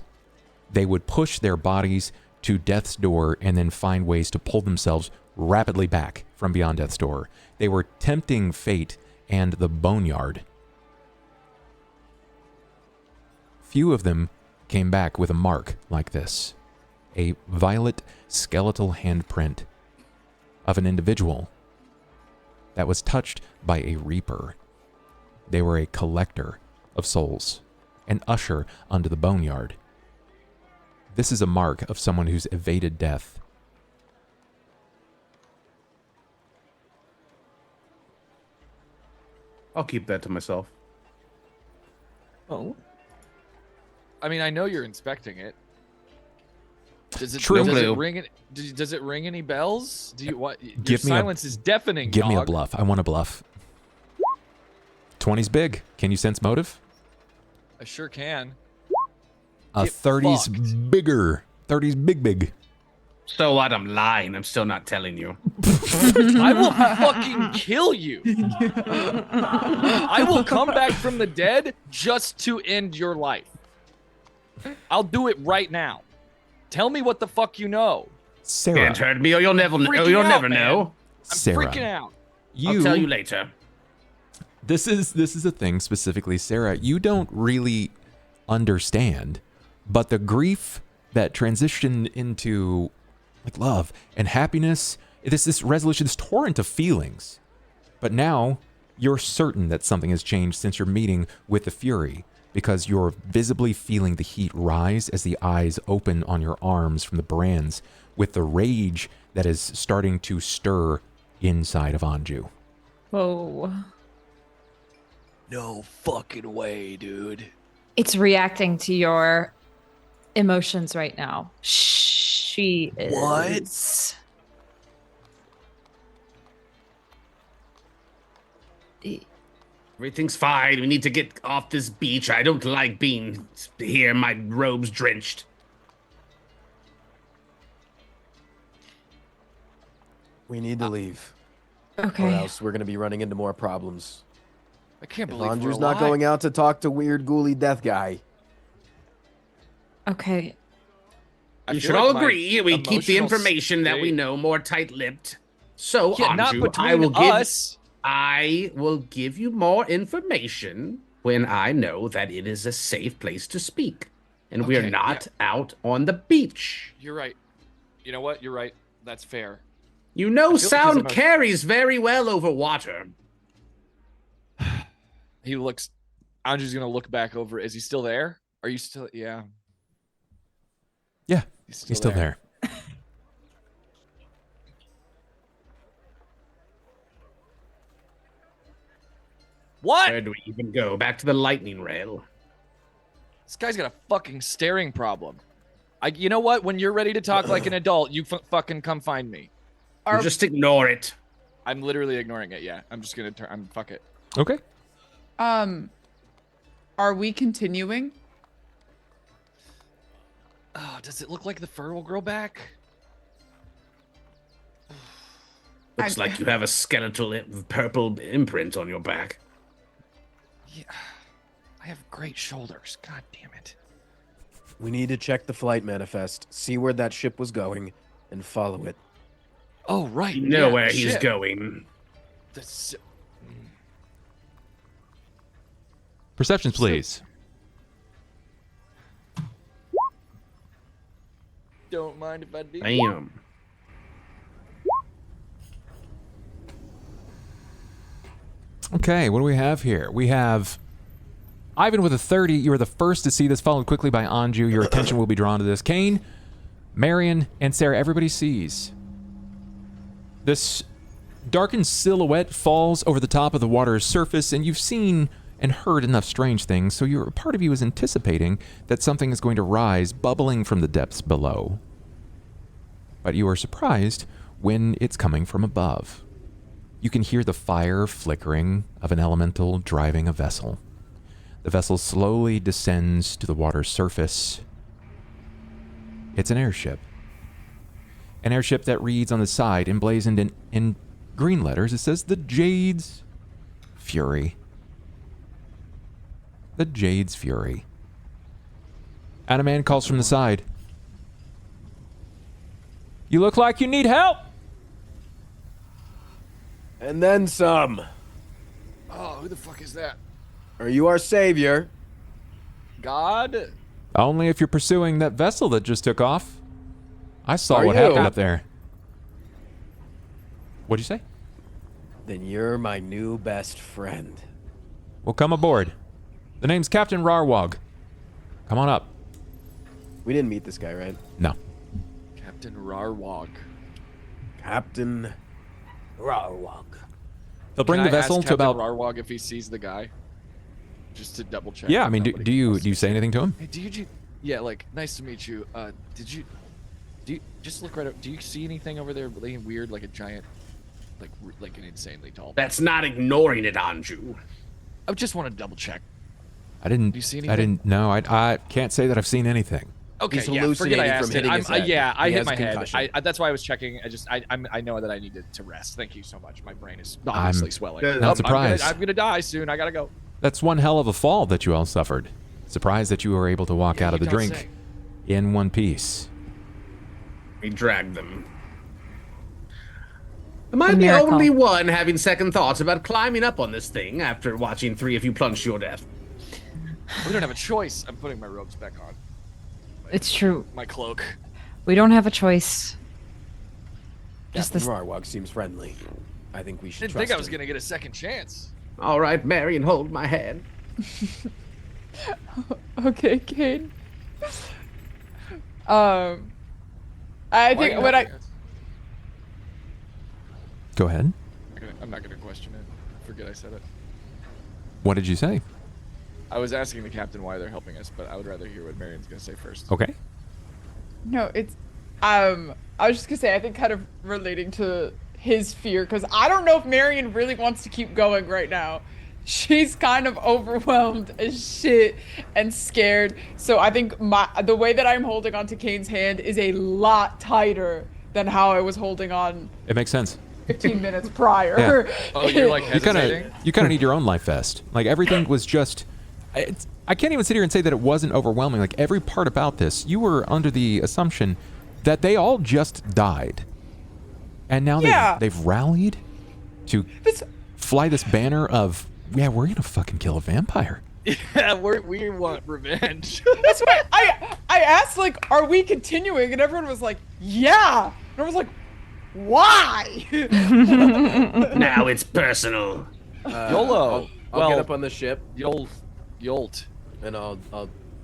They would push their bodies to death's door and then find ways to pull themselves rapidly back from beyond death's door. They were tempting fate and the boneyard. Few of them came back with a mark like this, a violet skeletal handprint of an individual that was touched by a reaper. They were a collector of souls, an usher unto the boneyard. This is a mark of someone who's evaded death. I'll keep that to myself. Oh. I mean, I know you're inspecting it. Does it, True. does it Blue. ring it? Does it ring any bells? Do you what? Your Give me a- silence is deafening. Give me a dog. bluff. I want a bluff. 20's big. Can you sense motive? I sure can. A Get 30's fucked. bigger. 30's big. So what? I'm lying. I'm still not telling you. I will fucking kill you. I will come back from the dead just to end your life. I'll do it right now. Tell me what the fuck you know. Sera. Can't hurt me, or you'll never know. Freaking You'll out, never man. know. I'm Sera. freaking out. I'll tell you later. This is a thing specifically, Sera. You don't really understand, but the grief that transitioned into like love and happiness, this resolution, this torrent of feelings. But now you're certain that something has changed since your meeting with the Fury, because you're visibly feeling the heat rise as the eyes open on your arms from the brands, with the rage that is starting to stir inside of Anju. Whoa. No fucking way, dude. It's reacting to your emotions right now. She is. What? Everything's fine. We need to get off this beach. I don't like being here. My robe's drenched. We need to leave, or Okay. else we're gonna be running into more problems. I can't If believe we're Anju's not alive. going out to talk to weird ghouly death guy. Okay. I We feel should like all my agree we keep the emotional information that we state- know more tight-lipped. So, Yeah, not Anju, between I will us. I will give you more information when I know that it is a safe place to speak. and we're Okay, not out on the beach. You're right. You know what? You're right. That's fair. You know, I feel like his sound emotion- carries very well over water. He looks. Anju's gonna look back over. Is he still there? Are you still? Yeah. Yeah, he's still there. What? Where do we even go? Back to the lightning rail. This guy's got a fucking staring problem. You know what? When you're ready to talk like an adult, you fucking come find me. You just ignore it. I'm literally ignoring it. Yeah, I'm just gonna turn. Fuck it. Okay. Are we continuing? Oh, does it look like the fur will grow back? Looks like you have a skeletal purple imprint on your back. Yeah, I have great shoulders. God damn it. We need to check the flight manifest, see where that ship was going, and follow it. Oh right. You know yeah, where he's shit. going. Perceptions, please. Don't mind if I do. Bam. Okay, what do we have here? We have Ivan with a 30. You are the first to see this, followed quickly by Anju. Your attention will be drawn to this. Cain, Marian, and Sera, everybody sees. This darkened silhouette falls over the top of the water's surface, and you've seen and heard enough strange things, so a part of you is anticipating that something is going to rise, bubbling from the depths below. But you are surprised when it's coming from above. You can hear the fire flickering of an elemental driving a vessel. The vessel slowly descends to the water's surface. It's an airship. An airship that reads on the side, emblazoned in green letters, it says the Jade's Fury. The Jade's Fury. And a man calls from the side. You look like you need help! And then some. Oh, who the fuck is that? Are you our savior? God? Only if you're pursuing that vessel that just took off. I saw Are what you? happened up there. What'd you say? Then you're my new best friend. Well, come aboard. The name's Captain Rarwog. Come on up. We didn't meet this guy, right? No. Captain Rarwog. Captain Rarwog. They'll bring Can the I vessel ask to Captain about... Rarwog if he sees the guy? Just to double check. Yeah, I that mean, do nobody you else- say anything to him? Hey, yeah, like, nice to meet you. Do you just look right up? Do you see anything over there laying weird, like a giant, like an insanely tall? That's not ignoring it, Anju. I just want to double check. I didn't. Do you see I anything? didn't. No, I can't say that I've seen anything. Okay, He's yeah, forget hallucinating I from asked it. hitting his head. Yeah, I He hit has my head. concussion. That's why I was checking. I know that I needed to rest. Thank you so much. My brain is obviously swelling. not Nope, surprised. I'm gonna die soon. I gotta go. That's one hell of a fall that you all suffered. Surprised that you were able to walk Yeah, out of you the don't drink say. in one piece. We dragged them. Am I the Miracle. only one having second thoughts about climbing up on this thing after watching three of you plunge to your death? We don't have a choice. I'm putting my robes back on. It's true. My cloak. We don't have a choice. Just Captain this. Rarwog seems friendly. I think we should Didn't trust think I was him. gonna get a second chance. All right, Marian, hold my hand. Okay, Cain. I Why think are you when I helping us? Go ahead. I'm not gonna question it. Forget I said it. What did you say? I was asking the captain why they're helping us, but I would rather hear what Marian's gonna say first. Okay. no, it's I was just gonna say I think kind of relating to his fear because I don't know if Marian really wants to keep going right now. She's kind of overwhelmed as shit and scared. So I think the way that I'm holding onto Cain's hand is a lot tighter than how I was holding on It makes sense. 15 minutes prior. Oh, you're like You kind hesitating? of need your own life vest. Like everything was just. I can't even sit here and say that it wasn't overwhelming. Like every part about this, you were under the assumption that they all just died, and now Yeah. they've rallied to This- fly this banner of we're gonna fucking kill a vampire. Yeah, we want revenge. That's why I asked, like, are we continuing? And everyone was like, yeah. And I was like, why? Now it's personal. YOLO. I'll get up on the ship Yolt. and I'll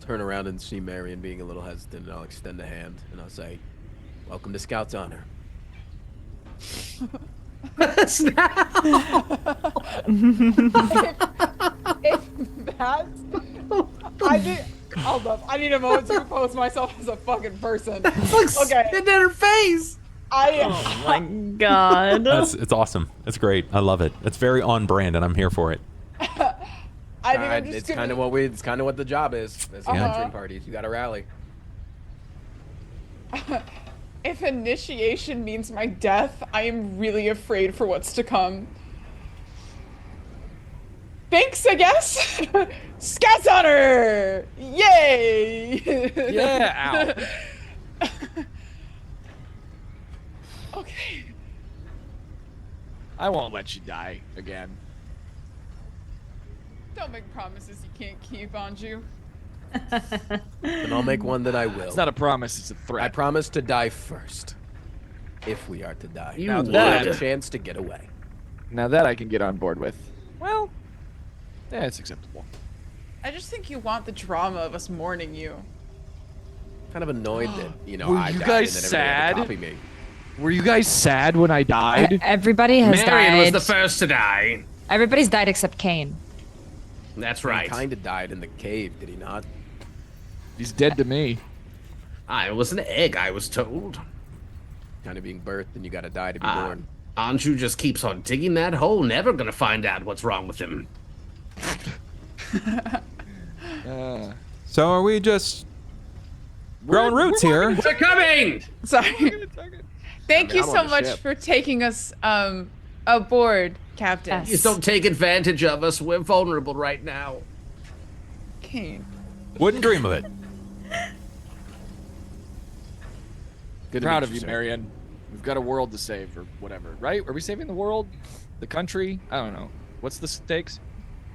turn around and see Marian being a little hesitant, and I'll extend a hand and I'll say, "Welcome to Scout's Honor." If that's, hold up. I need a moment to compose myself as a fucking person. Okay. It did her face. Oh my god. It's awesome. It's great. I love it. It's very on brand, and I'm here for it. I think I'm just it's gonna... kind of what the job is. As capturing parties, you got to rally. If initiation means my death, I am really afraid for what's to come. Thanks, I guess. Scout's Honor! Yay! Yeah, ow. Okay. I won't let you die again. Don't make promises you can't keep, Anju. And I'll make one that I will. It's not a promise, it's a threat. I promise to die first. If we are to die. You Now would. that a chance to get away. Now that I can get on board with. Well, yeah, it's acceptable. I just think you want the drama of us mourning you. Kind of annoyed that, Were I you died guys and then everybody had to sad? copy me. Were you guys sad when I died? Everybody has Marian died. was the first to die. Everybody's died except Cain. That's He right. kind of died in the cave, did he not? He's dead to me. I was an egg, I was told. Kind of being birthed and you got to die to be born. Anju just keeps on digging that hole, never gonna find out what's wrong with him. So are we just growing roots here? We're coming! Sorry. Thank you I'm so on the much ship. for taking us aboard, Captain. Yes. Just don't take advantage of us. We're vulnerable right now. Cain. Wouldn't dream of it. Good to Proud meet of you, sir. Marian. We've got a world to save, or whatever, right? Are we saving the world? The country? I don't know. What's the stakes?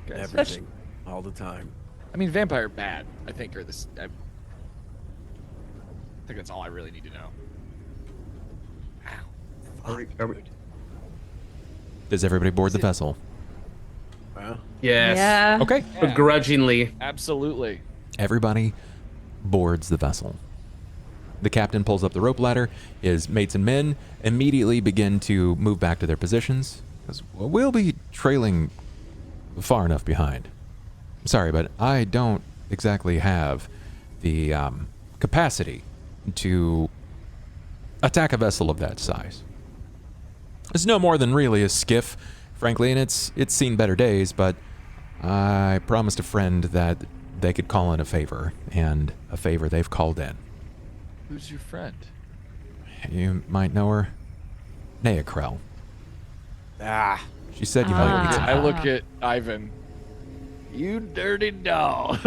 Guys? Everything. All the time. I mean, vampire bad, I think, or this. I think that's all I really need to know. Does everybody board the vessel? Well, Yes. Yeah. Okay. Begrudgingly. Absolutely. Everybody boards the vessel. The captain pulls up the rope ladder. His mates and men immediately begin to move back to their positions, because we'll be trailing far enough behind. Sorry, but I don't exactly have the capacity to attack a vessel of that size. It's no more than really a skiff, frankly, and it's seen better days, but I promised a friend that they could call in a favor, and a favor they've called in. Who's your friend? You might know her. Neakrell. She said you might need some I help. look at Ivan. You dirty dog.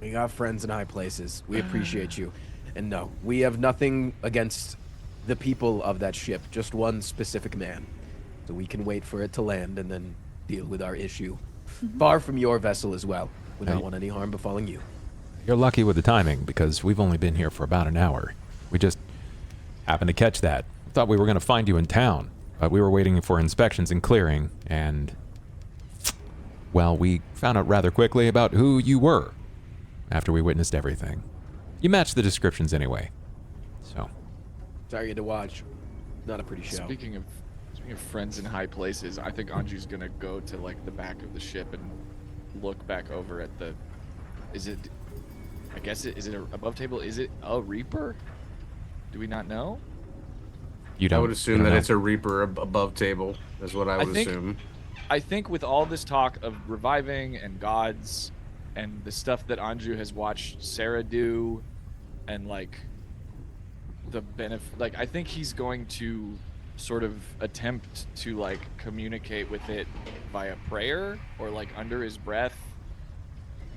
we got friends in high places. We appreciate you. And no, we have nothing against the people of that ship, just one specific man. So we can wait for it to land and then deal with our issue. Far from your vessel as well. We don't Hey. want any harm befalling you. You're lucky with the timing, because we've only been here for about an hour. We just happened to catch that. Thought we were going to find you in town, but we were waiting for inspections and clearing, and, well, we found out rather quickly about who you were after we witnessed everything. You matched the descriptions anyway, so. Sorry to watch. Not a pretty show. Speaking of friends in high places, I think Anju's gonna go to like the back of the ship and look back over at the. Is it? I guess is it above table? Is it a Reaper? Do we not know? You I don't. would you assume don't that know. it's a Reaper above table, is what I would assume. I think with all this talk of reviving and gods and the stuff that Anju has watched Sera do and like the benefit, like I think he's going to sort of attempt to like communicate with it via prayer or like under his breath.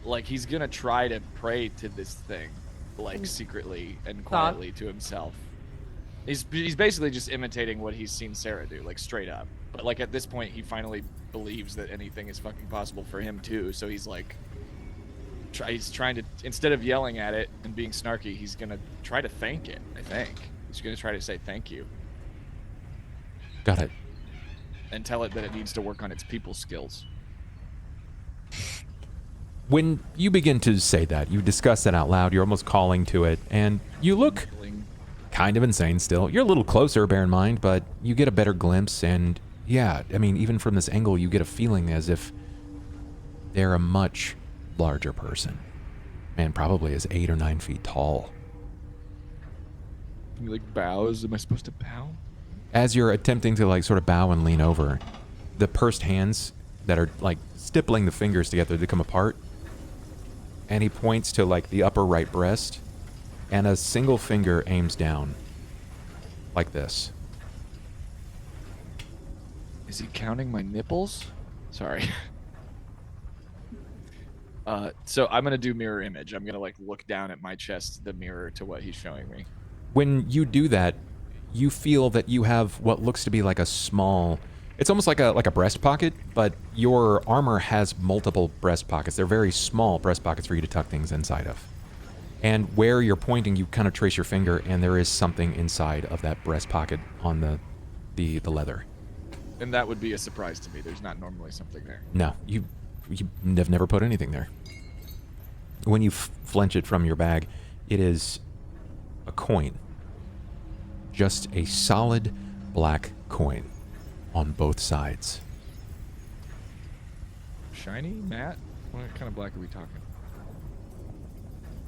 Like he's gonna try to pray to this thing like secretly and quietly to himself. He's basically just imitating what he's seen Sera do, like straight up. But like at this point, he finally believes that anything is fucking possible for him too. So he's like, he's trying to, instead of yelling at it and being snarky, he's gonna try to thank it. I think he's gonna try to say thank you. Got it. And tell it that it needs to work on its people skills. When you begin to say that, you discuss that out loud, you're almost calling to it, and you look kind of insane still. You're a little closer, bear in mind, but you get a better glimpse, and yeah, I mean, even from this angle, you get a feeling as if they're a much larger person. Man, probably is 8 or 9 feet tall. He like bows. Am I supposed to bow? As you're attempting to like sort of bow and lean over, the pursed hands that are like stippling the fingers together to come apart, and he points to like the upper right breast, and a single finger aims down like this. Is he counting my nipples? Sorry. So I'm gonna do mirror image. I'm gonna like look down at my chest, the mirror to what he's showing me. When you do that, you feel that you have what looks to be like a small, it's almost like a breast pocket, but your armor has multiple breast pockets. They're very small breast pockets for you to tuck things inside of. And where you're pointing, you kind of trace your finger, and there is something inside of that breast pocket on the leather. And that would be a surprise to me. There's not normally something there. No, you've never put anything there. When you flinch it from your bag, it is a coin. Just a solid black coin on both sides. Shiny? Matte? What kind of black are we talking?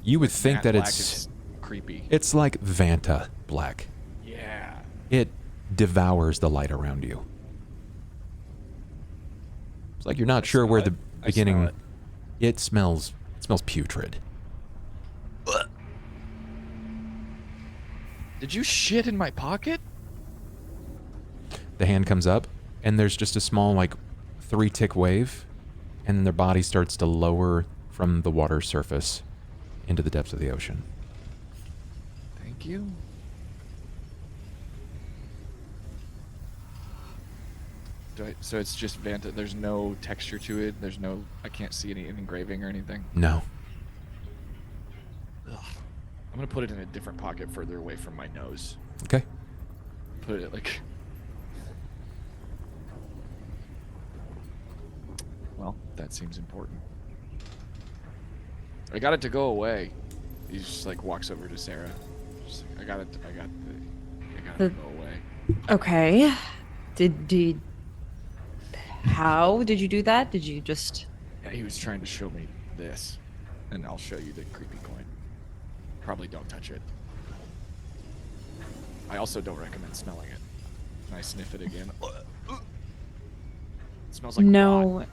You would think Matte that black it's is creepy. It's like Vanta black. Yeah. It devours the light around you. It's like you're not sure where the beginning. It smells putrid. Did you shit in my pocket? The hand comes up, and there's just a small, like, 3-tick wave, and then their body starts to lower from the water surface into the depths of the ocean. Thank you. So it's just Vanta. There's no texture to it. There's no. I can't see any engraving or anything. No. Ugh. I'm gonna put it in a different pocket further away from my nose. Okay. Put it like. Well, that seems important. I got it to go away. He just like walks over to Sera. Just like, I got it to go away. Okay. Did how did you do that? Did you just... Yeah, he was trying to show me this, and I'll show you the creepy coin. Probably don't touch it. I also don't recommend smelling it. Can I sniff it again? It smells like No.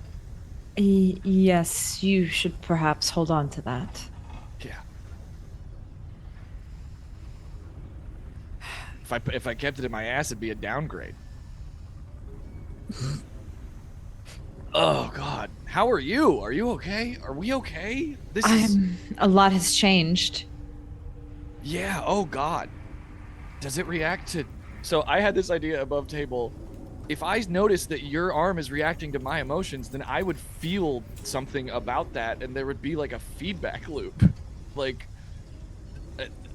Yes, you should perhaps hold on to that. Yeah. If I kept it in my ass, it'd be a downgrade. Oh God, how are you? Are you okay? Are we okay? A lot has changed. Yeah. Oh God. Does it react to? So I had this idea above table. If I notice that your arm is reacting to my emotions, then I would feel something about that, and there would be like a feedback loop, like,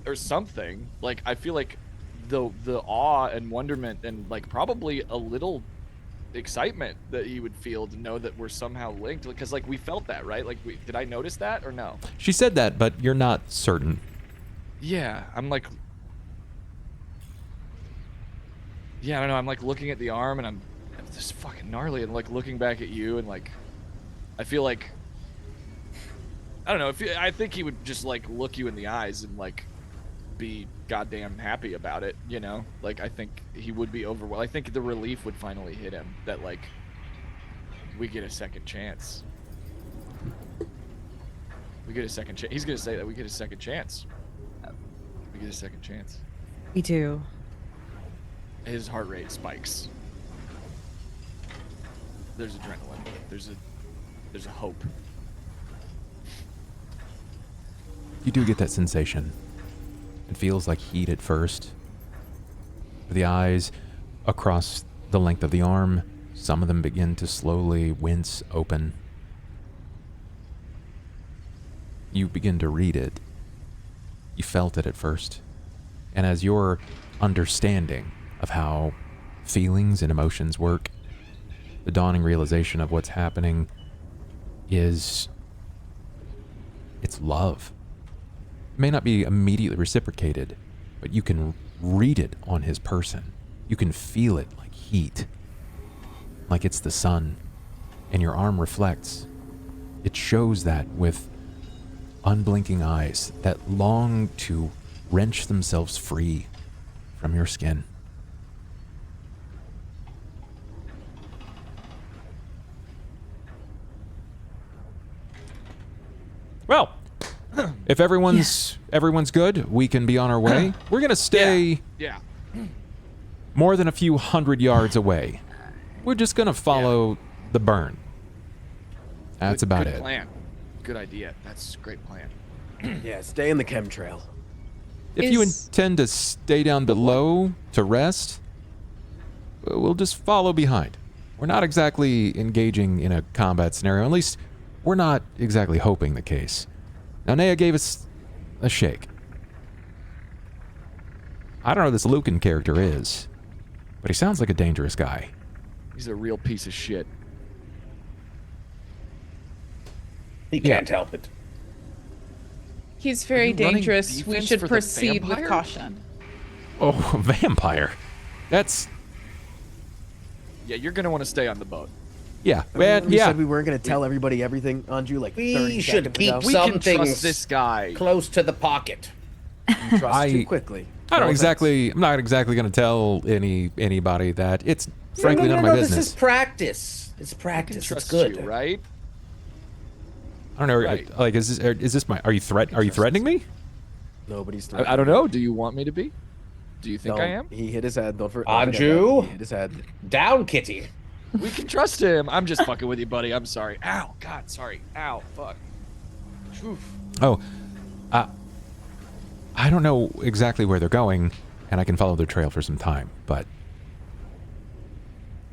or something. Like I feel like the awe and wonderment and like probably a little excitement that he would feel to know that we're somehow linked, because like we felt that, right? Like did I notice that or no? She said that, but you're not certain. Yeah, I'm like, yeah, I don't know. I'm like looking at the arm, and I'm just fucking gnarly, and like looking back at you, and like, I feel like, I don't know. I think he would just like look you in the eyes and like be goddamn happy about it, you know? Like I think he would be overwhelmed. I think the relief would finally hit him that like we get a second chance. We get a second chance. He's gonna say that we get a second chance. We get a second chance. We do. His heart rate spikes. There's adrenaline. There's a hope. You do get that sensation. It feels like heat at first. The eyes across the length of the arm, Some of them begin to slowly wince open. You begin to read it. You felt it at first. And as your understanding of how feelings and emotions work, the dawning realization of what's happening is it's love. It may not be immediately reciprocated, but you can read it on his person. You can feel it like heat, like it's the sun, and your arm reflects. It shows that with unblinking eyes that long to wrench themselves free from your skin. Well, if everyone's good, we can be on our way. We're gonna stay more than a few 100 yards away. We're just gonna follow the burn. That's about good it. Plan. Good idea. That's a great plan. Yeah, stay in the chemtrail. If you intend to stay down below to rest, we'll just follow behind. We're not exactly engaging in a combat scenario. At least, we're not exactly hoping the case. Now, Nea gave us a shake. I don't know who this Lucan character is, but he sounds like a dangerous guy. He's a real piece of shit. He can't help it. He's very Are you running dangerous. We defense should for the proceed with vampire? caution. Oh, vampire. That's... Yeah, you're gonna want to stay on the boat. Yeah. We Yeah. said we weren't going to tell everybody everything, Anju, like 30 We should seconds keep ago. We some can things trust this guy. close to the pocket. You trust too quickly. I don't No exactly... I'm not exactly going to tell anybody that. It's frankly no, none of my This business. is practice. It's practice. It's Trust good. you, right? I don't know. Right. Like, is this my... Are you threatening me? Nobody's I don't know. Do you want me to be? Do you think I am? He hit his head. Don't forget Anju? that. He hit his head. Down, kitty. We can trust him. I'm just fucking with you, buddy. I'm sorry. Ow. God, sorry. Ow. Fuck. Oof. Oh, I don't know exactly where they're going, and I can follow their trail for some time. But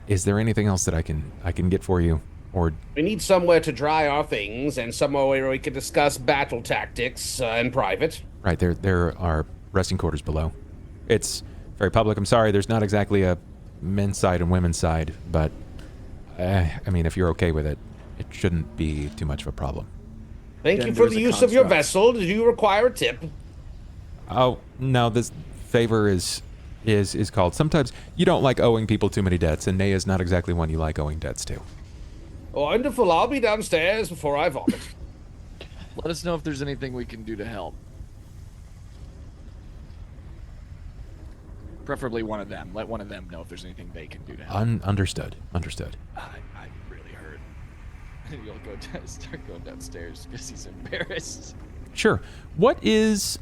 is there anything else that I can get for you, or We need somewhere to dry our things and somewhere where we can discuss battle tactics in private. right there are resting quarters below? It's very public. I'm sorry, there's not exactly a men's side and women's side, but I mean, if you're okay with it, it shouldn't be too much of a problem. Thank you Gender for is the a use of your construct. vessel. Did you require a tip? Oh no, this favor is called. Sometimes you don't like owing people too many debts, and Nea's not exactly one you like owing debts to. Wonderful. I'll be downstairs before I vomit. Let us know if there's anything we can do to help. Preferably one of them. Let one of them know if there's anything they can do to help. Understood. I'm really hurt. You'll start going downstairs because he's embarrassed. Sure. What is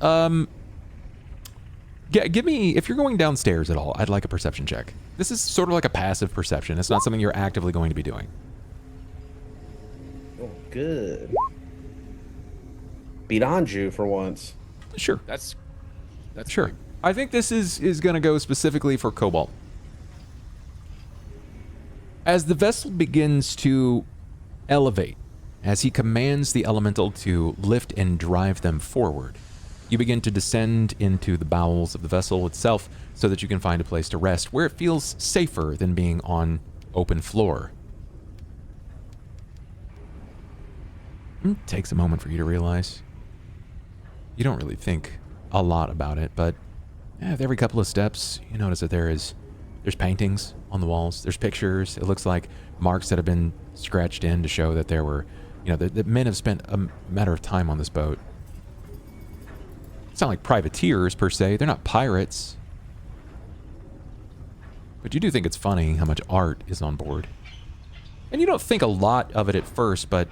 give me, if you're going downstairs at all, I'd like a perception check. This is sort of like a passive perception. It's not something you're actively going to be doing. Oh, good. Beat Anju for once. Sure. That's Sure. great. I think this is going to go specifically for Cobalt. As the vessel begins to elevate, as he commands the elemental to lift and drive them forward, you begin to descend into the bowels of the vessel itself so that you can find a place to rest where it feels safer than being on open floor. It takes a moment for you to realize. You don't really think a lot about it, but with every couple of steps, you notice that there's paintings on the walls. There's pictures. It looks like marks that have been scratched in to show that there were, that men have spent a matter of time on this boat. It's not like privateers, per se. They're not pirates. But you do think it's funny how much art is on board. And you don't think a lot of it at first, but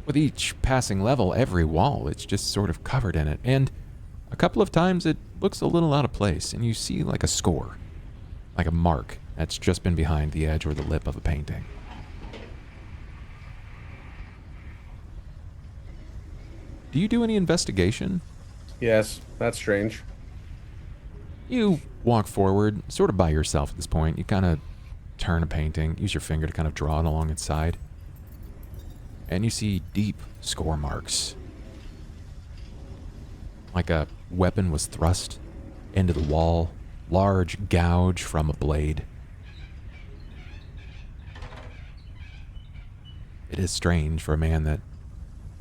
with each passing level, every wall, it's just sort of covered in it. And a couple of times it looks a little out of place, and you see like a score, like a mark that's just been behind the edge or the lip of a painting. Do you do any investigation? Yes, that's strange. You walk forward, sort of by yourself at this point. You kind of turn a painting, use your finger to kind of draw it along its side. And you see deep score marks. Like a weapon was thrust into the wall, large gouge from a blade. It is strange for a man that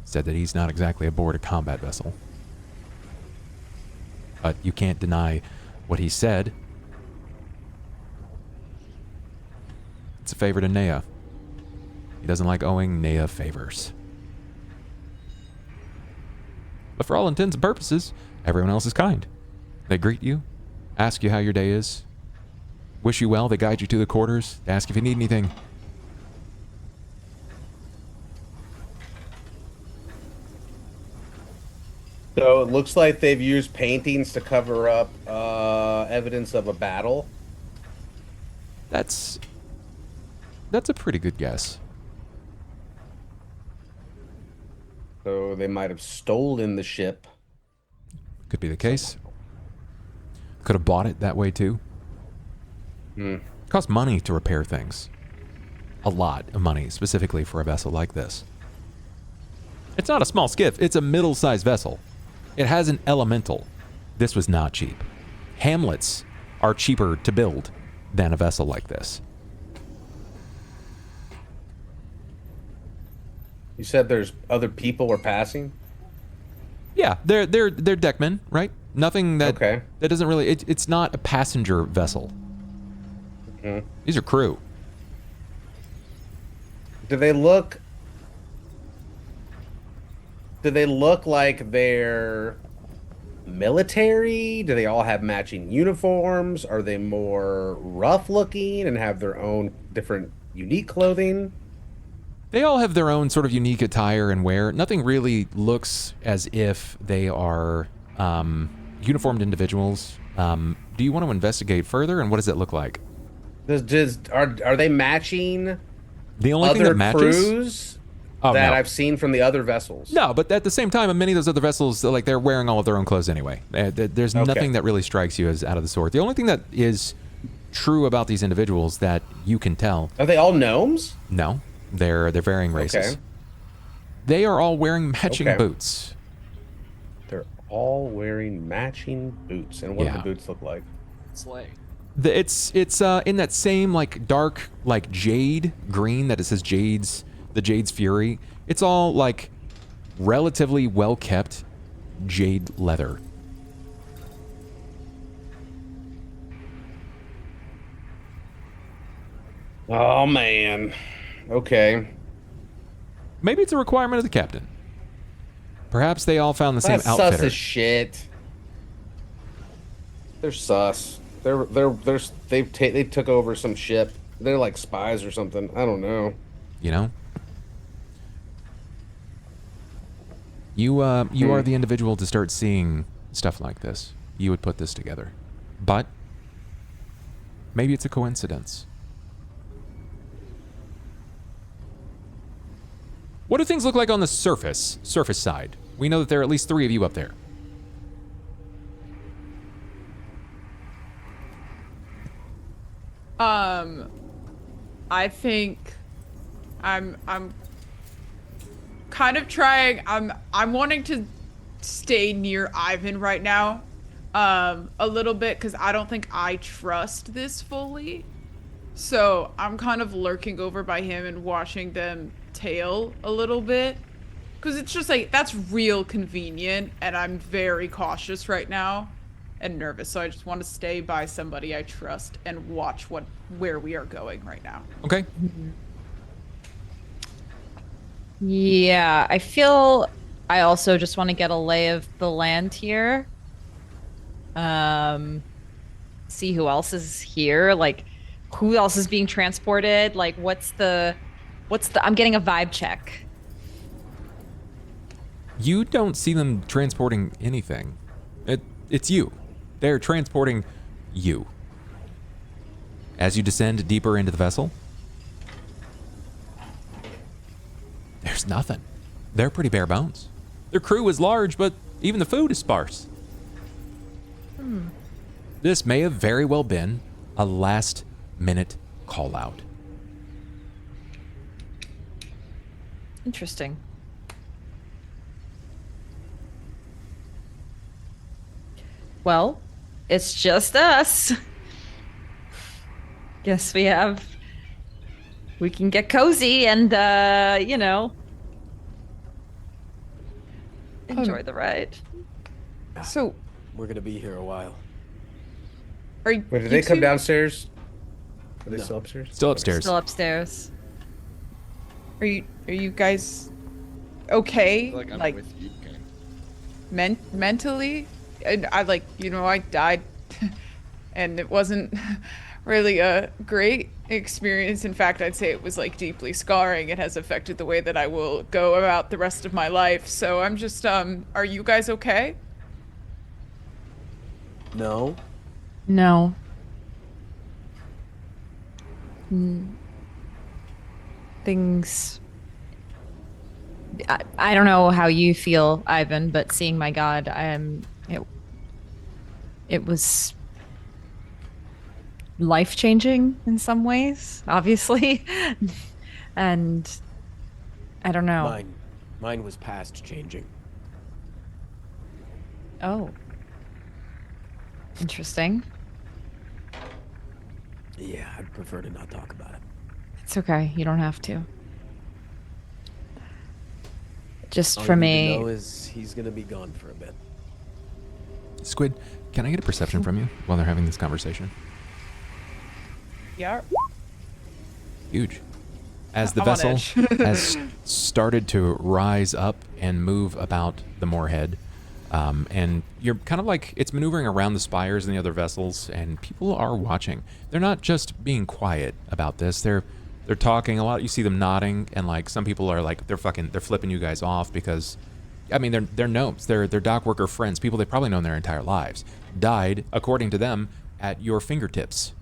said that he's not exactly aboard a combat vessel. But you can't deny what he said. It's a favor to Nea. He doesn't like owing Nea favors. But for all intents and purposes, everyone else is kind. They greet you, ask you how your day is, wish you well, they guide you to the quarters, ask if you need anything. So it looks like they've used paintings to cover up evidence of a battle. That's a pretty good guess. So they might have stolen the ship. Could be the case. Could have bought it that way too. It costs money to repair things. A lot of money, specifically for a vessel like this. It's not a small skiff, it's a middle-sized vessel. It has an elemental. This was not cheap. Hamlets are cheaper to build than a vessel like this. You said there's other people were passing? Yeah, they're deckmen, right? Nothing that that doesn't really. It's not a passenger vessel. These are crew. Do they look like they're military? Do they all have matching uniforms? Are they more rough looking and have their own different unique clothing? They all have their own sort of unique attire and wear. Nothing really looks as if they are uniformed individuals. Do you want to investigate further, and what does it look like? Are they matching the only other thing that matches? crews that I've seen from the other vessels? No, but at the same time, many of those other vessels, like, they're wearing all of their own clothes anyway. There's nothing that really strikes you as out of the sort. The only thing that is true about these individuals that you can tell. Are they all gnomes? No. They're varying races. Okay. They are all wearing matching boots. They're all wearing matching boots. And what do the boots look like? Slay. It's in that same like dark like jade green that it says the Jade's Fury. It's all like relatively well kept jade leather. Oh man. Okay. Maybe it's a requirement of the captain. Perhaps they all found the same outfitter. Sus as shit. They're sus. They took over some ship. They're like spies or something. I don't know. You know? You are the individual to start seeing stuff like this. You would put this together. But maybe it's a coincidence. What do things look like on the surface side? We know that there are at least 3 of you up there. I think I'm kind of trying. I'm wanting to stay near Ivan right now, a little bit, because I don't think I trust this fully. So I'm kind of lurking over by him and watching them tail a little bit, because it's just like that's real convenient, and I'm very cautious right now and nervous. So I just want to stay by somebody I trust and watch where we are going right now. Okay. Yeah, I feel I also just want to get a lay of the land here. See who else is here, like who else is being transported, like what's the I'm getting a vibe check. You don't see them transporting anything. It's you. They're transporting you. As you descend deeper into the vessel, there's nothing. They're pretty bare bones. Their crew is large, but even the food is sparse. This may have very well been a last-minute call out. Interesting. Well, it's just us. Guess we can get cozy and, enjoy the ride. So, We're gonna be here a while. are you? Wait, did you they come two- downstairs? Are they No. still upstairs? Still upstairs. Still upstairs. Are you guys okay? Like I'm Like with you, Cain. mentally? And I I died, and it wasn't really a great experience. In fact, I'd say it was like deeply scarring. It has affected the way that I will go about the rest of my life. So I'm just are you guys okay? No. No. Things. I don't know how you feel, Ivan, but seeing my god, it was life-changing in some ways, obviously. And I don't know. Mine was past changing. Oh. Interesting. Yeah, I'd prefer to not talk about it. It's okay. You don't have to. Just All for you need me. to know is he's gonna be gone for a bit. Squid, can I get a perception from you while they're having this conversation? Yeah. Huge. As the I'm on vessel edge. has started to rise up and move about the moorhead, and you're kind of like, it's maneuvering around the spires and the other vessels, and people are watching. They're not just being quiet about this. They're talking a lot. You see them nodding, and like some people are like, they're flipping you guys off because, I mean, they're gnomes. They're dock worker friends, people they've probably known their entire lives, died, according to them, at your fingertips.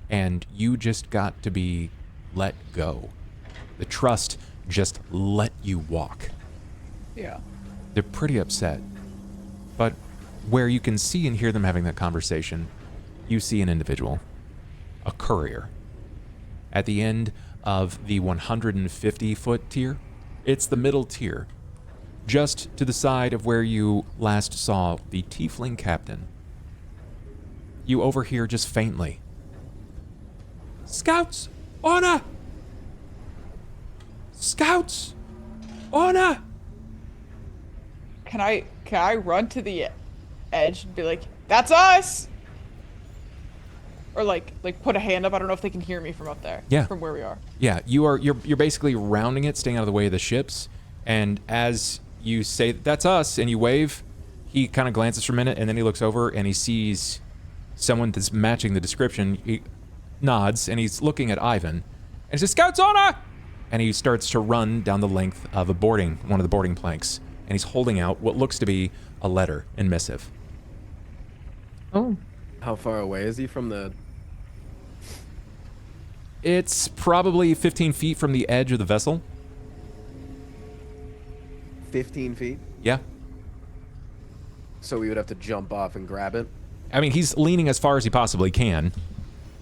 And you just got to be let go. The trust just let you walk. Yeah. They're pretty upset. But where you can see and hear them having that conversation, you see an individual, a courier. At the end of the 150-foot tier, it's the middle tier, just to the side of where you last saw the tiefling captain. You overhear just faintly, "Scouts! Honor! Scouts! Honor!" Can I run to the edge and be like, "That's us"? Or like put a hand up. I don't know if they can hear me from up there. Yeah. From where we are. Yeah, you're basically rounding it, staying out of the way of the ships, and as you say, "That's us," and you wave, he kind of glances for a minute, and then he looks over and he sees someone that's matching the description. He nods, and he's looking at Ivan, and he says, "Scouts honor!" And he starts to run down the length of one of the boarding planks, and he's holding out what looks to be a letter and missive. Oh. How far away is he from the... It's probably 15 feet from the edge of the vessel. 15 feet? Yeah. So we would have to jump off and grab it? I mean, he's leaning as far as he possibly can,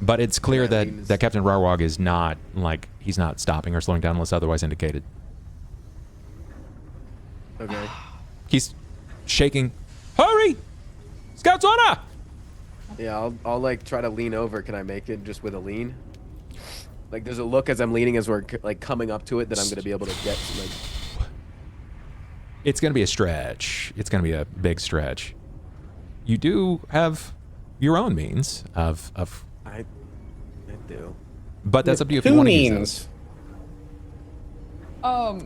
but it's clear Yeah, I mean, that Captain Rarwag is not, like, he's not stopping or slowing down unless otherwise indicated. Okay. He's shaking. "Hurry! Scouts honor!" Yeah, I'll like try to lean over. Can I make it just with a lean? Like there's a look as I'm leaning as we're like coming up to it that I'm gonna be able to get some, like... It's going to be a stretch. It's going to be a big stretch. You do have your own means of I do. but that's up to you if you Two want to use means. those.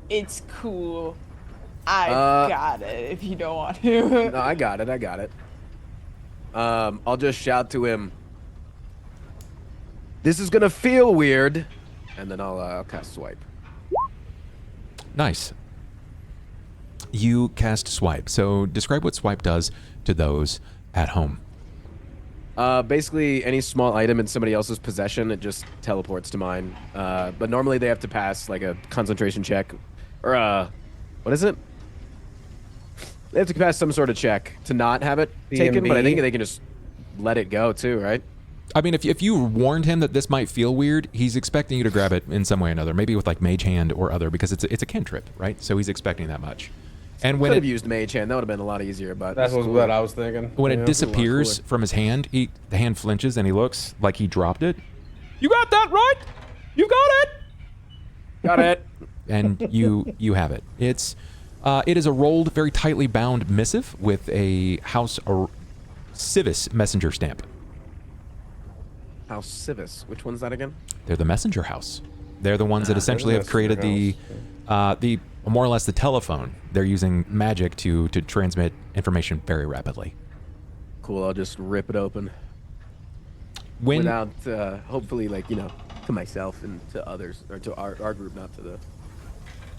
It's cool. I Uh, got it if you don't want to. No, I got it. I'll just shout to him, "This is gonna feel weird," and then I'll cast swipe. Nice. You cast swipe. So describe what swipe does to those at home. Basically, any small item in somebody else's possession, it just teleports to mine. But normally they have to pass like a concentration check, or what is it? They have to pass some sort of check to not have it taken. But I think DMB. they can just let it go too, right? I mean, if you warned him that this might feel weird, he's expecting you to grab it in some way or another, maybe with like Mage Hand or other, because it's a cantrip, right? So he's expecting that much. And when Could have used Mage Hand, that would have been a lot easier. But That's it's cool. what I was thinking. when You it know? disappears from his hand, the hand flinches and he looks like he dropped it. You got that right? You got it. Got it. And you have it. It is a rolled, very tightly bound missive with a House Civis messenger stamp. House Civis. Which one's that again? They're the messenger house. They're the ones that essentially the have created the more or less the telephone. They're using magic to transmit information very rapidly. Cool. I'll just rip it open. When Without, hopefully, like, you know, to myself and to others, or to our group, not to the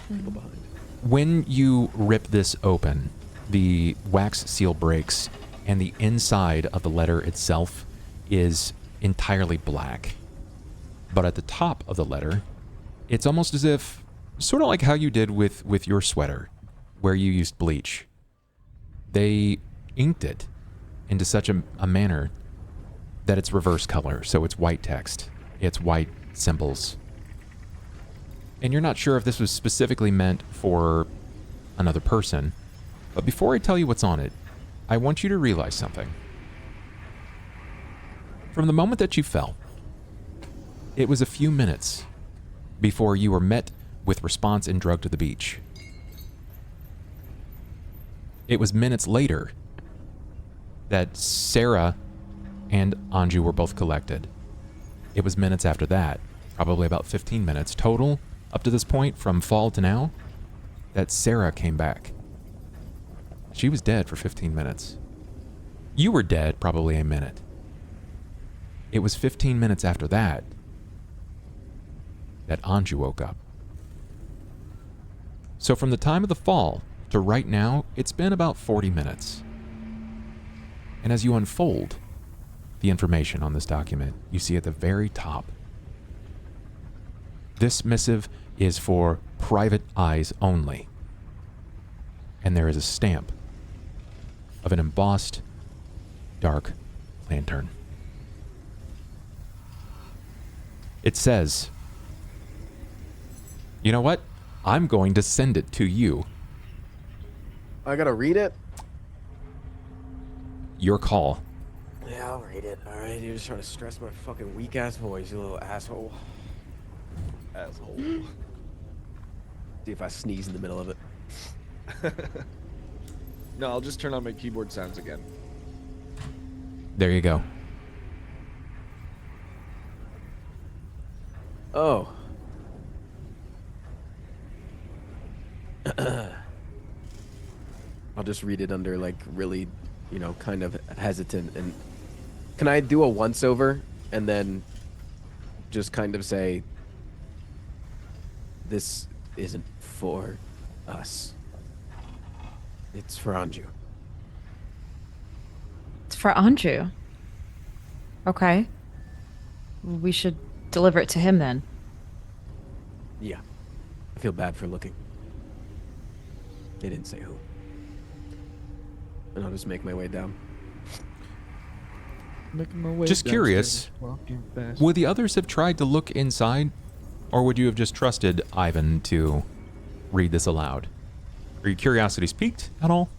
people behind. When you rip this open, the wax seal breaks, and the inside of the letter itself is entirely black. But at the top of the letter, it's almost as if, sort of like how you did with your sweater, where you used bleach. They inked it into such a manner that it's reverse color, so it's white text, it's white symbols. And you're not sure if this was specifically meant for another person, but before I tell you what's on it, I want you to realize something. From the moment that you fell, it was a few minutes before you were met with response and drugged to the beach. It was minutes later that Sera and Anju were both collected. It was minutes after that, probably about 15 minutes total, up to this point, from fall to now, that Sera came back. She was dead for 15 minutes. You were dead probably a minute. It was 15 minutes after that that Anju woke up. So from the time of the fall to right now, it's been about 40 minutes. And as you unfold the information on this document, you see at the very top, this missive is for private eyes only. And there is a stamp of an embossed dark lantern. It says, you know what? I'm going to send it to you. I gotta read it? Your call. Yeah, I'll read it. Alright, you're just trying to stress my fucking weak ass voice, you little asshole. Asshole. See if I sneeze in the middle of it. No, I'll just turn on my keyboard sounds again. There you go. Oh. I'll just read it under, like, really, you know, kind of hesitant. And can I do a once over and then just kind of say, this isn't for us. It's for Anju. It's for Anju. Okay. We should deliver it to him then. Yeah. I feel bad for looking. They didn't say who. And I'll just make my way down. Making my way Just curious, would the others have tried to look inside, or would you have just trusted Ivan to read this aloud? Are your curiosities piqued at all?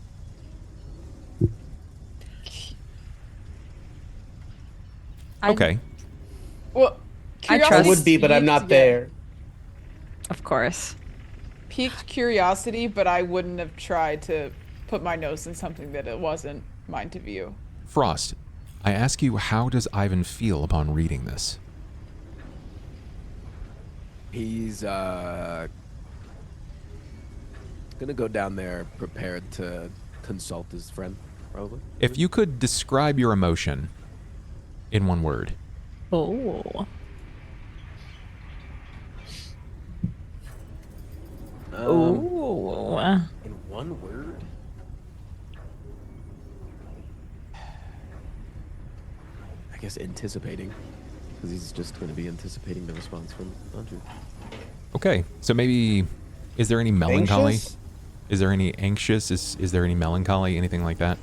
Okay. Well, I trust- I curiosity would be, but I'm speaks not again. there. Of course. Piqued curiosity, but I wouldn't have tried to put my nose in something that it wasn't mine to view. Frost, I ask you, how does Ivan feel upon reading this? He's gonna go down there prepared to consult his friend, probably. If you could describe your emotion in one word. Oh. Oh. In one word? I guess anticipating. Because he's just going to be anticipating the response from Anju. Okay, so maybe, is there any melancholy? Anxious? Is there any anxious? Is there any melancholy? Anything like that?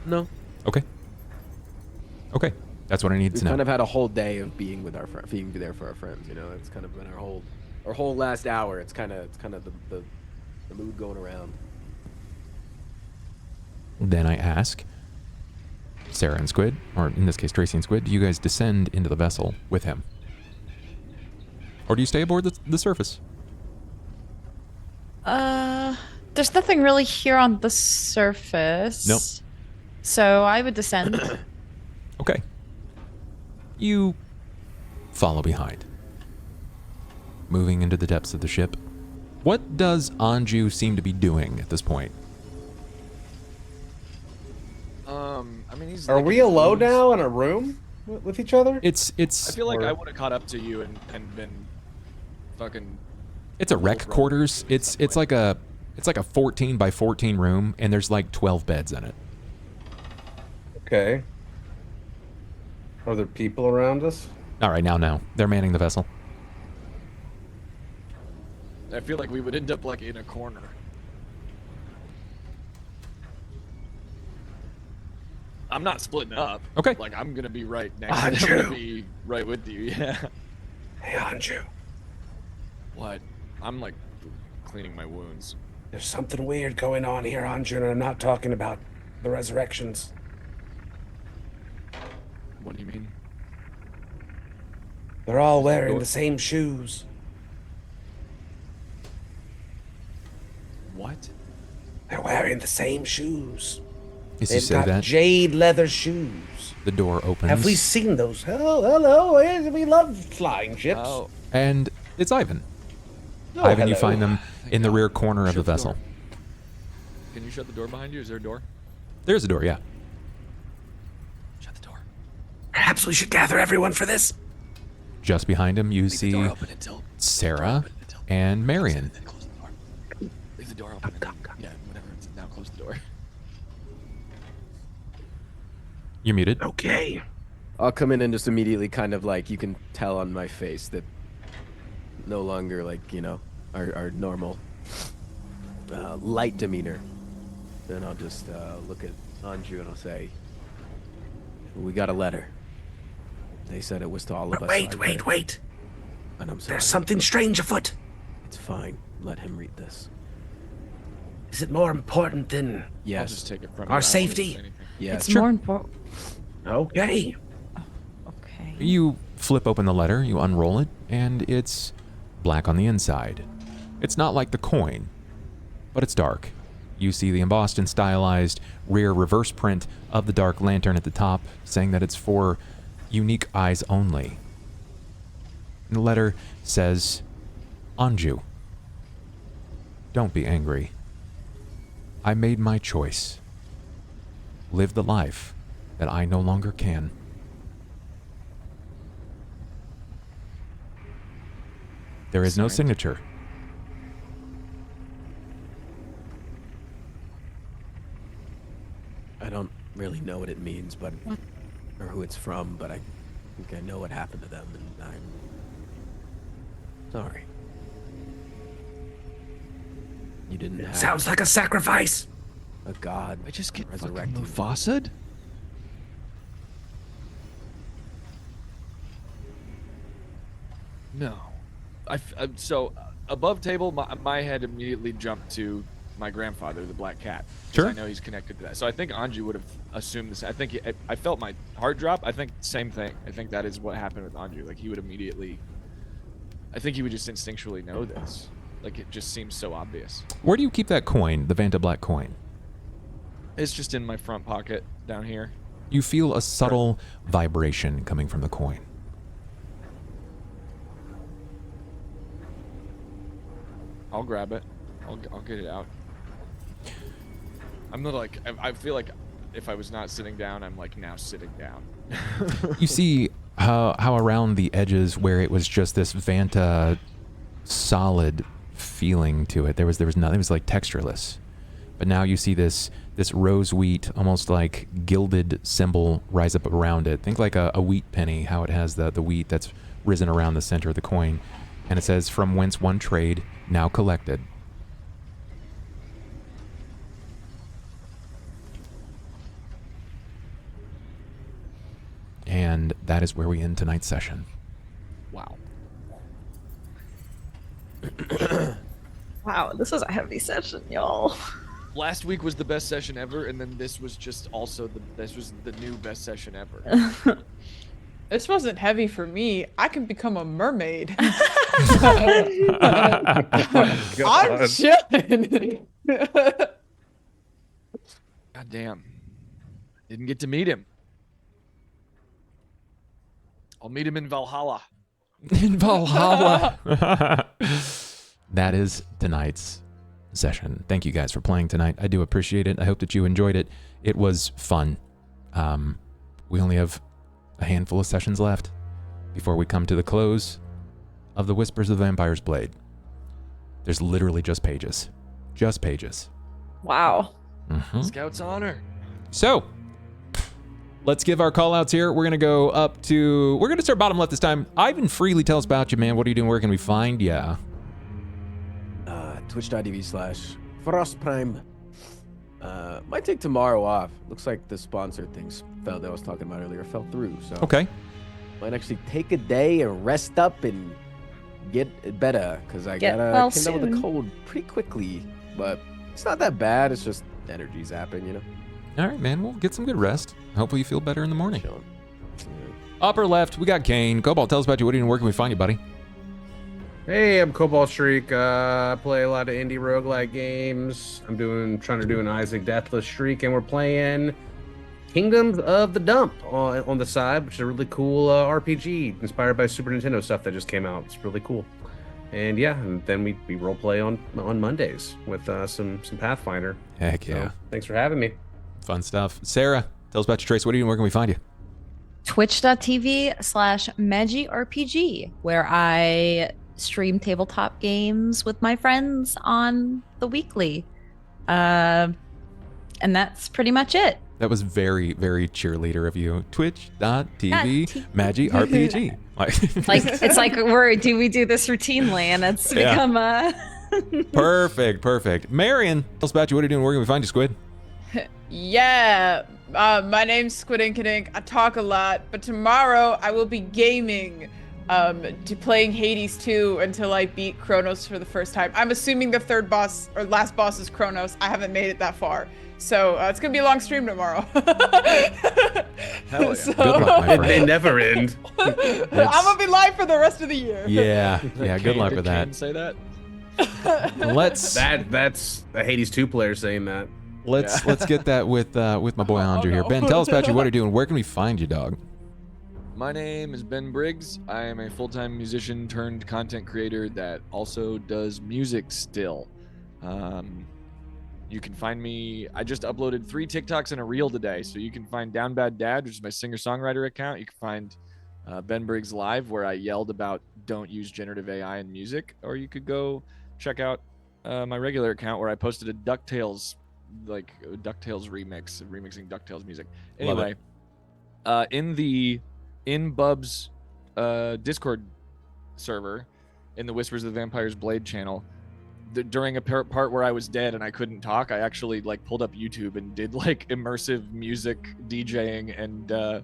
No. Okay. Okay. That's what I need We've to know. kind of had a whole day of being with being there for our friends. You know, it's kind of been our whole last hour. It's kind of the mood going around. Then I ask Sera and Squid, or in this case Tracy and Squid, do you guys descend into the vessel with him? Or do you stay aboard the surface? There's nothing really here on the surface. Nope. So I would descend. Okay. You follow behind. Moving into the depths of the ship. What does Anju seem to be doing at this point? I mean, he's. Are licking we his alone wounds. now in a room with each other? It's I feel like Or- I would have caught up to you and been fucking. It's a rec Little quarters. brother, It's like a 14 by 14 room, and there's like 12 beds in it. Okay. Are there people around us? All right, now no, they're manning the vessel. I feel like we would end up like in a corner. I'm not splitting up. Okay. Like I'm gonna be right next. I'm gonna Anju. be right with you. Yeah. Hey, Anju. What? I'm like cleaning my wounds. There's something weird going on here, Anju, and I'm not talking about the resurrections. What do you mean? They're all wearing the same shoes. What? They're wearing the same shoes. As you They've say got that, jade leather shoes. the door opens. Have we seen those? Hello. We love flying ships. Oh. And it's Ivan. Oh, Ivan, you hello. find them in the rear corner of the Shut the vessel. door. Can you shut the door behind you? Is there a door? There's a door, yeah. Shut the door. Perhaps we should gather everyone for this. Just behind him, you Leave the see door open until. Sarah and Marian. Then close the door. Leave the door open. and then- Yeah, whatever. Now close the door. You're muted. Okay. I'll come in and just immediately kind of like, you can tell on my face that no longer like, you know, our normal light demeanor. Then I'll just look at Anju and I'll say, we got a letter. They said it was to all of us. Wait. And I'm sorry. There's something strange afoot. It's fine. Let him read this. Is it more important than I'll Yes. just take it from you. Our I won't safety? say anything. Yes. It's more important. Okay? Okay. You flip open the letter, you unroll it, and it's black on the inside. It's not like the coin, but it's dark. You see the embossed and stylized rear reverse print of the dark lantern at the top, saying that it's for unique eyes only. And the letter says, Anju, don't be angry. I made my choice. Live the life that I no longer can. There is no Signed. signature. I don't really know what it means, but or who it's from, but I think I know what happened to them, and I'm sorry. You didn't have Sounds like a sacrifice. a god I just get resurrecting fucking them. Mufasa'd? No. So above table, my head immediately jumped to my grandfather, the black cat. 'Cause Sure. I know he's connected to that. So I think Anju would have assumed this. I think I felt my heart drop. I think same thing. I think that is what happened with Anju. Like he would immediately. I think he would just instinctually know this. Like it just seems so obvious. Where do you keep that coin, the Vanta Black coin? It's just in my front pocket down here. You feel a subtle vibration coming from the coin. I'll grab it. I'll get it out. I'm not like I feel like if I was not sitting down, I'm like now sitting down. You see how around the edges where it was just this Vanta solid feeling to it. There was nothing. It was like textureless. But now you see this rose wheat, almost like gilded symbol rise up around it. Think like a wheat penny, how it has the wheat that's risen around the center of the coin. And it says, from whence one trade, now collected. And that is where we end tonight's session. Wow. Wow, this was a heavy session, y'all. Last week was the best session ever, and then this was just also this was the new best session ever. This wasn't heavy for me. I can become a mermaid. I'm chilling. God damn. Didn't get to meet him. I'll meet him in Valhalla. In Valhalla. That is tonight's session. Thank you guys for playing tonight. I do appreciate it. I hope that you enjoyed it. It was fun. We only have a handful of sessions left before we come to the close of the Whispers of the Vampire's Blade. There's literally just pages. Just pages. Wow. Mm-hmm. Scout's honor. So, let's give our call outs here. We're going to go up to... We're going to start bottom left this time. Ivan, freely tell us about you, man. What are you doing? Where can we find ya? Twitch.tv/FrostPrime. Might take tomorrow off. Looks like the sponsor things that I was talking about earlier fell through. So Okay. might actually take a day and rest up and get better because I Get gotta well came down with a soon. cold pretty quickly. But it's not that bad. It's just energy zapping, you know. All right, man. We'll get some good rest. Hopefully you feel better in the morning. Chilling. Upper left, we got Cain. Cobalt, tell us about you. What are you doing? Where can we find you, buddy? Hey, I'm CobaltStreak. I play a lot of indie roguelike games. I'm trying to do an Isaac Deathless streak, and we're playing Kingdoms of the Dump on the side, which is a really cool RPG inspired by Super Nintendo stuff that just came out. It's really cool. And yeah, and then we role play on Mondays with some Pathfinder. Heck yeah. So, thanks for having me. Fun stuff. Sarah, tell us about you, Trace. What are you doing? Where can we find you? Twitch.tv/MagiRPG, where I stream tabletop games with my friends on the weekly. And that's pretty much it. That was very, very cheerleader of you. Twitch.tv MagiRPG. Like it's like do we do this routinely, and it's Yeah. become a Perfect. Marian, tell us about you. What are you doing? Where can we find you, Squid? Yeah, my name's Squidinkidink. I talk a lot, but tomorrow I will be gaming, playing Hades 2 until I beat Kronos for the first time. I'm assuming the third boss or last boss is Kronos. I haven't made it that far, so it's gonna be a long stream tomorrow. Hell yeah. So, Good luck, my They friend. never end. I'm gonna be live for the rest of the year. Yeah, good luck Did with Cain that. say that? Let's That's a Hades 2 player saying that. let's get that with my boy Anju here. Ben, tell us about you. What are you doing? Where can we find you, dog? My name is BenBriggs. I am a full-time musician turned content creator that also does music still. You can find me. I just uploaded 3 TikToks and a reel today, so you can find Down Bad Dad, which is my singer-songwriter account. You can find BenBriggsLive, where I yelled about don't use generative AI in music, or you could go check out my regular account where I posted a DuckTales remixing DuckTales music. Love Anyway, in Bub's Discord server, in the Whispers of the Vampire's Blade channel, during a part where I was dead and I couldn't talk, I actually pulled up YouTube and did immersive music DJing and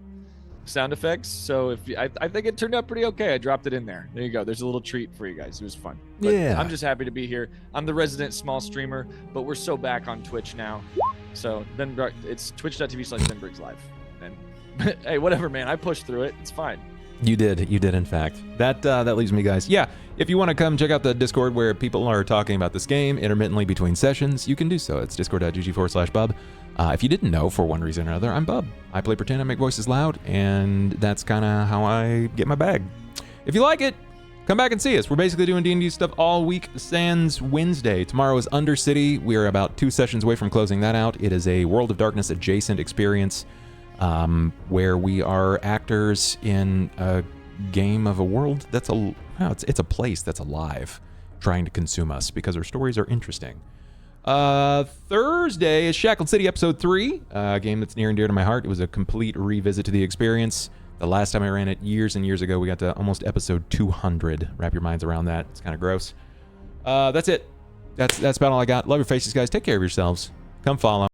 sound effects. So I think it turned out pretty okay. I dropped it in there. There you go. There's a little treat for you guys. It was fun. But Yeah. I'm just happy to be here. I'm the resident small streamer, but we're so back on Twitch now. So it's twitch.tv/benbriggslive. And hey, whatever, man. I pushed through it. It's fine. You did in fact. That leaves me, guys. Yeah, if you want to come check out the Discord where people are talking about this game intermittently between sessions, you can do so. It's discord.gg/bub. If you didn't know, for one reason or another, I'm Bub. I play pretend, I make voices loud, and that's kind of how I get my bag. If you like it, come back and see us. We're basically doing D&D stuff all week sans Wednesday. Tomorrow is Undercity. We are about 2 sessions away from closing that out. It is a World of Darkness adjacent experience where we are actors in a game of a world that's it's a place that's alive, trying to consume us because our stories are interesting. Thursday is Shackled City Episode 3, a game that's near and dear to my heart. It was a complete revisit to the experience. The last time I ran it years and years ago, we got to almost episode 200. Wrap your minds around that. It's kind of gross. That's it. That's about all I got. Love your faces, guys. Take care of yourselves. Come follow.